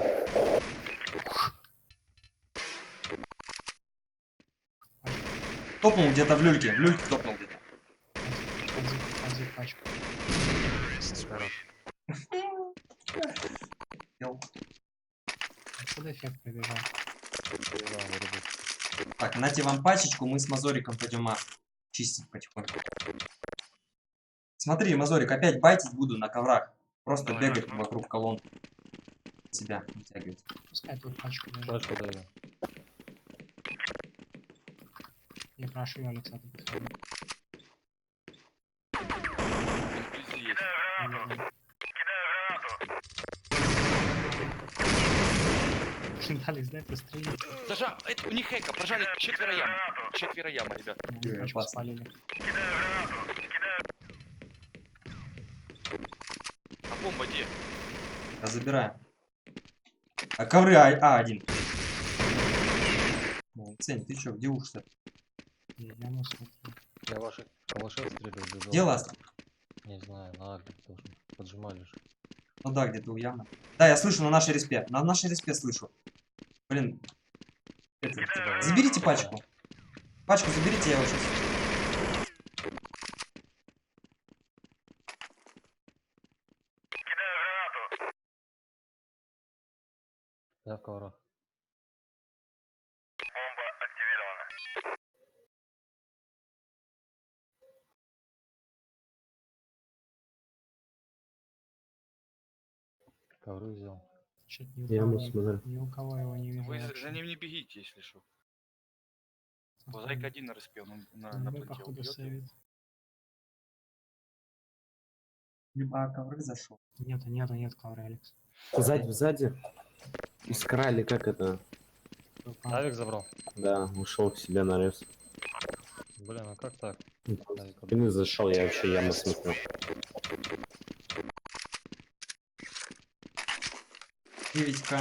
Топнул где-то в люльке. В люльке топнул где-то. Один пачку. Откуда эффект прибежал? Так, нате вам пачечку, мы с Мазориком пойдем чистить потихоньку. Смотри, Мазорик, опять байтить буду на коврах. Просто бегать вокруг колонн. Себя вытягивать. Пускай тут пачку лежит. Пачку даю. Я прошу Алекса. Алекс, дай пострелить. Даже это у них хэка, прожали четверо яма, ребят. Они пачку спалили. А бомба где? Я забираю. А ковры один. Цень, ты чё, где уши-то? Я яму смотрю. Я ваших калашей стрелял. Где ласт? Не знаю, на Агре тоже. Поджимали же. Ну да, где-то у ямы. Да, я слышу на нашей респе. На нашей респе слышу. Блин. Это, заберите пачку. Пачку заберите, я его сейчас. Я в коврах. Ковры взял. Чё-то ни у Яму кого- смотрю. ни у кого его не вижу Вы за вообще. ним не бегите, если что. Мозаика один распел на Вы, планете походу, убьет. сейвит. Либо ковры зашел. Нет ковра, Алекс. Сзади. Искра или как это? Авик забрал. Да, ушел к себе на лес. Блин, а как так? Ты не зашел, я вообще яму смотрю. 9к.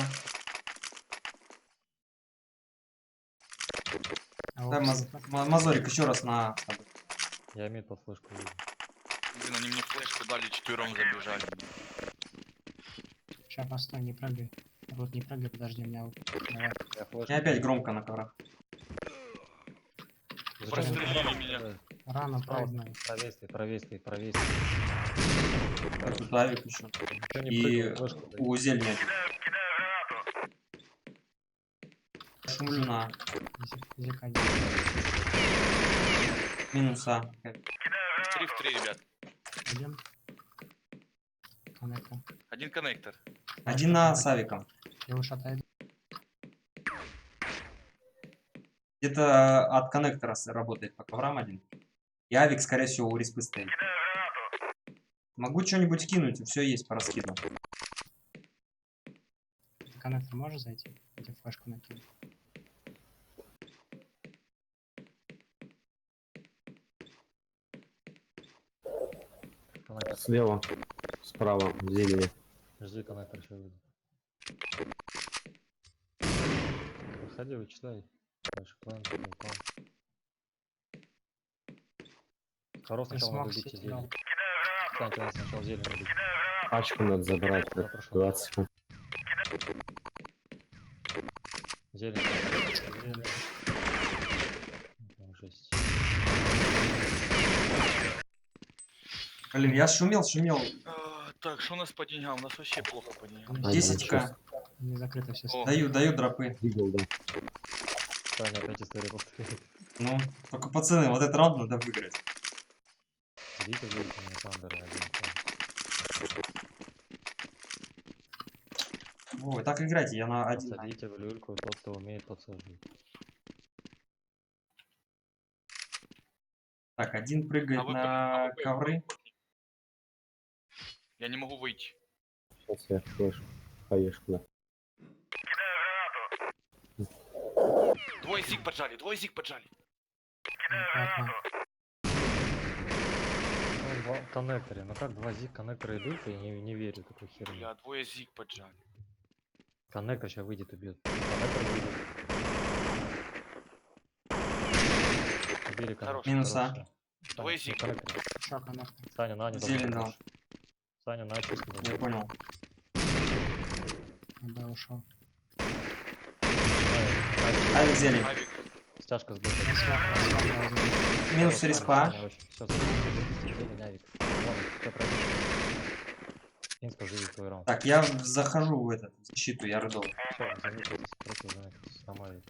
А Дай вот мазорик еще раз на... Я имею под флешку. Видел. Блин, они мне флешку дали, четвером забежали. Сейчас постой, не прыгай. Вот не прыгай, подожди, меня вот. Давай. Я флешку. И опять громко на коврах. Прострелили меня. Рано прыгнул. Правей стой. Тут авик еще. Ничего не И прыгай, флешку дай. у зелени. Шумлю на Зик минуса. 3 в 3, ребят. один. Коннектор. Один коннектор. Один на с авиком. Я уж отойду. Где-то от коннектора работает по коврам один. И авик, скорее всего, у респы стоит. Могу что-нибудь кинуть, все есть по раскиду. Коннектор можешь зайти? Где флешку накинуть? Коннектор. Слева, справа, в зелени. Жди, коннектор еще выйдет. Выходи, вычитай. Дальше план, план. Хорош сначала смог надо бить сети зелень. дал. Встаньте, надо сначала зелень убить. Пачку надо забрать. Я прошел. 20 секунд. Зелень. Там жесть. Блин, я шумел. Так, что у нас по деньгам? У нас вообще плохо по деньгам. 10к. Не закрыто все. О. Даю дропы. Видел, да. Таня опять история повторяет. Ну, только пацаны, вот этот раунд надо выиграть. Видите, мне Сандера один. Ой, так играйте, я на один. Садите в люльку, тот, кто умеет, тот сажает. Так, один прыгает на ковры. Я не могу выйти. Сейчас я флеш. Поешь куда. Двое зиг поджали. Ну, в коннекторе. Ну как два зиг коннектора идут, я не верю такой херни. Бля, двое зиг поджали. Коннектор сейчас выйдет, убьет. Коннектор выйдет. Убили коннектор. Хорош. Минуса. Двое зиг. Коннектор. Шо, коннектор? Саня, на, не Зелень должен. дал. Саня, на, чисто. Я понял. Да, ушел. Авик зелень. Авик. Стяжка сбоку. Минус респа. Все, зелень, авик. Ладно, все пройдет. Инспа живет твой раунд. Так, я захожу в защиту, я рыдал. Все, заметьтесь, против заметьтесь. Сама авик.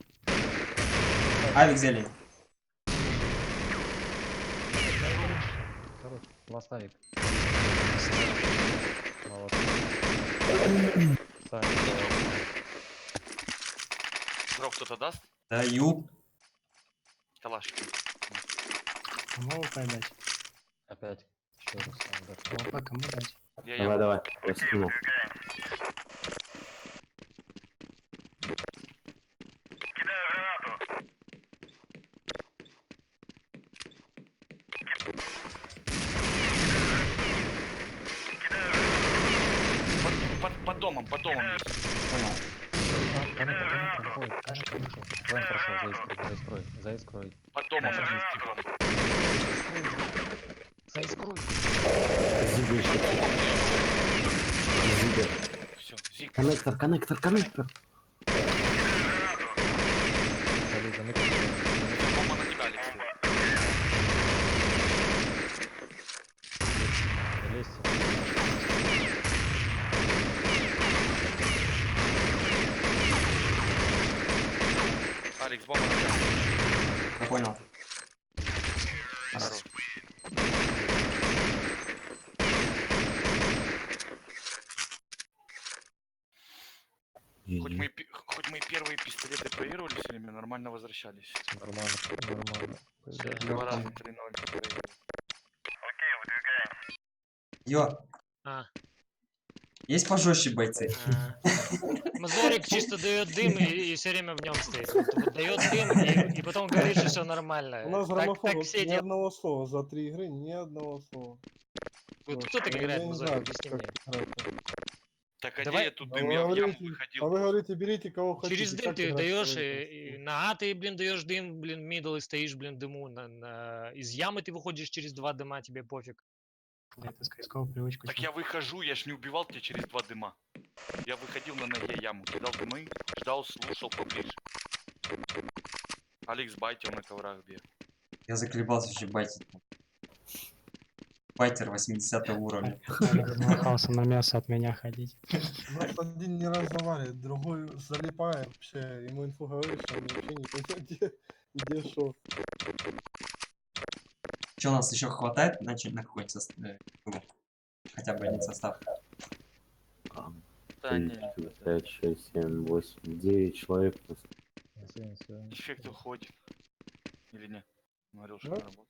Авик зелень. Хорош. Ласт авик. Молодцы. Саня, Дроп кто-то даст? Даю. Калаш. Кому дать? опять. Еще раз. ОП кому дать? Давай, я скинул. под домом есть. Понял. Коннектор выходит, коннектор вышел. План прошел, за искрой, за искрой. Под домом есть тихом. За искрой. Зига еще. Зига. Все, зиг. Коннектор. Залез, заметил. Бомба на тебя, Алекс. Лезьте. Алекс, бомба на тебя. Я понял. Хорош. Хоть мы первые пистолеты проигрывали все время, нормально возвращались. Нормально. Два раза 3-0 проигрывали. Йо, А, есть пожестче бойцы? Мазорик чисто дает дым и все время в нем стоит. Вот дает дым и потом говорит, что все нормально. У нас Так граммофон все ни делают. одного слова за 3 игры, ни одного слова. Вот кто так Я играет, не Мазорик? знаю, Объясни как мне. играть. Так а Давай- где я тут А дым? вы Я в яму говорите, выходил. а вы говорите, берите кого хотите. Через дым как ты играть даешь, человека? на А ты, блин, даешь дым, блин, мидл и стоишь, блин, дыму. Из ямы ты выходишь через 2 дыма, тебе пофиг. Это скайсковую привычку. Так я выхожу, я ж не убивал тебя через 2 дыма. Я выходил на ноге яму, кидал дымы, ждал, слушал поближе. Алекс байтил на коврах бегал. Я заколебался вообще байтить. Байтер 80 уровня. Алекс замахался на мясо от меня ходить. У нас один не разговаривает, другой залипает вообще. Ему инфу говоришь, он вообще не понимает, где шо. Че, у нас еще хватает на какой-нибудь хотя бы один состав? Да не, 5, 6, 7, 8, 9 человек. эффект уходит. Или нет? Говорил, что Да? не работает.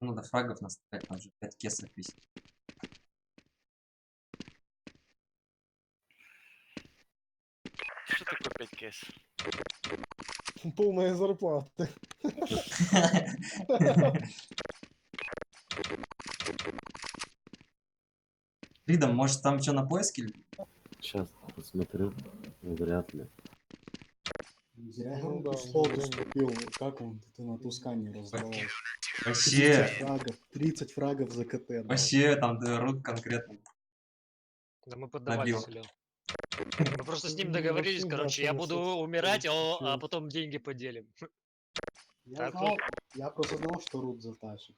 Ну, до фрагов наставить, там же 5 кесов висит. Что такое 5 кэс? Полная зарплата. Фридом, может там что на поиске? Сейчас посмотрю. Вряд ли. Зря Ну он да, ту слот да. уступил. Как он ты на Тускане раздавал? Вообще, 30 фрагов за КТ. дал. вообще там рут конкретно. Да мы поддавались, Набил. Лёв. Мы просто с ним Ну, договорились, вообще, да, короче, я буду согласен. умирать, а Получилось. потом деньги поделим. Я Так знал, вот. я просто знал, что Рут затащит.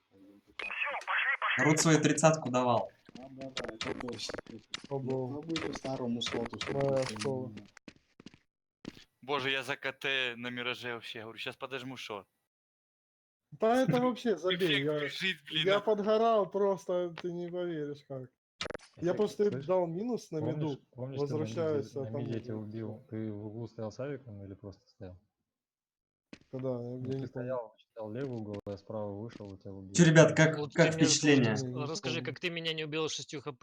Рут свою 30-ку давал. Да, это точно. Ого. Ну, будет по старому слоту. Моя что-то, школа. не знаю. Боже, я за КТ на Мираже вообще. Говорю, сейчас подожму шот. Да это вообще забей. Эффект Я, бежит, блин. я подгорал просто, ты не поверишь как. Я просто Слышь, дал минус на виду, помнишь, возвращаюсь, ты а на там миде я тебя уже убил? Ты в углу стоял с авиком или просто стоял? когда, Ну, я ты не помню. стоял левый угол, я справа вышел, и тебя убил. Че, ребят, как Вот ты мне впечатление? расскажи, как ты меня не убил 6 хп.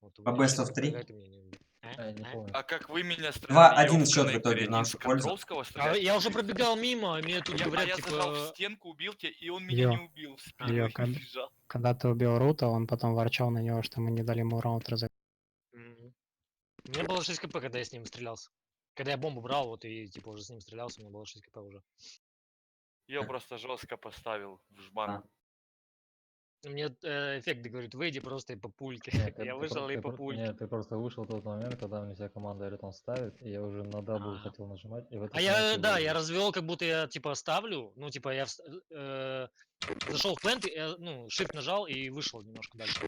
Вот у По меня Best 6 of хп, 3? как ты меня не убил? Я не помню. А как вы меня стреляли? 2-1 я счет на в итоге Икоре в один нашу с пользу. Контролского А стрелял. я уже пробегал мимо, а мне тут А говорят, я зажал в типа... стенку, убил тебя, и он меня не Йо. убил. В спину Йо, и бежал. когда ты убил Рута, он потом ворчал на него, что мы не дали ему раунд разыграть. Мгм. У меня было 6 кп, когда я с ним стрелялся. Когда я бомбу брал, вот и типа уже с ним стрелялся, у меня было 6 кп уже. Я просто жестко поставил в жбан. А. Мне эффект говорит, выйди просто и по пульке. Нет, Я вышел и по пульке. Нет, ты просто вышел в тот момент, когда мне вся команда Элитон ставит, и я уже на дабл А. хотел нажимать, и в этот А момент я, ты да, вышел. я развел, как будто я типа ставлю, ну типа я зашел в плент, ну, shift нажал и вышел немножко дальше.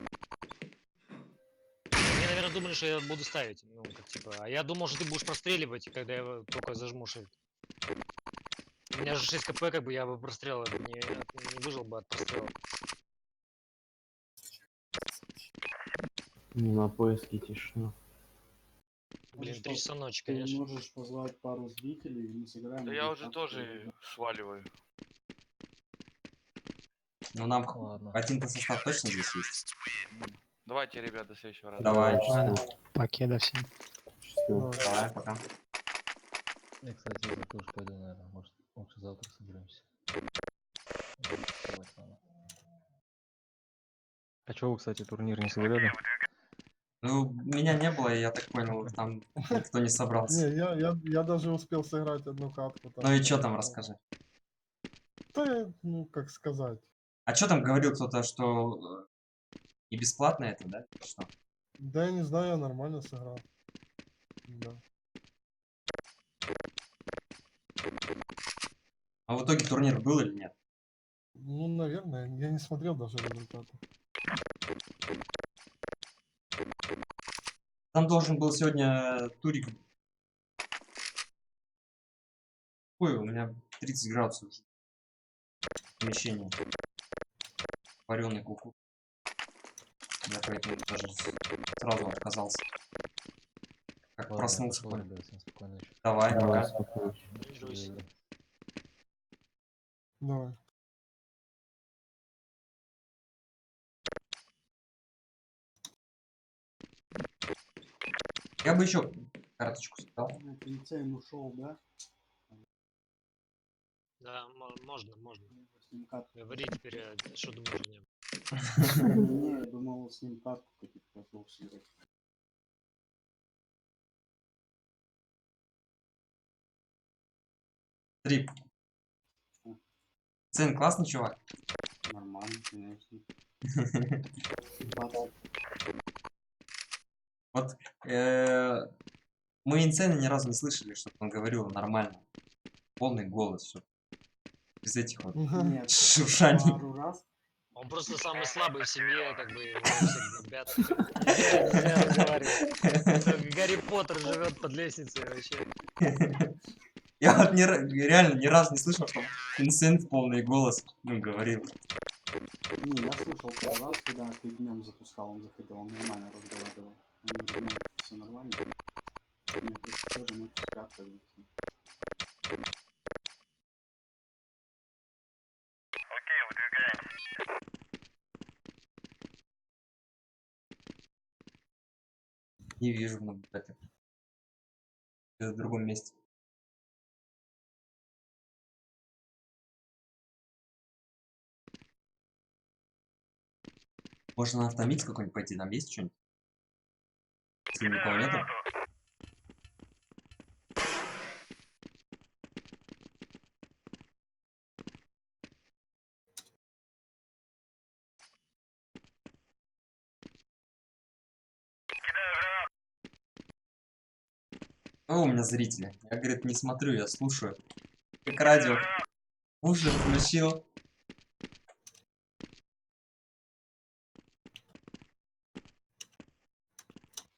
Они, наверное, думали, что я буду ставить, ну, как типа, а я думал, что ты будешь простреливать, когда я только зажму shift. У меня же 6 кп, как бы я бы прострелил, не выжил бы от прострела. На поиске тишина. Блин, Можешь 3 часа ночи, Ты конечно. можешь позвать пару зрителей, и мы сыграем. Да и я будет уже так, тоже сваливаю. Ну нам Ладно. один-то состав точно здесь есть. Давайте, ребят, до следующего раза. Давай. Ладно, покеда всем. Давай, пока. Я, кстати, за тоже пойду, наверное, может, лучше завтра соберемся. А чего вы, кстати, турнир не сыграли? Ну, меня не было, и я так понял, там никто не Не, собрался. я даже успел сыграть одну катку Ну и там. чё там, расскажи. Да, ну, как сказать. А чё там говорил кто-то, что и бесплатно это, да? Что? Да я не знаю, я нормально сыграл. Да. А в итоге турнир был или нет? Ну, наверное, я не смотрел даже результаты. Там должен был сегодня турик. Ой, у меня 30 градусов в помещении. Вареный куку. Я поэтому даже сразу отказался. Как Ладно, я проснулся, пошел, понял. ребят, всем спокойной ночи. Давай, Давай, пока. спокойно. Тренируйся. Давай. Я бы еще карточку сдал. Инсейн ушел, да? Да, можно, можно. С ним катку. Говори теперь, что думаешь о нем. Не, я думал, с ним катку какие-то пошел сыграть. Трип. Цен классный чувак. Нормально, конечно. Вот мы Инцена ни разу не слышали, чтобы он говорил нормально. Полный голос, все. Без этих вот Нет, шуршаний. пару раз. Он просто самый слабый в семье, как бы его все гнобят. Нельзя разговаривать. Как Гарри Поттер живет под лестницей вообще. Я вот реально ни разу не слышал, что Инсент полный голос говорил. Не, я слышал пару раз, когда ты днем запускал, он заходил, он нормально разговаривал. Все нормально. Мне просто тоже ночью спрятали. Не вижу много это. В другом месте. Можно на автомит какой-нибудь пойти, там есть что-нибудь? Если никого нету. О, у меня зрители. Я, говорит, не смотрю, я слушаю. Как радио. Уши включил.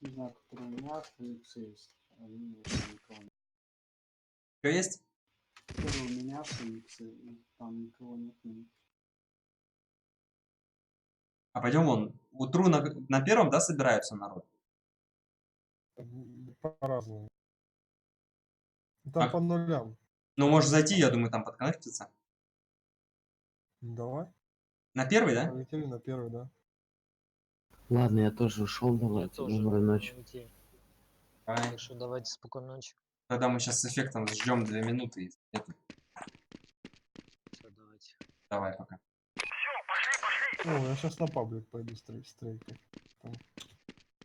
Не знаю, который у меня, Феникс есть. А у меня никого нет. Что есть? Который у меня, Феникс, там никого нет. А пойдем вон. Утру на первом, да, собираются народ? По-разному. Там А- по нулям. Ну, можешь зайти, я думаю, там подконнектиться. Давай. На первый, да? Полетели на первый, да. Ладно, я тоже ушел, давайте. Тоже Доброй ночи. идти. Давай. Так что давайте спокойной ночи. Тогда мы сейчас с эффектом ждем 2 минуты. Нету. Все, давайте. Давай, пока. О, я сейчас на паблик пойду стрейкать.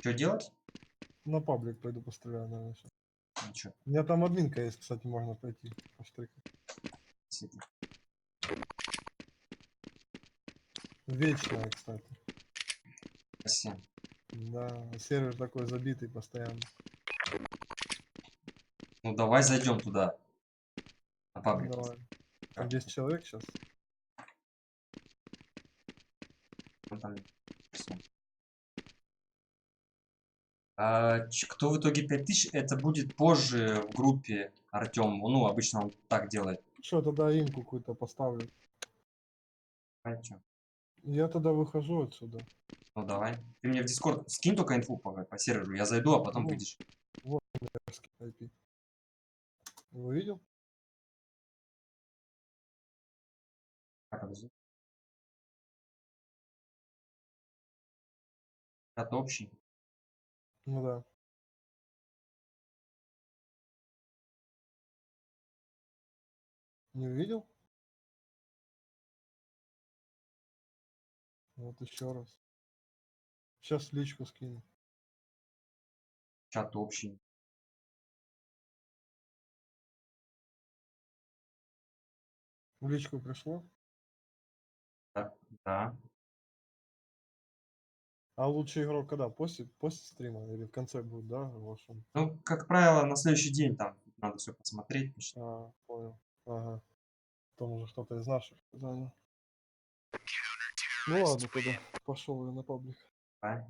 Что делать? На паблик пойду постреляю, наверное, сейчас. Ничего. У меня там админка есть, кстати, можно пойти пострикать. Вечная, кстати. Спасибо. Да, сервер такой забитый постоянно. Ну давай зайдем туда. На паблик. Давай. Там 10 человек сейчас. Ну, там всё. Кто в итоге 5000? Это будет позже в группе Артем. Ну, обычно он так делает. Что, тогда инку какую-то поставлю. А чё? Я тогда выхожу отсюда. Ну давай. Ты мне в Discord скинь только инфу по серверу. Я зайду, а потом Ну. выйдешь. Вот мерзкий IP. Его видел? Подожди. Это общий. Ну да. Не увидел? Вот еще раз. Сейчас личку скину. чат общий. В личку пришло? Да, да. А лучший игрок когда? После стрима или в конце будет, да, в вашем? Ну, как правило, на следующий день там надо все посмотреть. А, понял. Ага. Там уже кто-то из наших занял. Ну ладно, тогда пошел я на паблик. Да.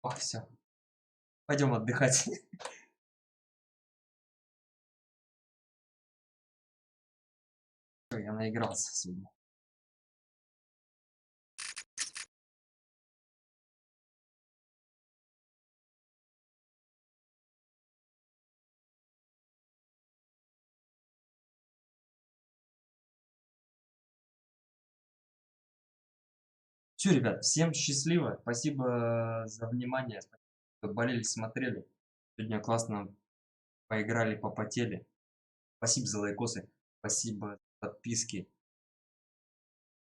О, все. Пойдем отдыхать. Я наигрался сегодня. Все, ребят, всем счастливо. Спасибо за внимание. Спасибо, что болели, смотрели. Сегодня классно поиграли, попотели. Спасибо за лайкосы. Спасибо за подписки.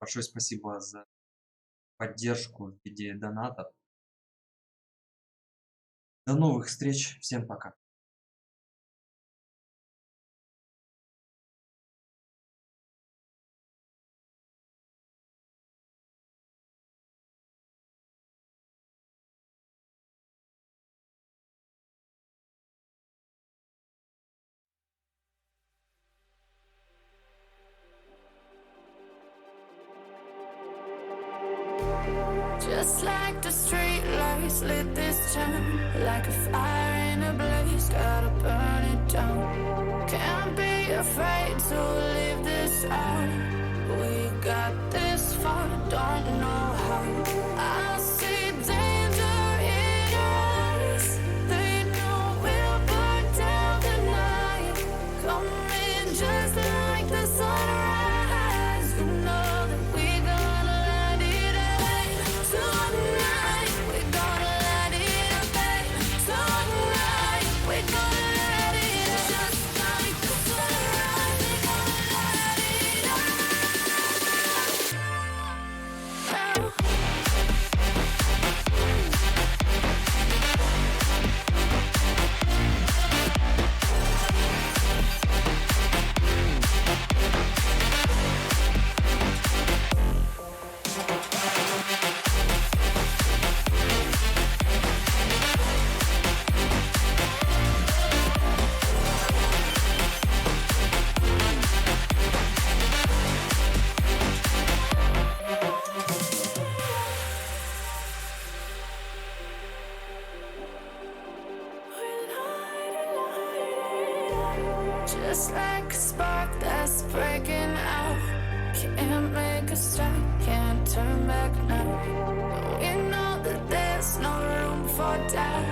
Большое спасибо за поддержку в виде донатов. До новых встреч. Всем пока. Just like the street lights lit this town, like a fire in a blaze, gotta burn it down. Can't be afraid to leave this out. We got this far, don't know how. I see danger in us. They know we'll burn down the night. Coming just like the sunrise. You know that we're gonna light it up tonight. We're gonna light it up tonight. We're gonna light it up just like the sunrise. We're gonna light it up. Just like a spark that's breaking out. Can't make a stop, can't turn back now. We know that there's no room for doubt.